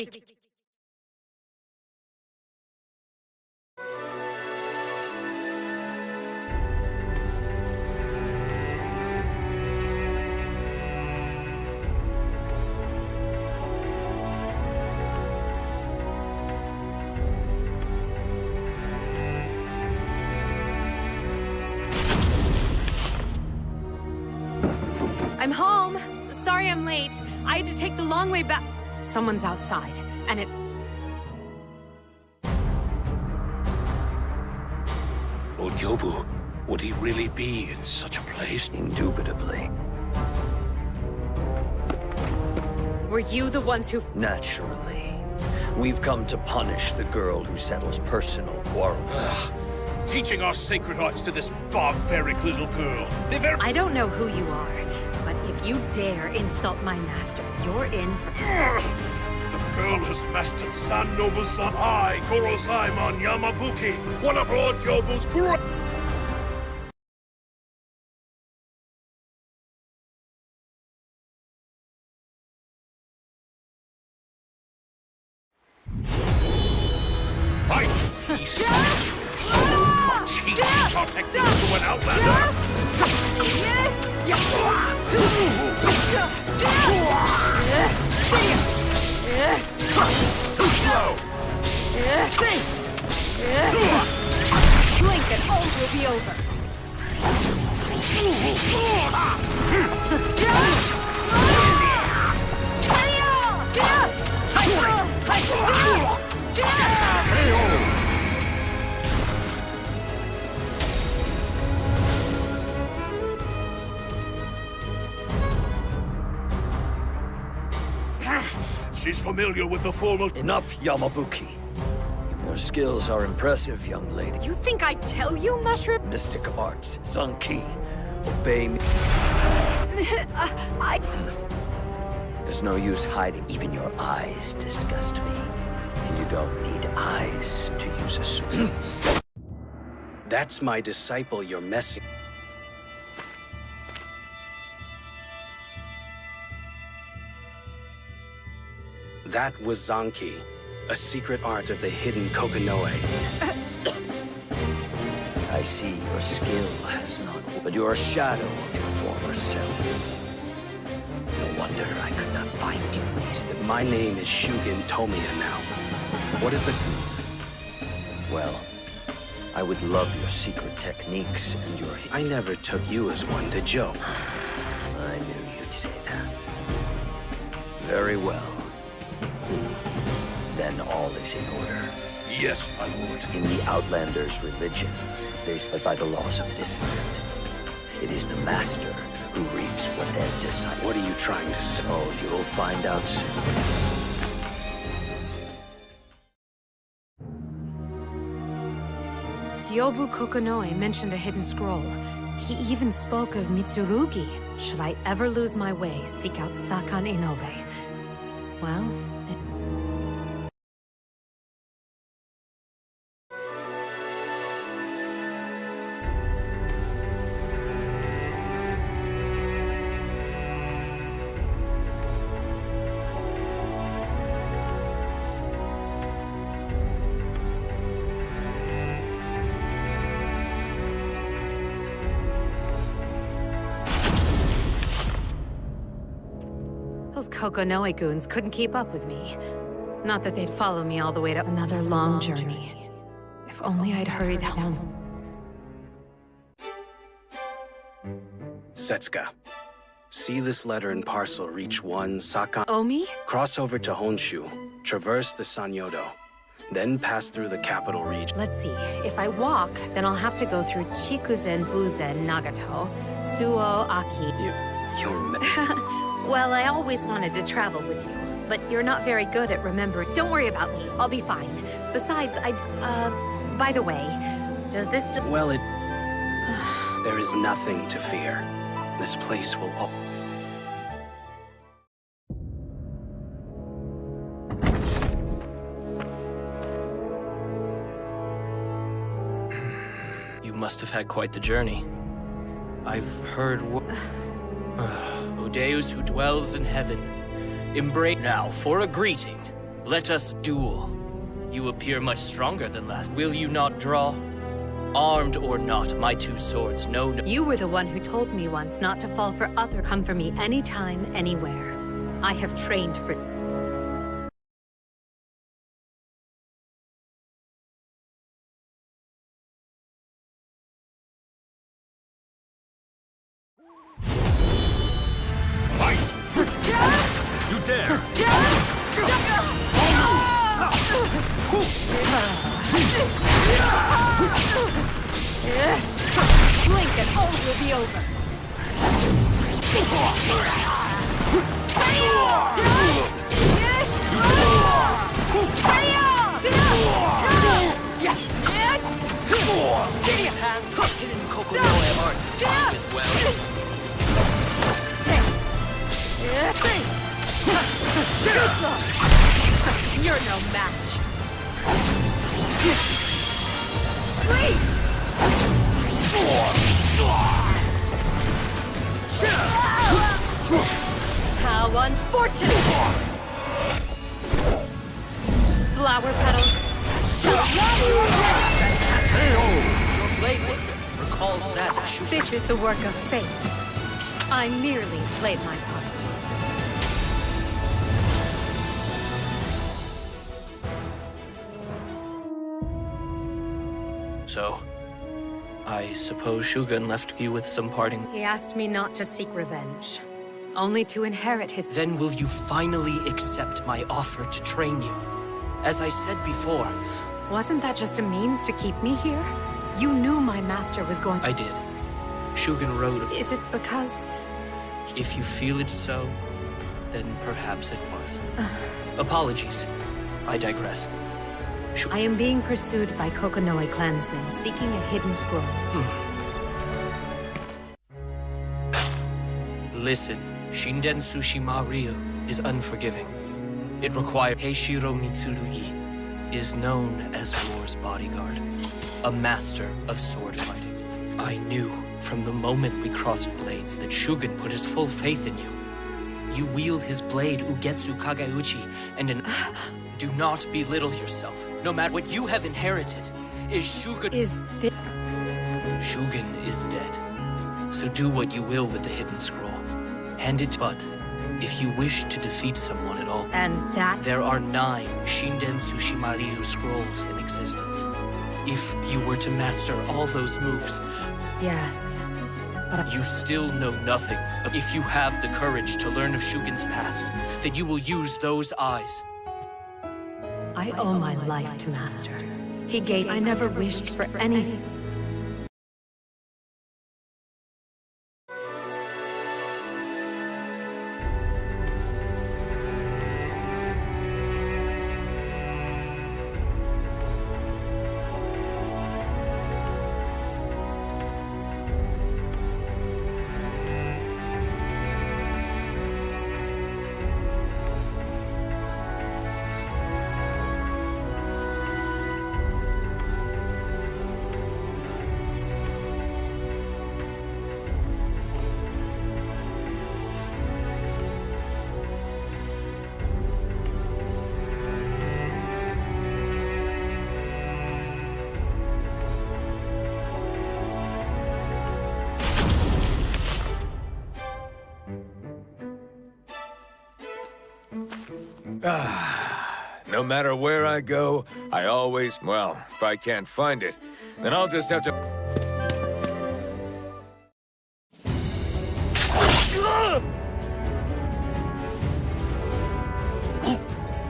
I'm home. Sorry I'm late. I had to take the long way back. Someone's outside, and it... Ojobu, would he really be in such a place? Indubitably. Were you the ones who... Naturally. We've come to punish the girl who settles personal quarrels. Teaching our sacred arts to this barbaric little girl. I don't know who you are, but if you dare insult my master, you're in for... The girl has mastered San Nobu-san. I, Gorozaimon Yamabuki, one of Lord Yobu's great... He teach our techniques to an outlander! Too slow! Blink and all will be over! She's familiar with the formal... Enough, Yamabuki. Your skills are impressive, young lady. You think I'd tell you, Mushroom? Mystic arts, Zanki. Obey me. There's no use hiding. Even your eyes disgust me. And you don't need eyes to use a sword. That's my disciple you're messing... That was Zanki, a secret art of the hidden Kokonoe. I see your skill has not... But you're a shadow of your former self. No wonder I could not find you in these... My name is Shugin Tomiya now. What is the... Well, I would love your secret techniques and your... I never took you as one to joke. I knew you'd say that. Very well. Then all is in order. Yes, my lord. In the Outlanders' religion, they said by the laws of this land, it is the master who reaps what their disciple... What are you trying to say? Oh, you'll find out soon. Gyobu Kokonoe mentioned a hidden scroll. He even spoke of Mitsurugi. Should I ever lose my way, seek out Sakan Inoue. Well... Those Kokonoe goons couldn't keep up with me. Not that they'd follow me all the way to another long journey. If only I'd hurried home. Setsuka, see this letter and parcel reach one Sakan... Omi? Cross over to Honshu, traverse the Sanyodo. then pass through the capital region. Let's see. If I walk, then I'll have to go through Chikuzen, Buzen, Nagato, Suo, Aki. Well, I always wanted to travel with you, but you're not very good at remembering. Don't worry about me. I'll be fine. Besides, by the way, does this... Well, there is nothing to fear. This place will all... You must have had quite the journey. I've heard Odeus who dwells in heaven, embrace now for a greeting. Let us duel. You appear much stronger than last. Will you not draw? Armed or not, my two swords, no. You were the one who told me once not to fall for other. Come for me anytime, anywhere. I have trained for... You dare! Blink and all will be over. Past the hidden Kokonoe arts as well. You're no match. How unfortunate! Flower petals. Your blade work recalls that of Shugen. This is the work of fate. I merely played my part. So, I suppose Shugen left you with some parting... He asked me not to seek revenge, only to inherit his... Then will you finally accept my offer to train you? As I said before... Wasn't that just a means to keep me here? You knew my master was going... I did. Shugen wrote... Is it because... If you feel it's so, then perhaps it was. Apologies. I digress. I am being pursued by Kokonoe clansmen seeking a hidden scroll. Listen, Shinden Tsushima Ryu is unforgiving. It requires... Heishiro Mitsurugi is known as War's bodyguard, a master of sword fighting. I knew from the moment we crossed blades that Shugen put his full faith in you. You wield his blade Ugetsu Kageuchi and an... Do not belittle yourself. No matter what you have inherited, is Shugen... Shugen is dead. So do what you will with the hidden scroll. Hand it, but if you wish to defeat someone at all... And that... There are 9 Shinden Tsushima Ryu scrolls in existence. If you were to master all those moves... Yes, but... You still know nothing. If you have the courage to learn of Shugen's past, then you will use those eyes. I owe my life to Master. He gave... I never wished for anything. No matter where I go, I always... Well, if I can't find it, then I'll just have to...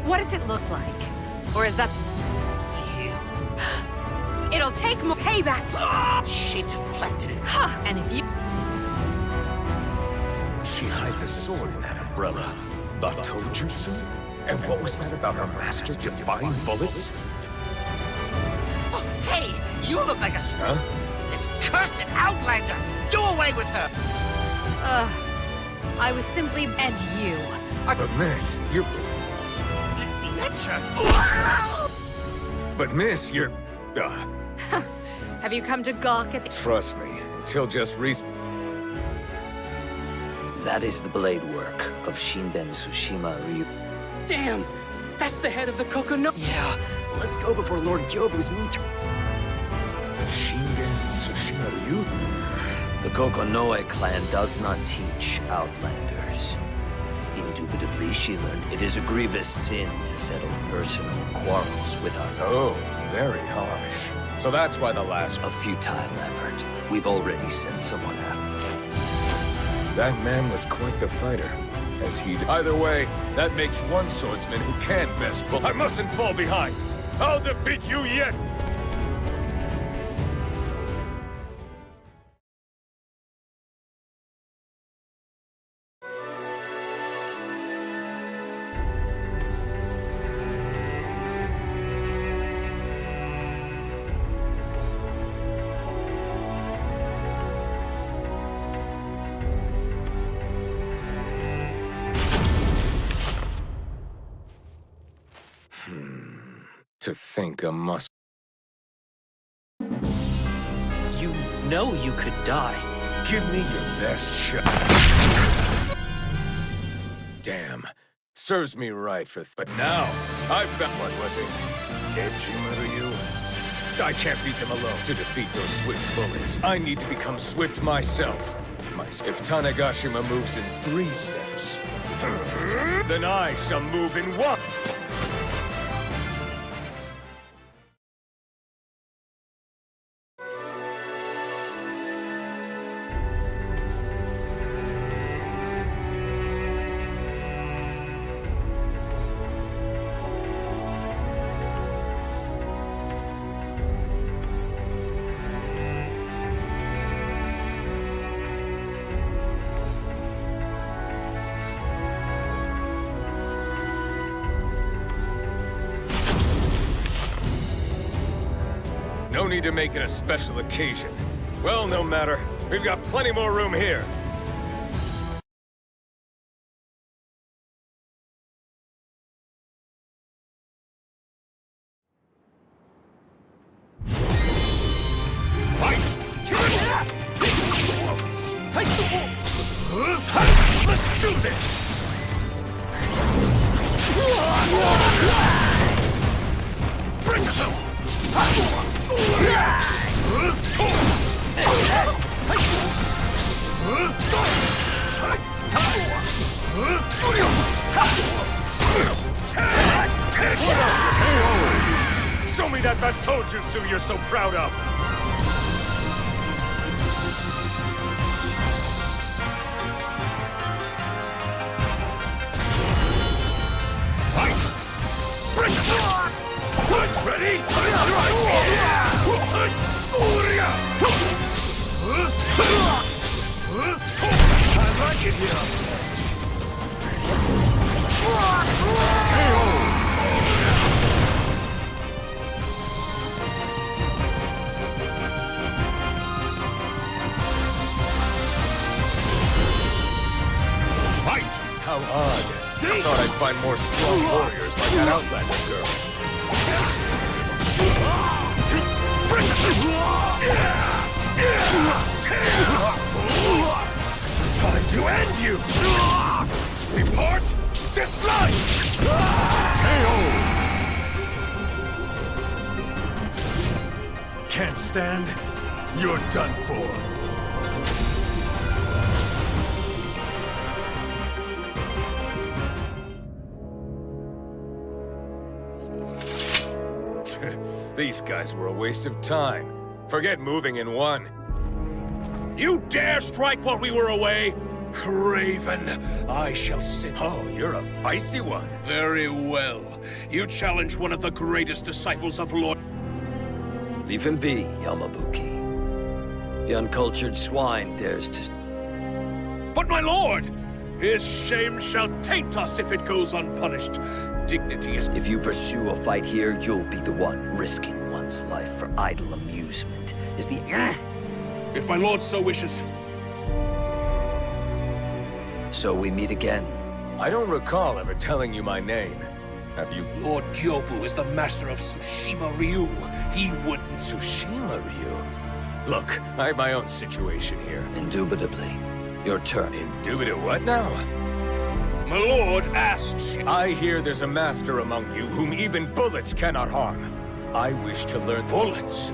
What does it look like? Or is that... It'll take more payback. She deflected it. And if you... She hides a sword in that umbrella. The Tojutsu? And what was that about her master defying bullets? Oh, hey, you look like a... Huh? This cursed Outlander! Do away with her! I was simply... And you are... But miss, you're... Lecture? But miss, you're... Have you come to gawk at the... Trust me, until just recently... That is the blade work of Shinden Tsushima Ryu. Damn! That's the head of the Kokono... Yeah, let's go before Lord Gyobu's meet. Shinden Tsushima Ryu? The Kokonoe clan does not teach Outlanders. Indubitably, she learned it is a grievous sin to settle personal quarrels with our... Oh, very harsh. So that's why the last... A futile effort. We've already sent someone after. That man was quite the fighter, as he did. Either way, that makes one swordsman who can best but I mustn't fall behind! I'll defeat you yet! To think a must... You know you could die. Give me your best shot. Damn. Serves me right for... But now, I've found... What was it? Dead Ryu? I can't beat them alone. To defeat those swift bullets, I need to become swift myself. If Tanegashima moves in 3 steps, then I shall move in 1. No need to make it a special occasion. Well, no matter. We've got plenty more room here. Let's do this! Brace yourself! Show me that Tojutsu you're so proud of! Ready? I like it here. Fight! How odd. I thought I'd find more strong warriors like that Outlander girl. Time to end you! Depart this life! Can't stand? You're done for. These guys were a waste of time. Forget moving in 1. You dare strike while we were away? Craven, I shall sit. Oh, you're a feisty one. Very well. You challenge one of the greatest disciples of Lord... Leave him be, Yamabuki. The uncultured swine dares to... But my lord! His shame shall taint us if it goes unpunished. Dignity is... If you pursue a fight here, you'll be the one risking one's life for idle amusement. Is the... If my lord so wishes. So we meet again. I don't recall ever telling you my name. Have you... Lord Gyobu is the master of Tsushima Ryu. He wouldn't... Tsushima Ryu? Look, I have my own situation here. Indubitably. Your turn. Indubitable what now? My lord asks... I hear there's a master among you whom even bullets cannot harm. I wish to learn... Bullets?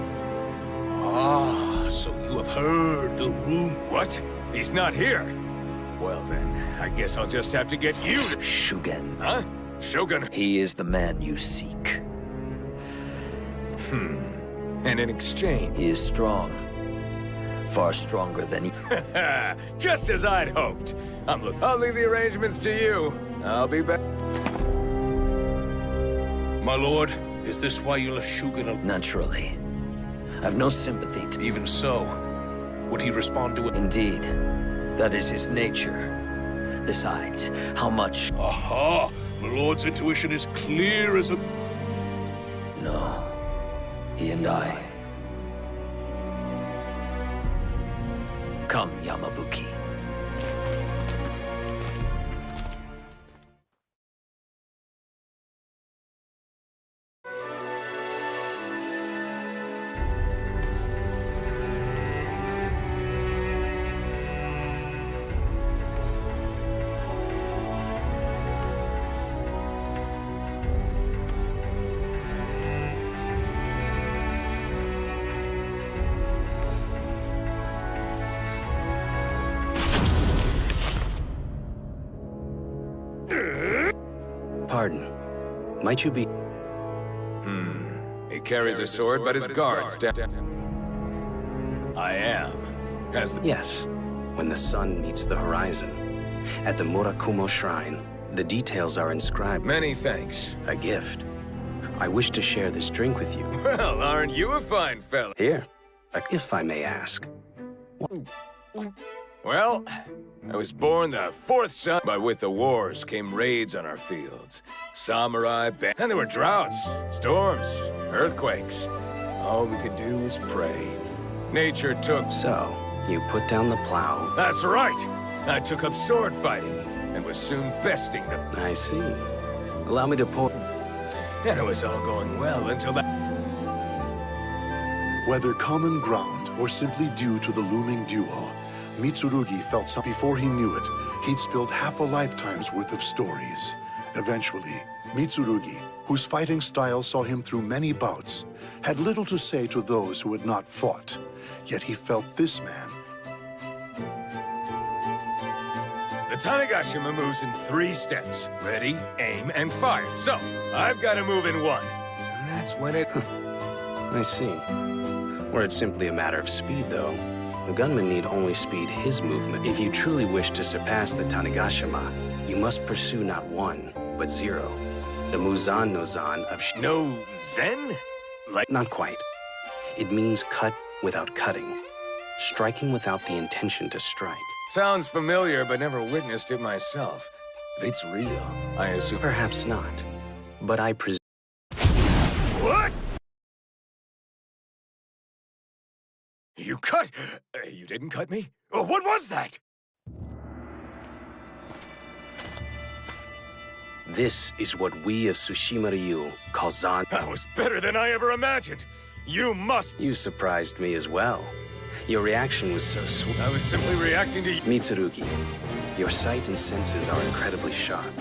Ah, so you have heard the rumor. What? He's not here? Well then, I guess I'll just have to get you to... Shugen. Huh? Shogun? He is the man you seek. And in exchange... He is strong. Far stronger than he... Just as I'd hoped. I'll leave the arrangements to you. I'll be back. My lord, is this why you left Shugen? Naturally. I've no sympathy to... Even so, would he respond to it? Indeed. That is his nature. Besides, how much... Aha! My lord's intuition is clear as a... No. He and I... Come, Yamabuki. Pardon. Might you be... He carries a sword, but his guards down. I am. Has the... Yes. When the sun meets the horizon. At the Murakumo Shrine, the details are inscribed. Many thanks. A gift. I wish to share this drink with you. Well, aren't you a fine fella? Here, if I may ask. Well, I was born the fourth son, but with the wars came raids on our fields. Samurai, and there were droughts, storms, earthquakes. All we could do was pray. Nature took... So, you put down the plow. That's right! I took up sword fighting, and was soon besting them. I see. Allow me to pour... And it was all going well until that... Whether common ground or simply due to the looming duel, Mitsurugi felt something. Before he knew it, he'd spilled half a lifetime's worth of stories. Eventually, Mitsurugi, whose fighting style saw him through many bouts, had little to say to those who had not fought. Yet he felt this man. The Tanegashima moves in 3 steps. Ready, aim, and fire. So, I've got to move in 1. And that's when it... I see. Were it simply a matter of speed, though, the gunman need only speed his movement. If you truly wish to surpass the Tanegashima, you must pursue not 1, but 0. The Muzan no Zan of... No Zen? Like... Not quite. It means cut without cutting. Striking without the intention to strike. Sounds familiar, but never witnessed it myself. If it's real, I assume... Perhaps not. But I presume... What? You cut? You didn't cut me? What was that? This is what we of Tsushima Ryu call Zan. That was better than I ever imagined. You must... You surprised me as well. Your reaction was so swift. I was simply reacting to... Mitsurugi, your sight and senses are incredibly sharp.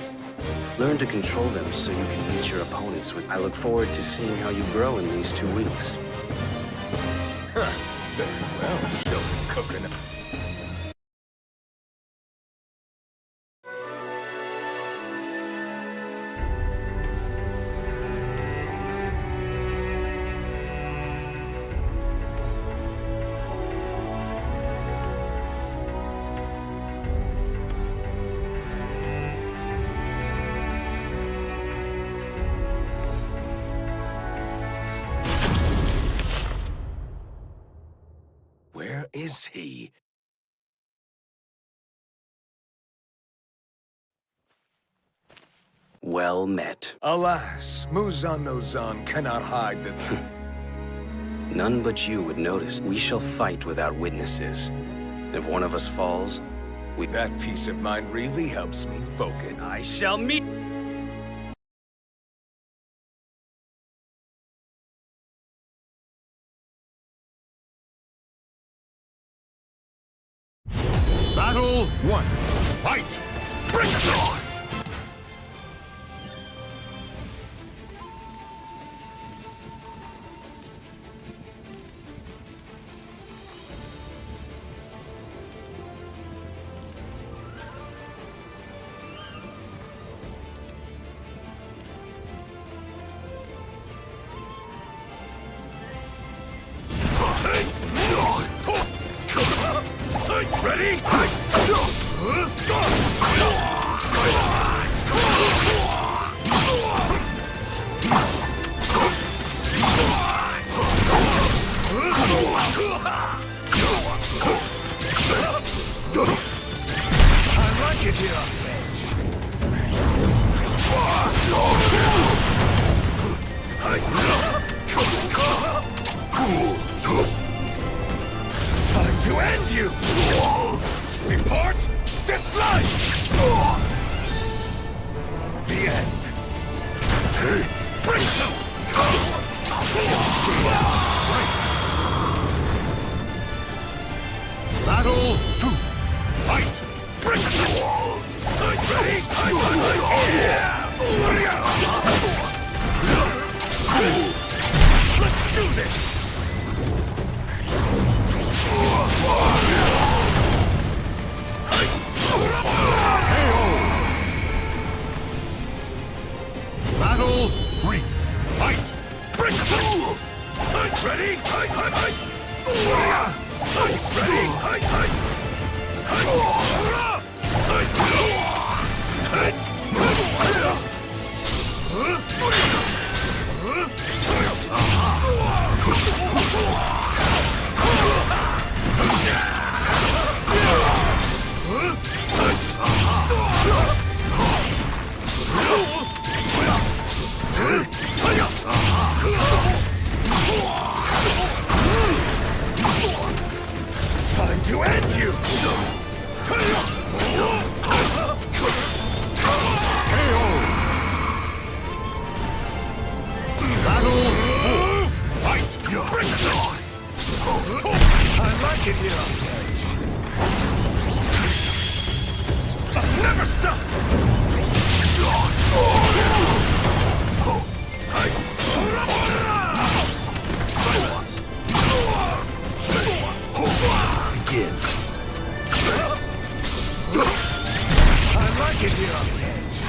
Learn to control them so you can meet your opponents with... I look forward to seeing how you grow in these 2 weeks. Huh. Very well, show me coconut. is he? Well met. Alas, Muzan-no-Zan cannot hide the... None but you would notice. We shall fight without witnesses. If one of us falls, we... That peace of mind really helps me focus. I shall meet... Battle 1. Fight! Bring it on! Ready? I like it here on the bench. Time to end you! Depart this life! The end. Bring Battle 2. Fight! Bring Sight ready! Let's do this! Battle 3. Fight! Bring Sight ready! Sight ready! Time to end you! Battle 4. Fight! Bring it on! I like it here on the bench. Never stop! Silence! Begin. I like it here on the bench.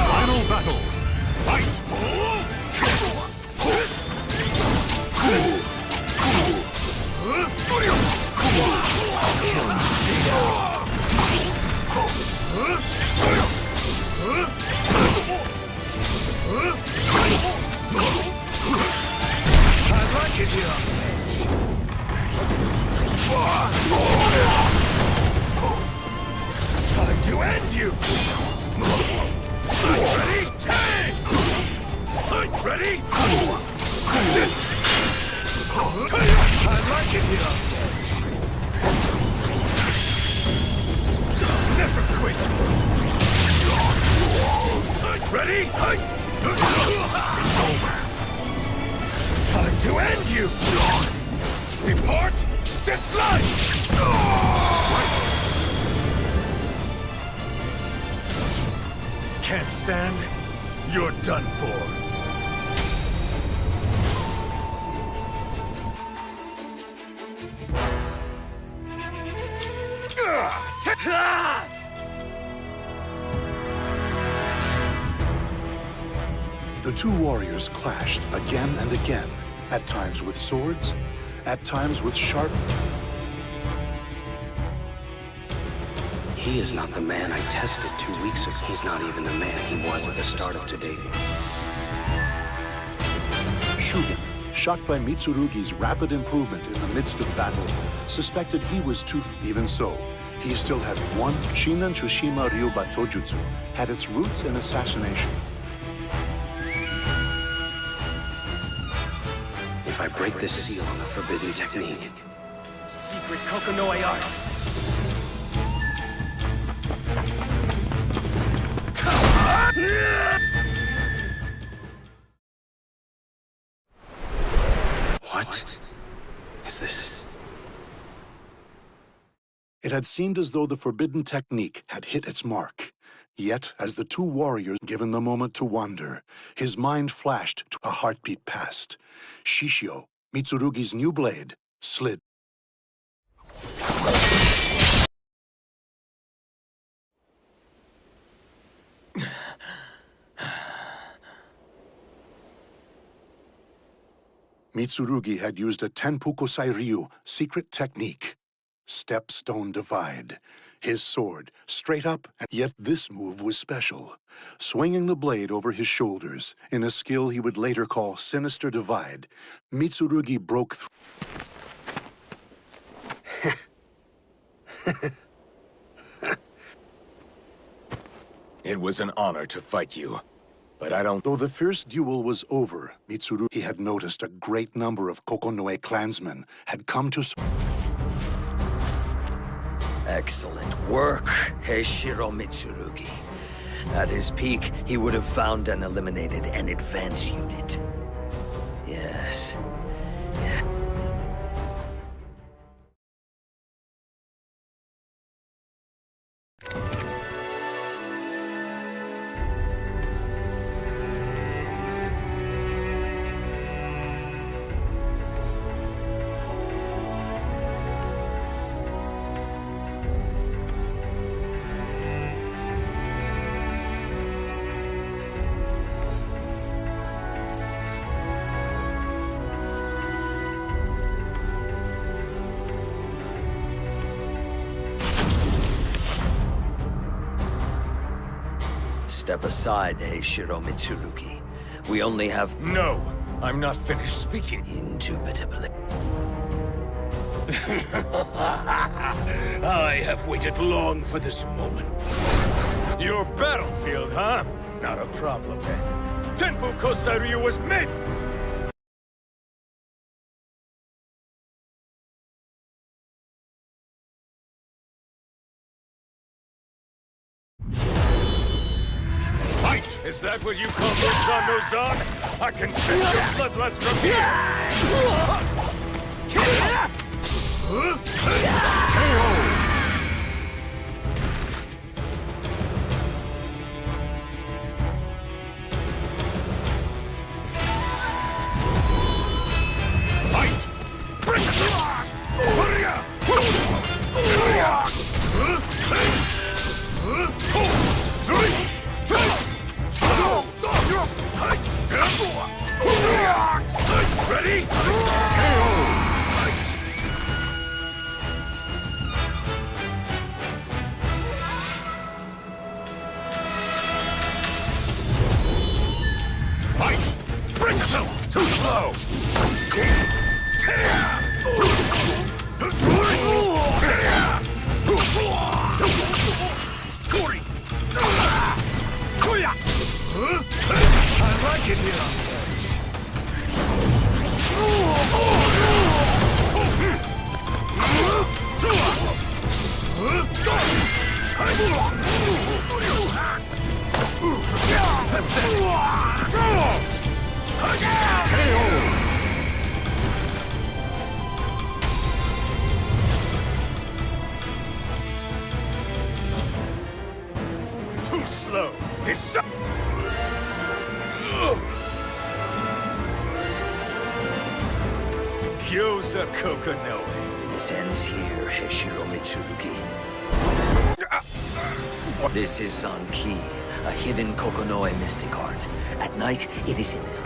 Final battle. Fight! I like it here on the bench. Time to end you! Sight ready? Take! Sight ready? Sit! I like it here on the bench. Never quit! Sight ready? It's over. Time to end you! Depart this life! Can't stand? You're done for. The two warriors clashed again and again, at times with swords, at times with sharp... He is not the man I tested 2 weeks ago. He's not even the man he was at the start of today. Shugen, shocked by Mitsurugi's rapid improvement in the midst of battle, suspected he was too... Even so, he still had one. Shinan Tsushima Ryuba Tojutsu had its roots in assassination. If I break this seal on the forbidden technique... Secret Kokonoi art. What is this? It had seemed as though the forbidden technique had hit its mark. Yet, as the two warriors given the moment to wonder, his mind flashed to a heartbeat past. Shishio, Mitsurugi's new blade, slid. Mitsurugi had used a Tenpukusai Ryu secret technique. Stepstone divide. His sword, straight up, and yet this move was special. Swinging the blade over his shoulders, in a skill he would later call Sinister Divide, Mitsurugi broke through. It was an honor to fight you, but I don't... Though the fierce duel was over, Mitsurugi had noticed a great number of Kokonoe clansmen had come to... Excellent work, Heishiro Mitsurugi. At his peak, he would have found and eliminated an advance unit. Yes. Step aside, Heishiro Mitsurugi. We only have... No! I'm not finished speaking. Indubitably. I have waited long for this moment. Your battlefield, huh? Not a problem, then. Tenpu Kosaryu was made! Is that what you call Musan no Zan? I can sense your bloodlust from here! Fight! Break it! Ready? Fight! Brace yourself! Too slow! I like it here. That's it. Too slow. It's so... Gyoza Kokonoe. This ends here, Heishiro Mitsurugi. This is Zanki, a hidden Kokonoe mystic art. At night, it is in this...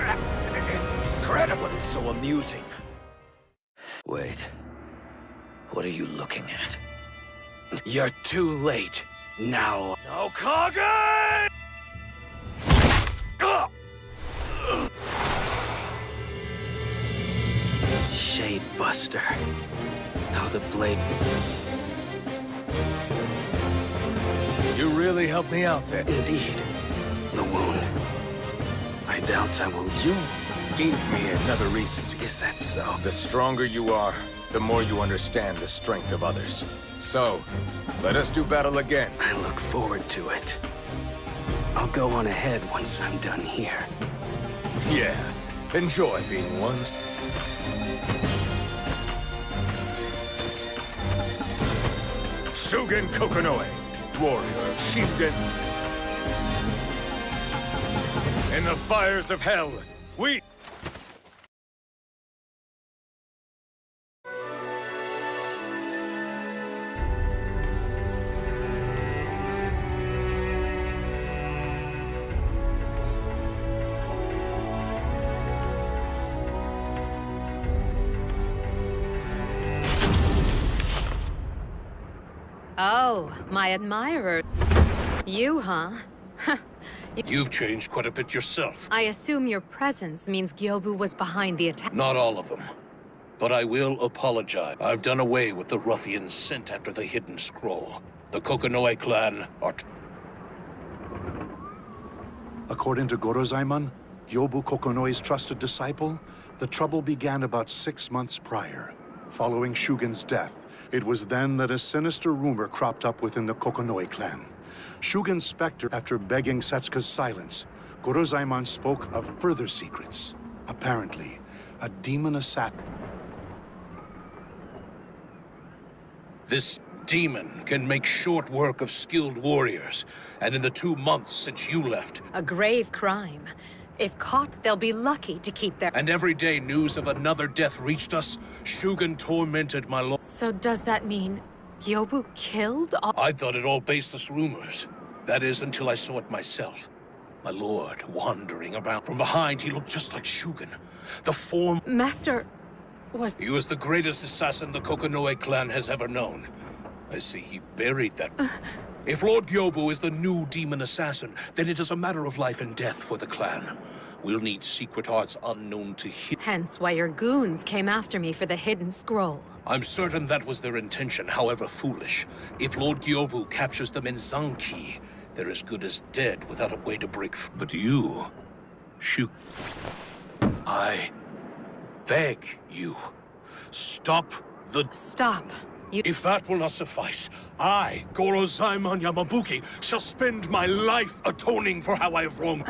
Incredible! What is so amusing? Wait. What are you looking at? You're too late. Now. No Kage! Shade Buster. Though the blade... You really helped me out there. Indeed. The wound. I doubt I will... You gave me another reason to... Is that so? The stronger you are, the more you understand the strength of others. So, let us do battle again. I look forward to it. I'll go on ahead once I'm done here. Yeah, enjoy being one. Shugen Kokonoe, warrior of Shingen. In the fires of hell, we... Oh, my admirer. You, huh? You've changed quite a bit yourself. I assume your presence means Gyobu was behind the attack. Not all of them. But I will apologize. I've done away with the ruffians sent after the hidden scroll. The Kokonoe clan are... According to Gorozaimon, Yobu Kokonoe's trusted disciple, the trouble began about 6 months prior. Following Shugen's death, it was then that a sinister rumor cropped up within the Kokonoe clan. Shugen's specter, after begging Setsuka's silence, Gorozaimon spoke of further secrets. Apparently, a demon assassin. This demon can make short work of skilled warriors, and in the 2 months since you left... A grave crime. If caught, they'll be lucky to keep their... And every day news of another death reached us, Shugen tormented my lord. So does that mean Gyobu killed all... I thought it all baseless rumors. That is, until I saw it myself. My lord wandering about. From behind, he looked just like Shugen. The form... Master was... He was the greatest assassin the Kokonoe clan has ever known. I see he buried that... If Lord Gyobu is the new demon assassin, then it is a matter of life and death for the clan. We'll need secret arts unknown to him. Hence why your goons came after me for the hidden scroll. I'm certain that was their intention, however foolish. If Lord Gyobu captures them in Zanki, they're as good as dead without a way to break through. But you... I... beg you. Stop the... Stop. If that will not suffice, I, Gorozaimon Yamabuki, shall spend my life atoning for how I have wronged.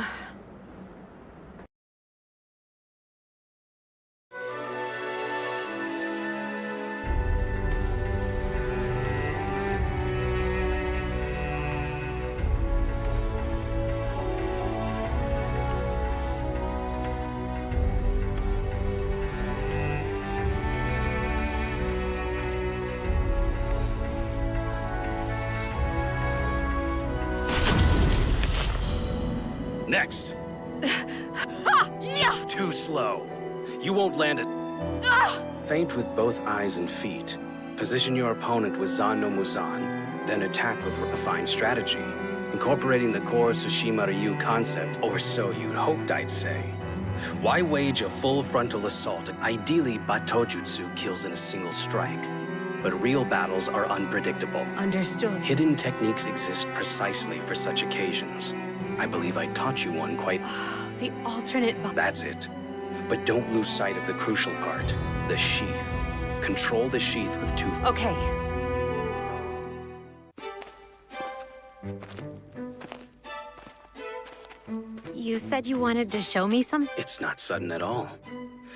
Next. Yeah! Too slow. You won't land a... Feint with both eyes and feet. Position your opponent with Zan no Muzan, then attack with refined strategy, incorporating the core Tsushima Ryu concept, or so you'd hoped I'd say. Why wage a full frontal assault? Ideally, Batojutsu kills in a single strike. But real battles are unpredictable. Understood. Hidden techniques exist precisely for such occasions. I believe I taught you one quite... The alternate... That's it. But don't lose sight of the crucial part, the sheath. Control the sheath with two... Okay. You said you wanted to show me some? It's not sudden at all.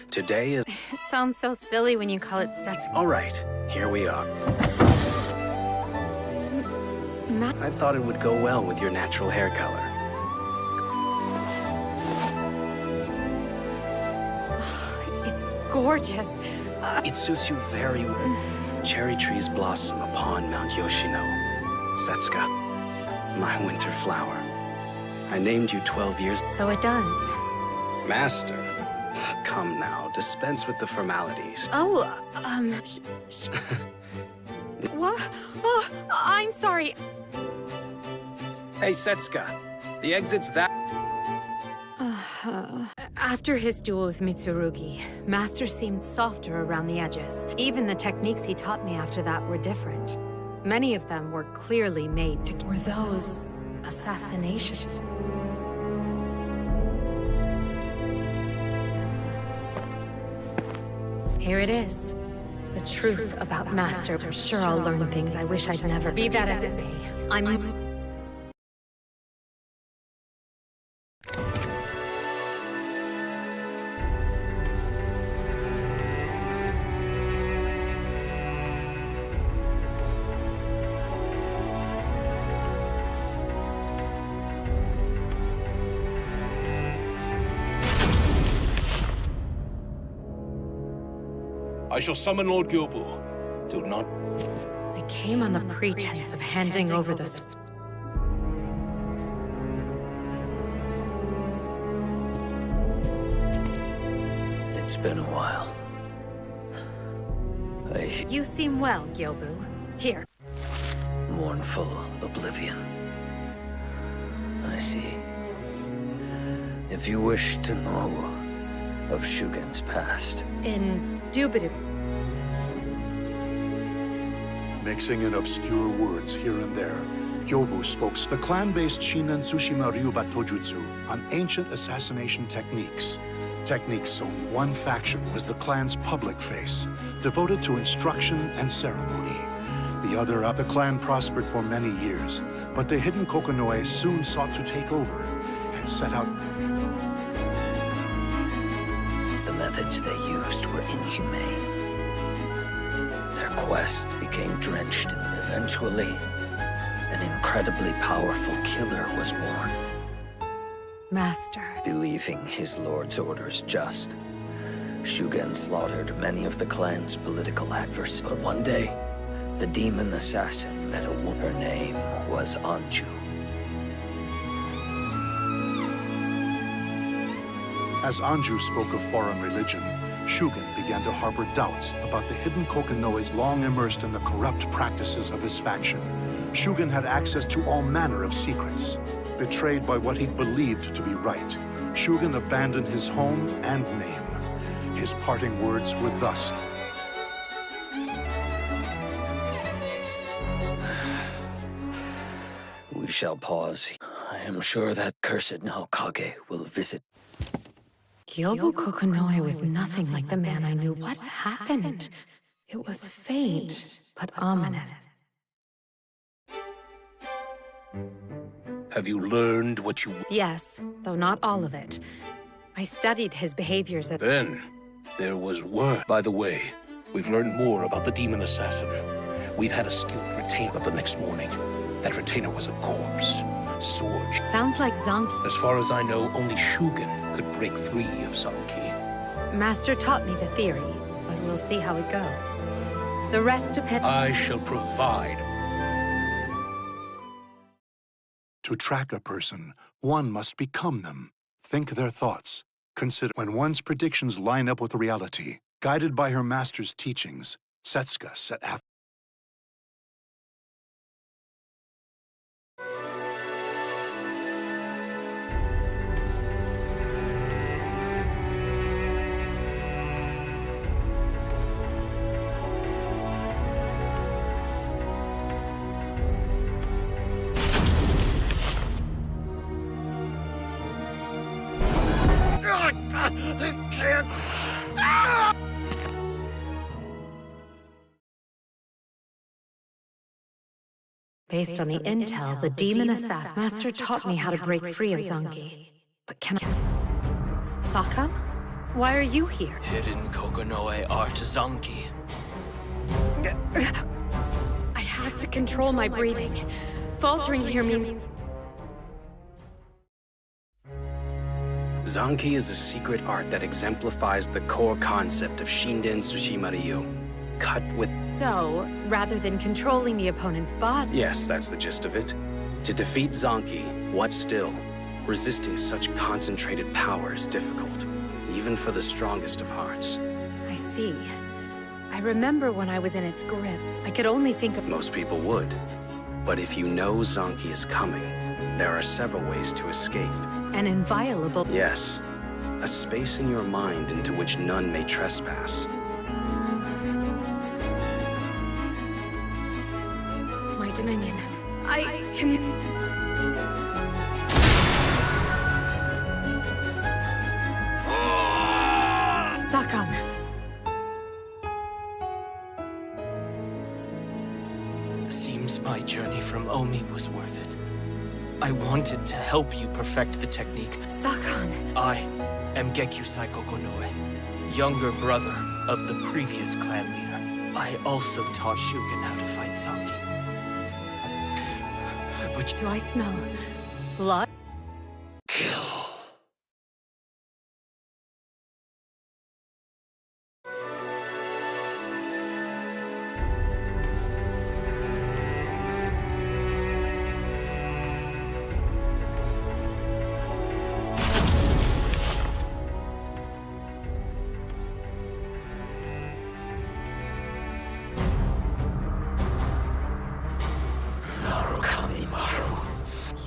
Today is... It sounds so silly when you call it Setsuka. All right, here we are. I thought it would go well with your natural hair color. It's gorgeous. It suits you very well. Cherry trees blossom upon Mount Yoshino. Setsuka, my winter flower. I named you 12 years... So it does. Master, come now, dispense with the formalities. Oh, What? Oh, I'm sorry. Hey, Setsuka. The exit's that... After his duel with Mitsurugi, Master seemed softer around the edges. Even the techniques he taught me after that were different. Many of them were clearly made to... Were those... assassinations? Here it is. The truth about Master. I'm sure I'll learn things I wish I'd never... Be that as it may, I'm... I shall summon Lord Gyobu. Do not... I came on the pretense of handing over this... It's been a while. You seem well, Gyobu. Here. Mournful oblivion. I see. If you wish to know of Shugen's past... Indubitably. Mixing in obscure words here and there, Gyobu spoke the clan-based Shinen Tsushima Ryuba Tojutsu on ancient assassination techniques. Techniques so one faction was the clan's public face, devoted to instruction and ceremony. The other, the clan prospered for many years, but the hidden Kokonoe soon sought to take over and set out. The methods they used were inhumane. Their quest became drenched and eventually, an incredibly powerful killer was born. Master. Believing his lord's orders just, Shugen slaughtered many of the clan's political adversaries. But one day, the demon assassin met a woman. Her name was Anju. As Anju spoke of foreign religion, Shugen began to harbor doubts about the hidden Kokonoes long immersed in the corrupt practices of his faction. Shugen had access to all manner of secrets. Betrayed by what he believed to be right, Shugen abandoned his home and name. His parting words were thus. We shall pause. I am sure that cursed Naokage will visit. Gyobu Kokonoe was nothing like the man I knew. What happened? It was faint, but ominous. Have you learned what you... Yes, though not all of it. I studied his behaviors at... Then, there was word. By the way, we've learned more about the demon assassin. We've had a skilled retainer, but the next morning, that retainer was a corpse. Sword. Sounds like Zanki. As far as I know, only Shugen could break free of Zanki. Master taught me the theory, but we'll see how it goes. The rest depends... I shall provide. To track a person, one must become them. Think their thoughts. Consider when one's predictions line up with reality. Guided by her master's teachings, Setsuka set after. Based on the intel, the demon assassin master taught me how to break free of Zanki. But can I... Sakam? Why are you here? Hidden Kokonoe art Zanki. I have to control my breathing. Faltering here means... Zanki is a secret art that exemplifies the core concept of Shinden Tsushima Ryu. Cut with... So, rather than controlling the opponent's body... Yes, that's the gist of it. To defeat Zanki, what still? Resisting such concentrated power is difficult, even for the strongest of hearts. I see. I remember when I was in its grip, I could only think of... Most people would. But if you know Zonky is coming, there are several ways to escape. An inviolable... Yes. A space in your mind into which none may trespass. My dominion. I can... Sakan. Seems my journey from Omi was worth it. I wanted to help you perfect the technique. Sakan. I am Gekyusai Kokonoe, younger brother of the previous clan leader. I also taught Shugen how to fight Zonky. But do I smell blood?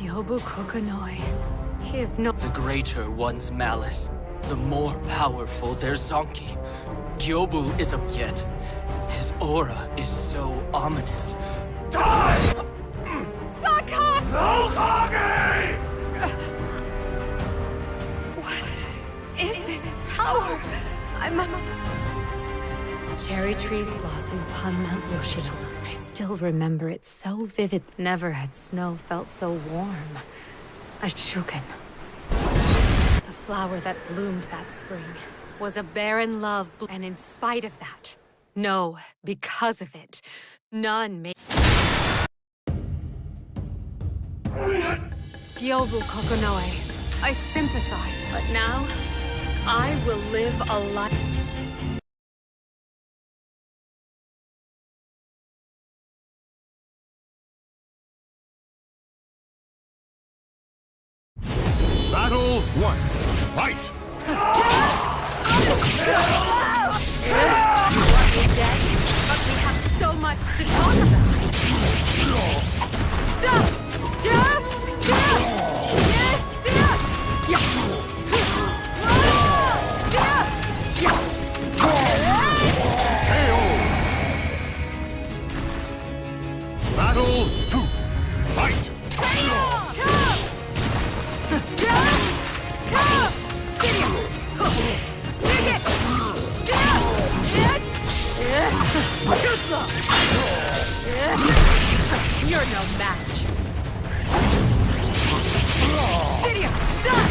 Yobu Kokonoi. He is not... The greater one's malice, the more powerful their Zonky. Gyobu is a... Yet, his aura is so ominous. Die! Sakan! Hokage! What is this power? Cherry trees blossom upon Mount Yoshino. I still remember it so vivid. Never had snow felt so warm. A Shuken. The flower that bloomed that spring was a barren love, and in spite of that, no, because of it, none made... Gyobu Kokonoe, I sympathize, but now, I will live a life... Battle 1. Fight! We're dead, but we have so much to talk about. Battle 2. Fight! You're no match. Lydia, die!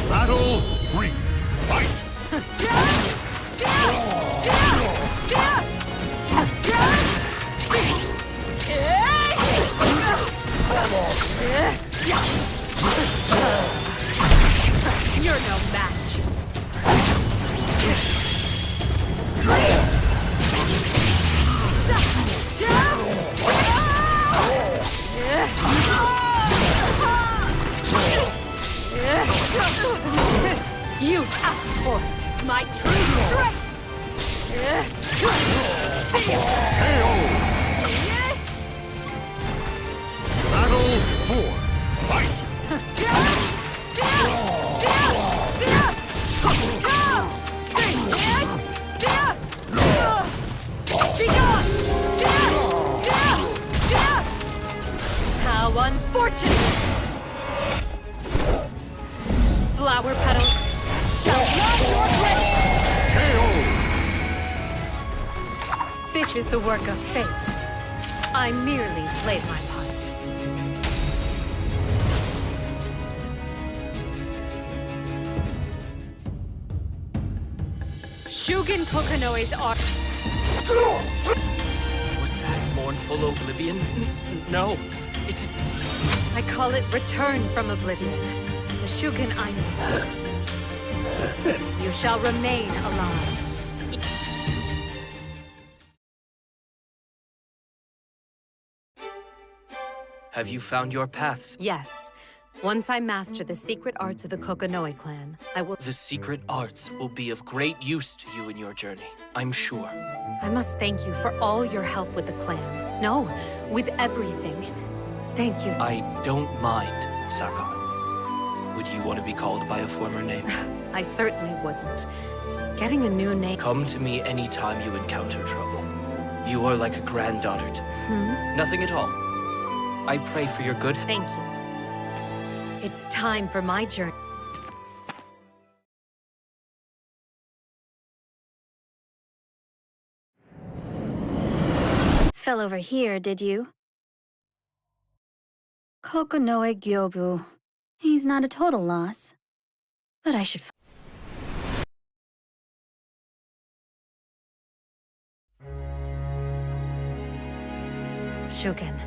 Battle 3. Fight! You're no match. You asked for it, my true strength! Battle 4. Fight! How unfortunate! Flower petals shall not your grave! This is the work of fate. I merely played my part. Shugen Kokonoe's art. Was that mournful oblivion? No. It's... I call it return from oblivion. The Shugen I know. You shall remain alive. Have you found your paths? Yes. Once I master the secret arts of the Kokonoe clan, I will... The secret arts will be of great use to you in your journey, I'm sure. I must thank you for all your help with the clan. No, with everything. Thank you. I don't mind, Sakon. Would you want to be called by a former name? I certainly wouldn't. Getting a new name... Come to me anytime you encounter trouble. You are like a granddaughter to me. Nothing at all. I pray for your good. Thank you. It's time for my journey. Fell over here, did you? Kokonoe Gyobu. He's not a total loss. But I should... Shugen,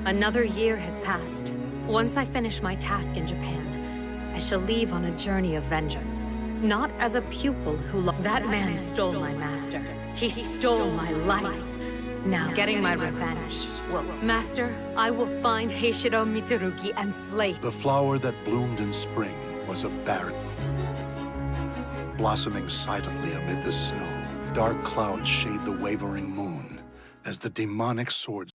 another year has passed. Once I finish my task in Japan, I shall leave on a journey of vengeance. Not as a pupil who that man stole my master. He stole my life. Now, getting my revenge. Master, I will find Heishiro Mitsurugi and slay. The flower that bloomed in spring was a barren, blossoming silently amid the snow. Dark clouds shade the wavering moon as the demonic swords